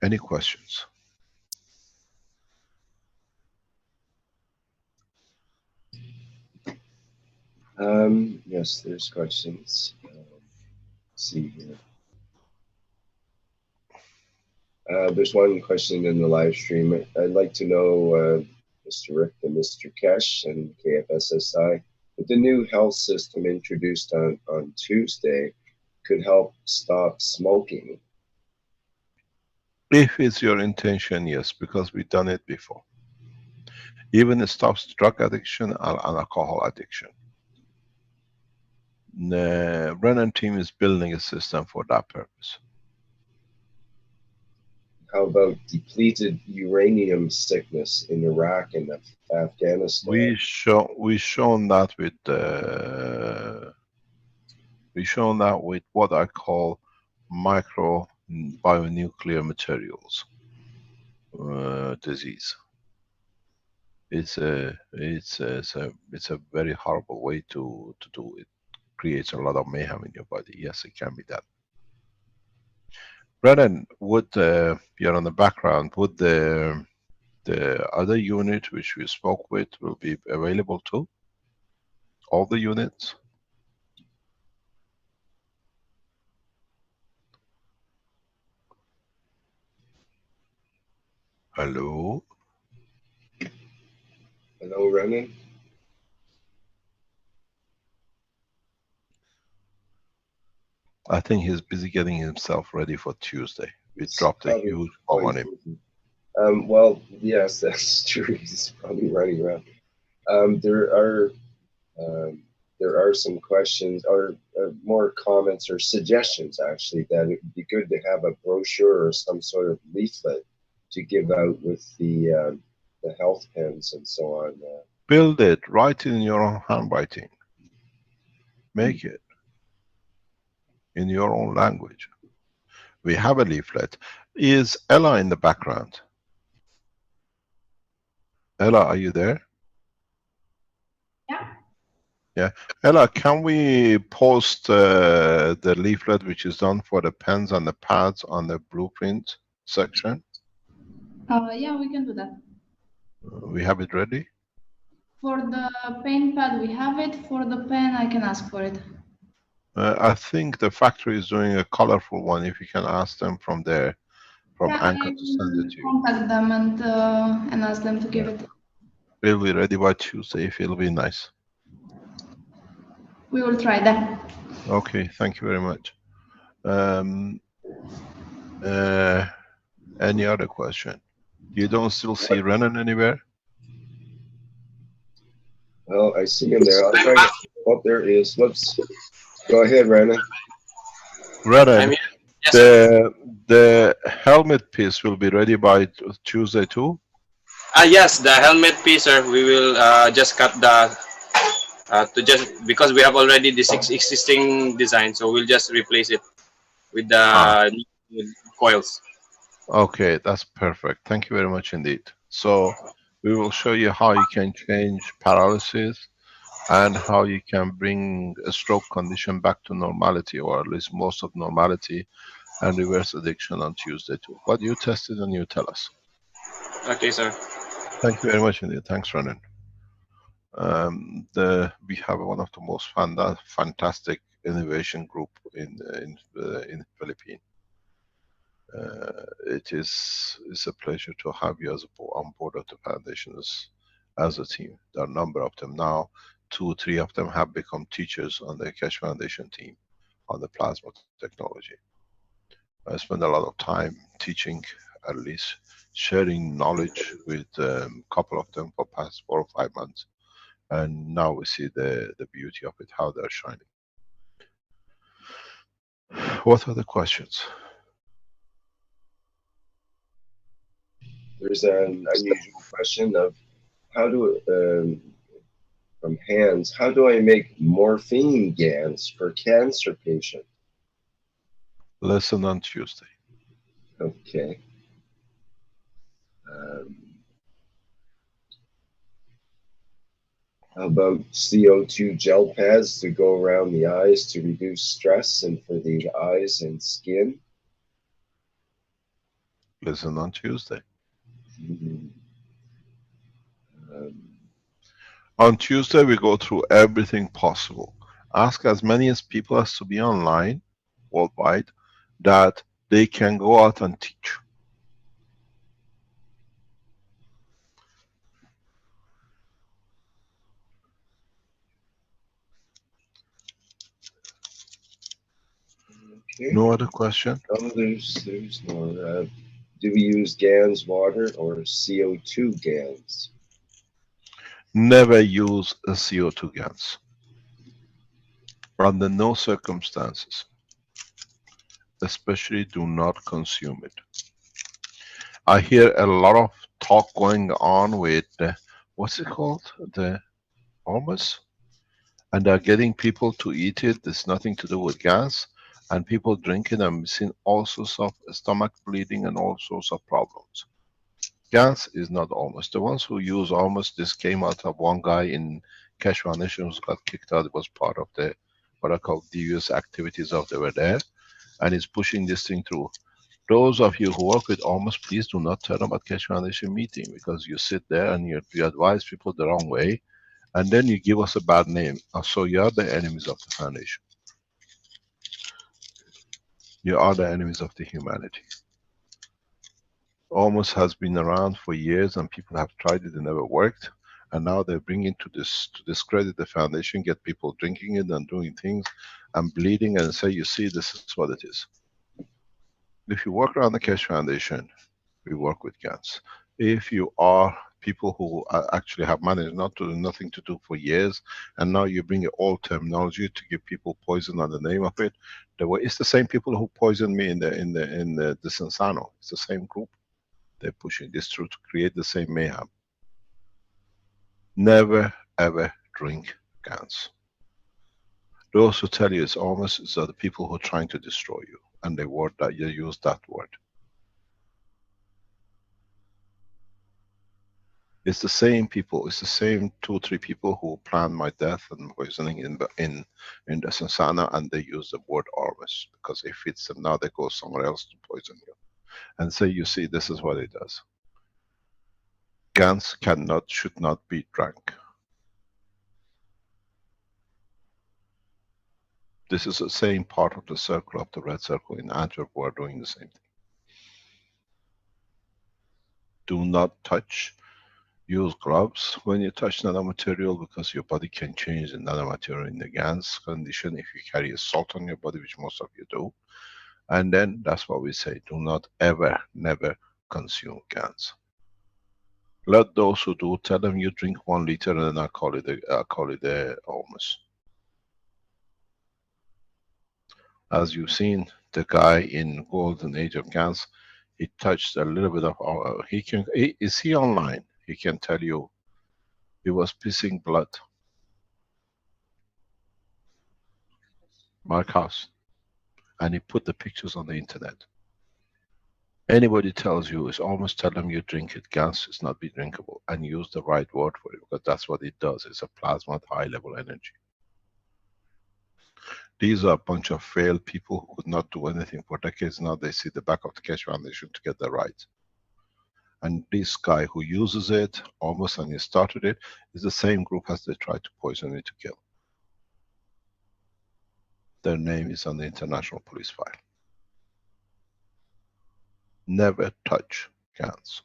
Any questions? Yes, there's questions. Let's see here. There's one question in the live stream. I'd like to know, Mr. Rick and Mr. Keshe and KFSSI, if the new health system introduced on Tuesday could help stop smoking. If it's your intention, yes, because we've done it before. Even it stops drug addiction and alcohol addiction. The Brennan team is building a system for that purpose. How about depleted uranium sickness in Iraq and Afghanistan? We've shown that with what I call micro bionuclear materials disease. It's a very horrible way to do it. Creates a lot of mayhem in your body. Yes, it can be done. Brennan, would you're on the background, would the other unit which we spoke with will be available too? All the units? Hello? Hello, Renan. I think he's busy getting himself ready for Tuesday. We It's dropped a probably huge bomb quite on him. busy. Well, yes, that's true. He's probably running around. Um, there are um, there are some questions or more comments or suggestions actually that it would be good to have a brochure or some sort of leaflet to give out with the health pens and so on. Build it, write it in your own handwriting. Make it in your own language. We have a leaflet. Is Ella in the background? Ella, are you there? Yeah. Yeah. Ella, can we post the leaflet which is done for the pens and the pads on the blueprint section? Yeah, we can do that. We have it ready? For the paint pad, we have it. For the pen, I can ask for it. I think the factory is doing a colorful one. If you can ask them from there, from Yeah, Anchor I to send it will to you. contact them and ask them to give it. It'll be ready by Tuesday if it'll be nice. We will try that. Okay, thank you very much. Any other question? You don't still see Renan anywhere? Well, I see him there. I'll try to. Oh, there he is. Whoops. Go ahead, Renan. Renan, I'm here. Yes, sir. the helmet piece will be ready by Tuesday too? Yes, the helmet piece, sir. We will just cut the to just because we have already this existing design, so we'll just replace it with the new coils. Okay, that's perfect. Thank you very much indeed. So we will show you how you can change paralysis and how you can bring a stroke condition back to normality, or at least most of normality, and reverse addiction on Tuesday too. But you test it and you tell us. Okay, sir. Thank you very much indeed. Thanks, Renan. We have one of the most fantastic innovation group in Philippines. It's a pleasure to have you as on board of the foundation as a team. There are a number of them now. 2, 3 of them have become teachers on the Keshe Foundation team on the plasma technology. I spend a lot of time teaching, at least sharing knowledge with a couple of them for past 4 or 5 months. And now we see the beauty of it, how they're shining. What are the questions? There's an unusual question of how do from Hans, how do I make morphine gans for cancer patient? Lesson on Tuesday. Okay. How about CO2 gel pads to go around the eyes to reduce stress and for the eyes and skin? Lesson on Tuesday. On Tuesday, we go through everything possible. Ask as many as people as to be online, worldwide, that they can go out and teach. Okay. No other question? Oh, there's more. Do we use GANs water or CO2 GANs? Never use a CO2 gas. Under no circumstances. Especially do not consume it. I hear a lot of talk going on with, what's it called? The almost? And they're getting people to eat it. There's nothing to do with gas. And people drink it and seeing all sorts of stomach bleeding and all sorts of problems. Gas is not almost. The ones who use almost, this came out of one guy in Keshe Foundation who got kicked out. It was part of the what I call devious activities of they were there, and he's pushing this thing through. Those of you who work with almost, please do not tell them about Keshe Foundation meeting, because you sit there and you advise people the wrong way, and then you give us a bad name. So you are the enemies of the foundation. You are the enemies of the humanity. Almost has been around for years, and people have tried it, it never worked. And now they're bringing to discredit the foundation, get people drinking it and doing things and bleeding, and say, you see, this is what it is. If you work around the Keshe Foundation, we work with GANs. If you are people who actually have managed not to do nothing to do for years, and now you bring old terminology to give people poison on the name of it, it's the same people who poisoned me in the Sensano. It's the same group. They're pushing this through to create the same mayhem. Never ever drink GANs. Those who tell you it's almost are the people who are trying to destroy you, and they use that word. It's the same people, it's the same 2 or 3 people who planned my death and poisoning in the Sansana, and they use the word Ormus, because it fits them. Now they go somewhere else to poison you and say, you see, this is what it does. GANs should not be drank. This is the same part of the circle, of the red circle in Antwerp, who are doing the same thing. Do not touch. Use gloves when you touch nanomaterial, because your body can change the nanomaterial in the GANs condition if you carry a salt on your body, which most of you do. And then that's what we say, do not ever, never consume GANs. Let those who do, tell them you drink 1 liter, and then I'll call it a almost. As you've seen, the guy in golden age of GANs, he touched a little bit of our, is he online? He can tell you he was pissing blood. Mark House. And he put the pictures on the internet. Anybody tells you, it's almost tell them you drink it, GANs is not be drinkable, and use the right word for it, because that's what it does. It's a plasma at high level energy. These are a bunch of failed people who could not do anything for decades. Now they see the back of the Keshe Foundation to get the right. And this guy who uses it, almost, and he started it, is the same group as they tried to poison me to kill. Their name is on the international police file. Never touch GANs.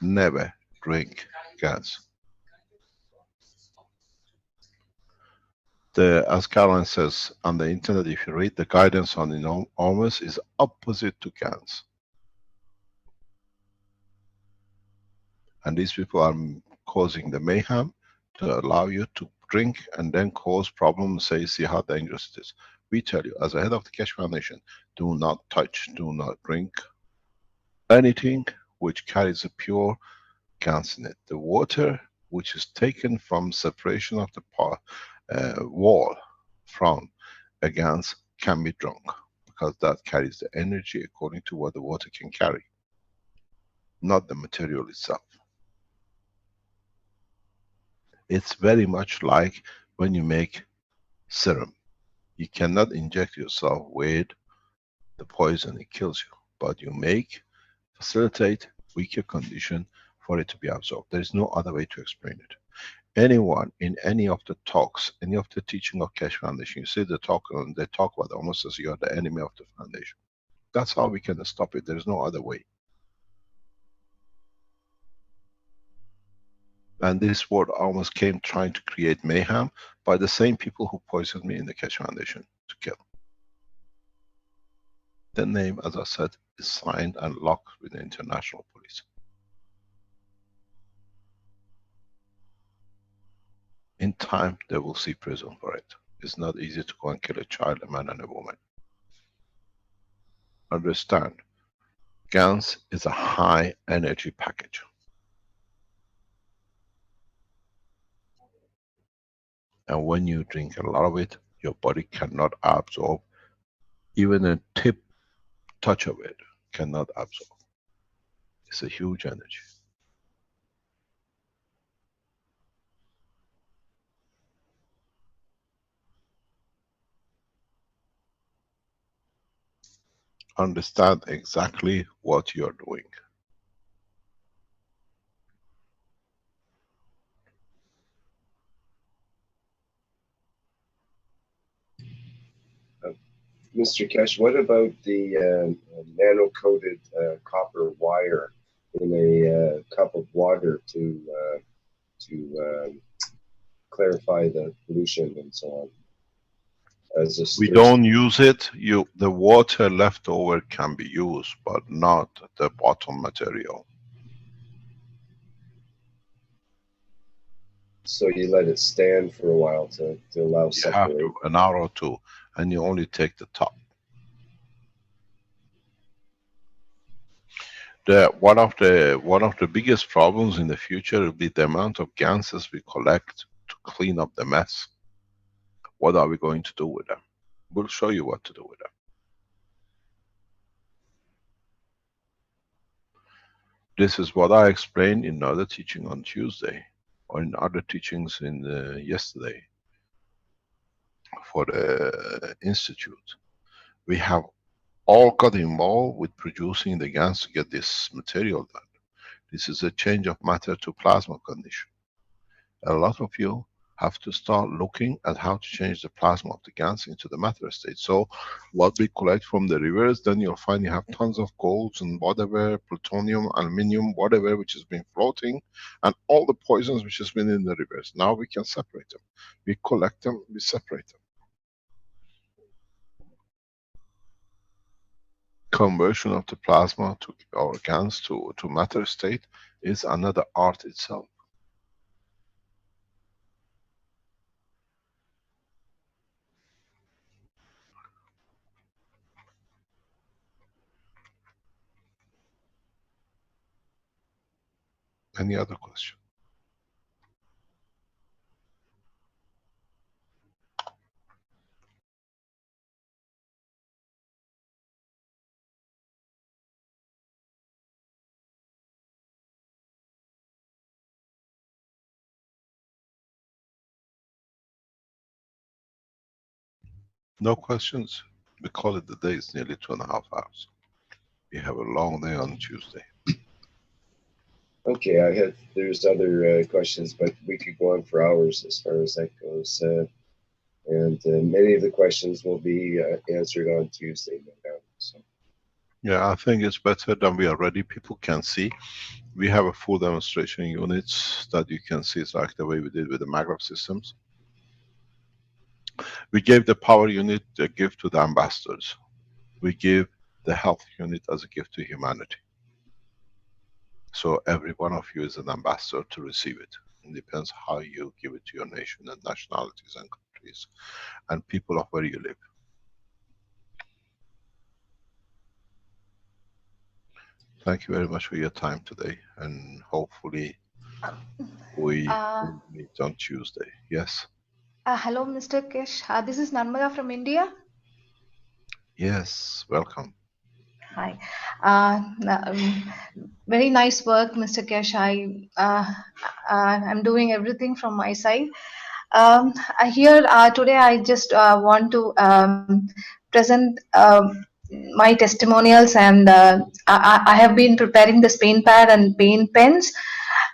Never drink GANs. As Caroline says on the internet, if you read the guidance on enormous, is opposite to GANs. And these people are causing the mayhem to allow you to drink and then cause problems, say, see how dangerous it is. We tell you, as a head of the Keshe Foundation, do not touch, do not drink anything which carries a pure GANs in it. The water which is taken from separation of the wall from a GANs can be drunk, because that carries the energy according to what the water can carry, not the material itself. It's very much like when you make serum. You cannot inject yourself with the poison, it kills you. But you facilitate weaker condition for it to be absorbed. There is no other way to explain it. Anyone in any of the talks, any of the teaching of Keshe Foundation, you see the talk, and they talk about almost as you are the enemy of the foundation. That's how we can stop it. There is no other way. And this word almost came trying to create mayhem by the same people who poisoned me in the Keshe Foundation to kill. The name, as I said, is signed and locked with the international police. In time, they will see prison for it. It's not easy to go and kill a child, a man and a woman. Understand, GANs is a high energy package. And when you drink a lot of it, your body cannot absorb. Even a tip touch of it cannot absorb. It's a huge energy. understand exactly what you're doing. Mr. Kesh, what about the nano-coated copper wire in a cup of water to clarify the pollution and so on? We don't use it. The water left over can be used, but not the bottom material. So you let it stand for a while to allow You separate. have to, an hour or two, and you only take the top. One of the biggest problems in the future will be the amount of ganses we collect to clean up the mess. What are we going to do with them? We'll show you what to do with them. This is what I explained in other teaching on Tuesday, or in other teachings in yesterday for the institute. We have all got involved with producing the GANs to get this material done. This is a change of matter to plasma condition. A lot of you have to start looking at how to change the plasma of the GANs into the matter state. So what we collect from the rivers, then you'll find you have tons of golds and whatever, plutonium, aluminium, whatever, which has been floating, and all the poisons which has been in the rivers. Now we can separate them. We collect them, we separate them. Conversion of the plasma to our GANs to matter state is another art itself. Any other question? No questions? We call it the day, it's nearly 2.5 hours. We have a long day on Tuesday. Okay, there's other questions, but we could go on for hours as far as that goes. And many of the questions will be answered on Tuesday, no doubt. So. Yeah, I think it's better than we are ready. People can see. We have a full demonstration units that you can see. It's like the way we did with the maglev systems. We gave the power unit a gift to the ambassadors. We give the health unit as a gift to humanity. So every one of you is an ambassador to receive it. It depends how you give it to your nation and nationalities and countries and people of where you live. Thank you very much for your time today, and hopefully we will meet on Tuesday. Yes? Hello, Mr. Kesh. This is Narmada from India. Yes, welcome. Hi. Very nice work, Mr. Kesh. I'm doing everything from my side. Here today I just want to present my testimonials, and I have been preparing this paint pad and paint pens,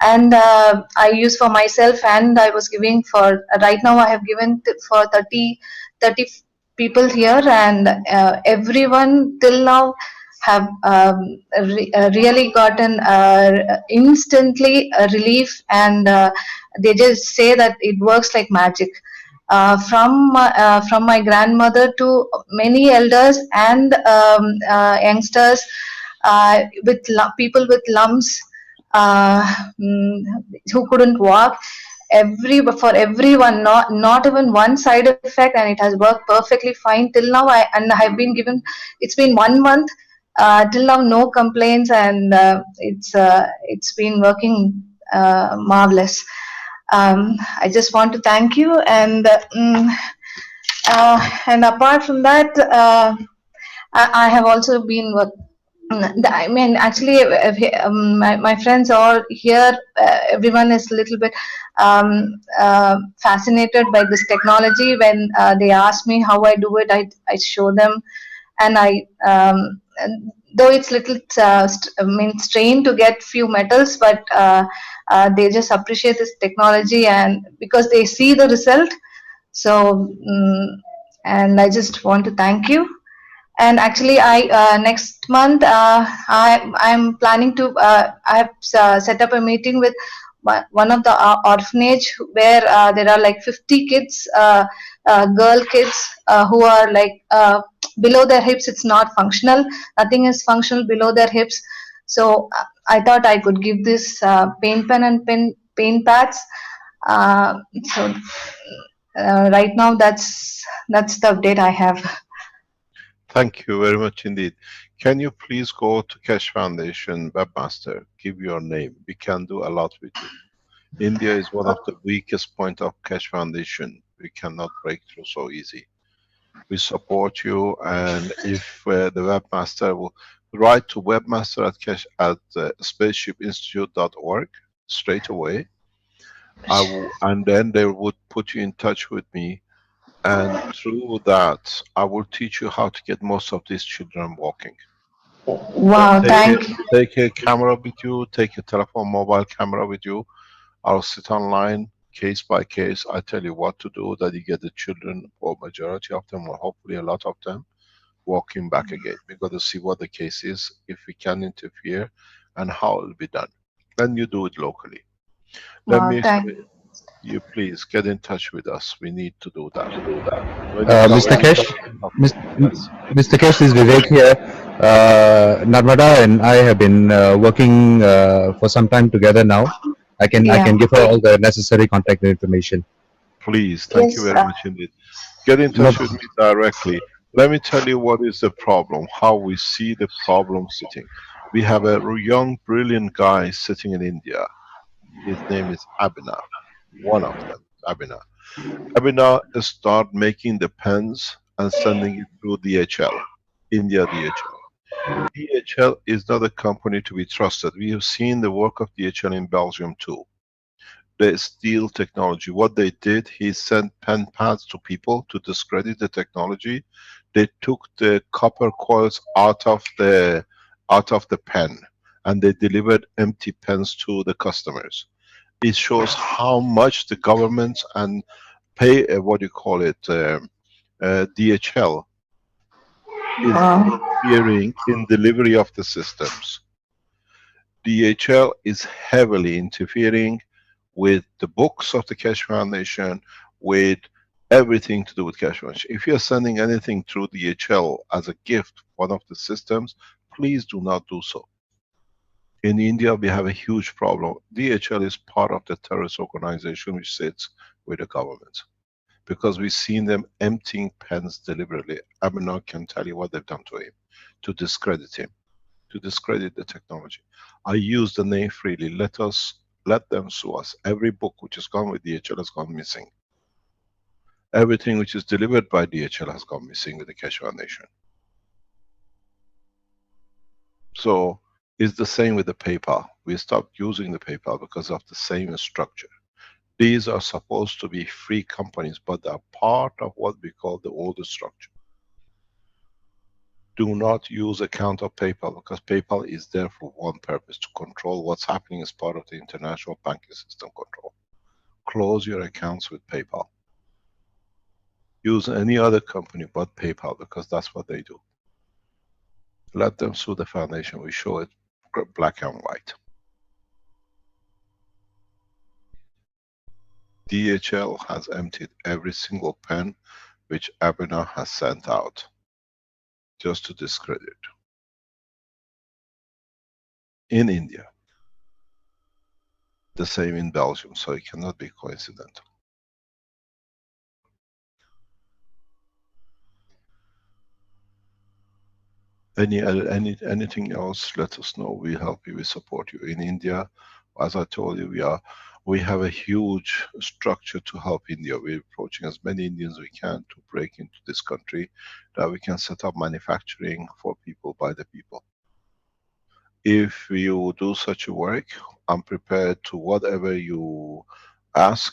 and I use for myself, and I was giving for right now I have given for 30 people here, and everyone till now have really gotten instantly relief, and they just say that it works like magic. From my grandmother to many elders and youngsters with people with lumps, who couldn't walk, for everyone, not even one side effect, and it has worked perfectly fine till now. I've been given, it's been 1 month, till now no complaints, and it's been working marvelous. I just want to thank you, and apart from that, I have also been I mean, actually, my friends are here. Everyone is a little bit fascinated by this technology. When they ask me how I do it, I show them, and though it's little I mean strain to get few metals, but they just appreciate this technology and because they see the result. So and I just want to thank you. And actually, I next month I'm planning to I have set up a meeting with one of the orphanage where there are like 50 kids, girl kids who are like below their hips. It's not functional. Nothing is functional below their hips. So I thought I could give this paint pen and paint pads. So right now that's the update I have. Thank you very much indeed. Can you please go to Keshe Foundation Webmaster, give your name. We can do a lot with you. India is one of the weakest point of Keshe Foundation. We cannot break through so easy. We support you, and if the webmaster will write to webmaster at spaceshipinstitute.org straight away, and then they would put you in touch with me, and through that I will teach you how to get most of these children walking. Wow, thank you. Take a camera with you, take a telephone mobile camera with you. I'll sit online case by case. I tell you what to do, that you get the children, or majority of them, or hopefully a lot of them, walking back again. We got to see what the case is, if we can interfere, and how it will be done. Then you do it locally. Let Wow, me thank explain. You please get in touch with us. We need to do that. When you come Mr. in, Kesh, yes. Mr. Kesh, this is Vivek here. Narmada and I have been working for some time together now. I yeah. can give her all the necessary contact information. Please, thank you Yes. very much indeed. Get in No, touch with me directly. Let me tell you what is the problem, how we see the problem sitting. We have a young, brilliant guy sitting in India. His name is Abhinav. One of them, Abhinav. Abhinav start making the pens and sending it through DHL, India DHL. DHL is not a company to be trusted. We have seen the work of DHL in Belgium too. The steel technology. What they did, he sent pen pads to people to discredit the technology. They took the copper coils out of the pen, and they delivered empty pens to the customers. It shows how much the government and pay what do you call it, DHL is Wow. interfering in delivery of the systems. DHL is heavily interfering with the books of the Keshe Foundation, with everything to do with Keshe Foundation. If you're sending anything through DHL as a gift, one of the systems, please do not do so. In India, we have a huge problem. DHL is part of the terrorist organization which sits with the government. Because we've seen them emptying pens deliberately. Abhinav can tell you what they've done to him, to discredit him, to discredit the technology. I use the name freely. Let them sue us. Every book which has gone with DHL has gone missing. Everything which is delivered by DHL has gone missing with the Keshe Foundation. So it's the same with the PayPal. We stopped using the PayPal because of the same structure. These are supposed to be free companies, but they are part of what we call the older structure. Do not use account of PayPal, because PayPal is there for one purpose, to control what's happening as part of the international banking system control. Close your accounts with PayPal. Use any other company but PayPal, because that's what they do. Let them sue the foundation. We show it black and white. DHL has emptied every single pen which Abhinav has sent out, just to discredit. In India. The same in Belgium, so it cannot be coincidental. Anything else, let us know. We help you, we support you. In India, as I told you, we have a huge structure to help India. We're approaching as many Indians we can to break into this country, that we can set up manufacturing for people, by the people. If you do such a work, I'm prepared to whatever you ask,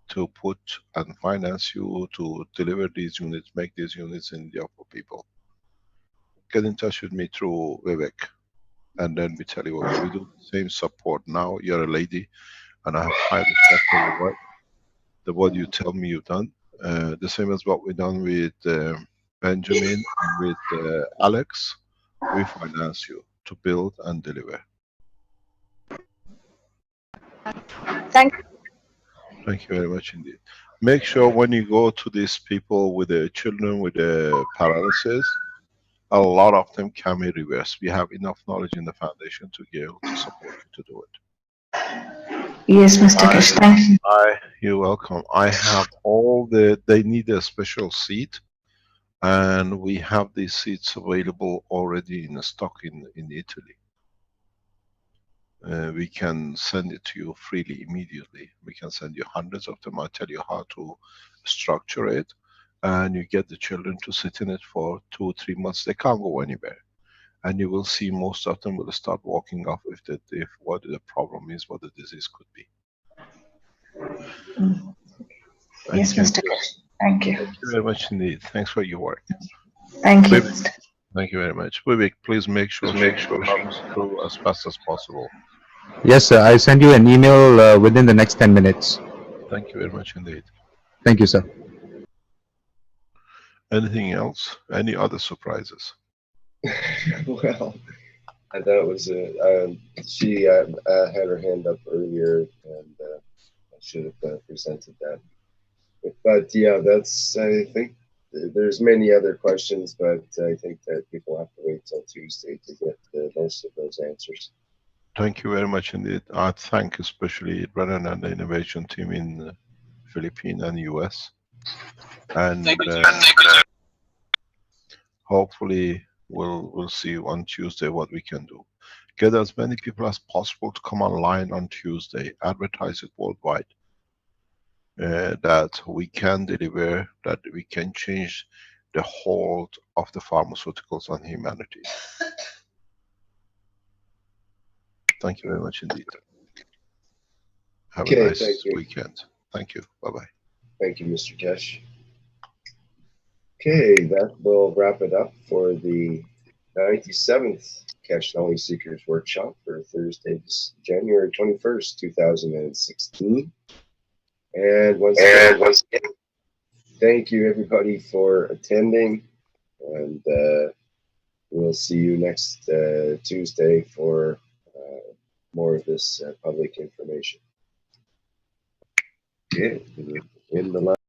to put and finance you to deliver these units, make these units in India for people. get in touch with me through Vivek, and then we tell you what we do. The same support now. You're a lady, and I have high respect for your work. The what you tell me you've done. The same as what we've done with Benjamin and with Alex. We finance you to build and deliver. Thank you. Thank you very much indeed. Make sure when you go to these people with the children with the paralysis, a lot of them can be reversed. We have enough knowledge in the foundation to be able to support you to do it. Yes, Mr. Kesh, thank you. You're welcome. I have all they need a special seat, and we have these seats available already in stock in Italy. We can send it to you freely immediately. We can send you hundreds of them. I'll tell you how to structure it, and you get the children to sit in it for 2 or 3 months. They can't go anywhere, and you will see most of them will start walking off if what the problem is, what the disease could be. Yes, Mr. Kesh. Thank you. Thank you very much indeed. Thanks for your work. Thank you. Thank you very much. Vivek, please make sure comes through as fast as possible. Yes, sir. I send you an email within the next 10 minutes. Thank you very much indeed. Thank you, sir. Anything else? Any other surprises? Well, I thought it was she had her hand up earlier, and I should have presented that. But yeah, that's, I think there's many other questions, but I think that people have to wait till Tuesday to get most of those answers. Thank you very much indeed. I thank especially Brennan and the innovation team in Philippines and US. And hopefully we'll see on Tuesday what we can do. Get as many people as possible to come online on Tuesday. Advertise it worldwide. That we can deliver, that we can change the hold of the pharmaceuticals on humanity. Thank you very much indeed. Have a nice weekend. Thank you. Bye-bye. Thank you, Mr. Kesh. Okay, that will wrap it up for the 97th Keshe Knowledge Seekers Workshop for Thursday, January 21st, 2016. And once again, thank you everybody for attending, and we'll see you next Tuesday for more of this public information. Okay, in the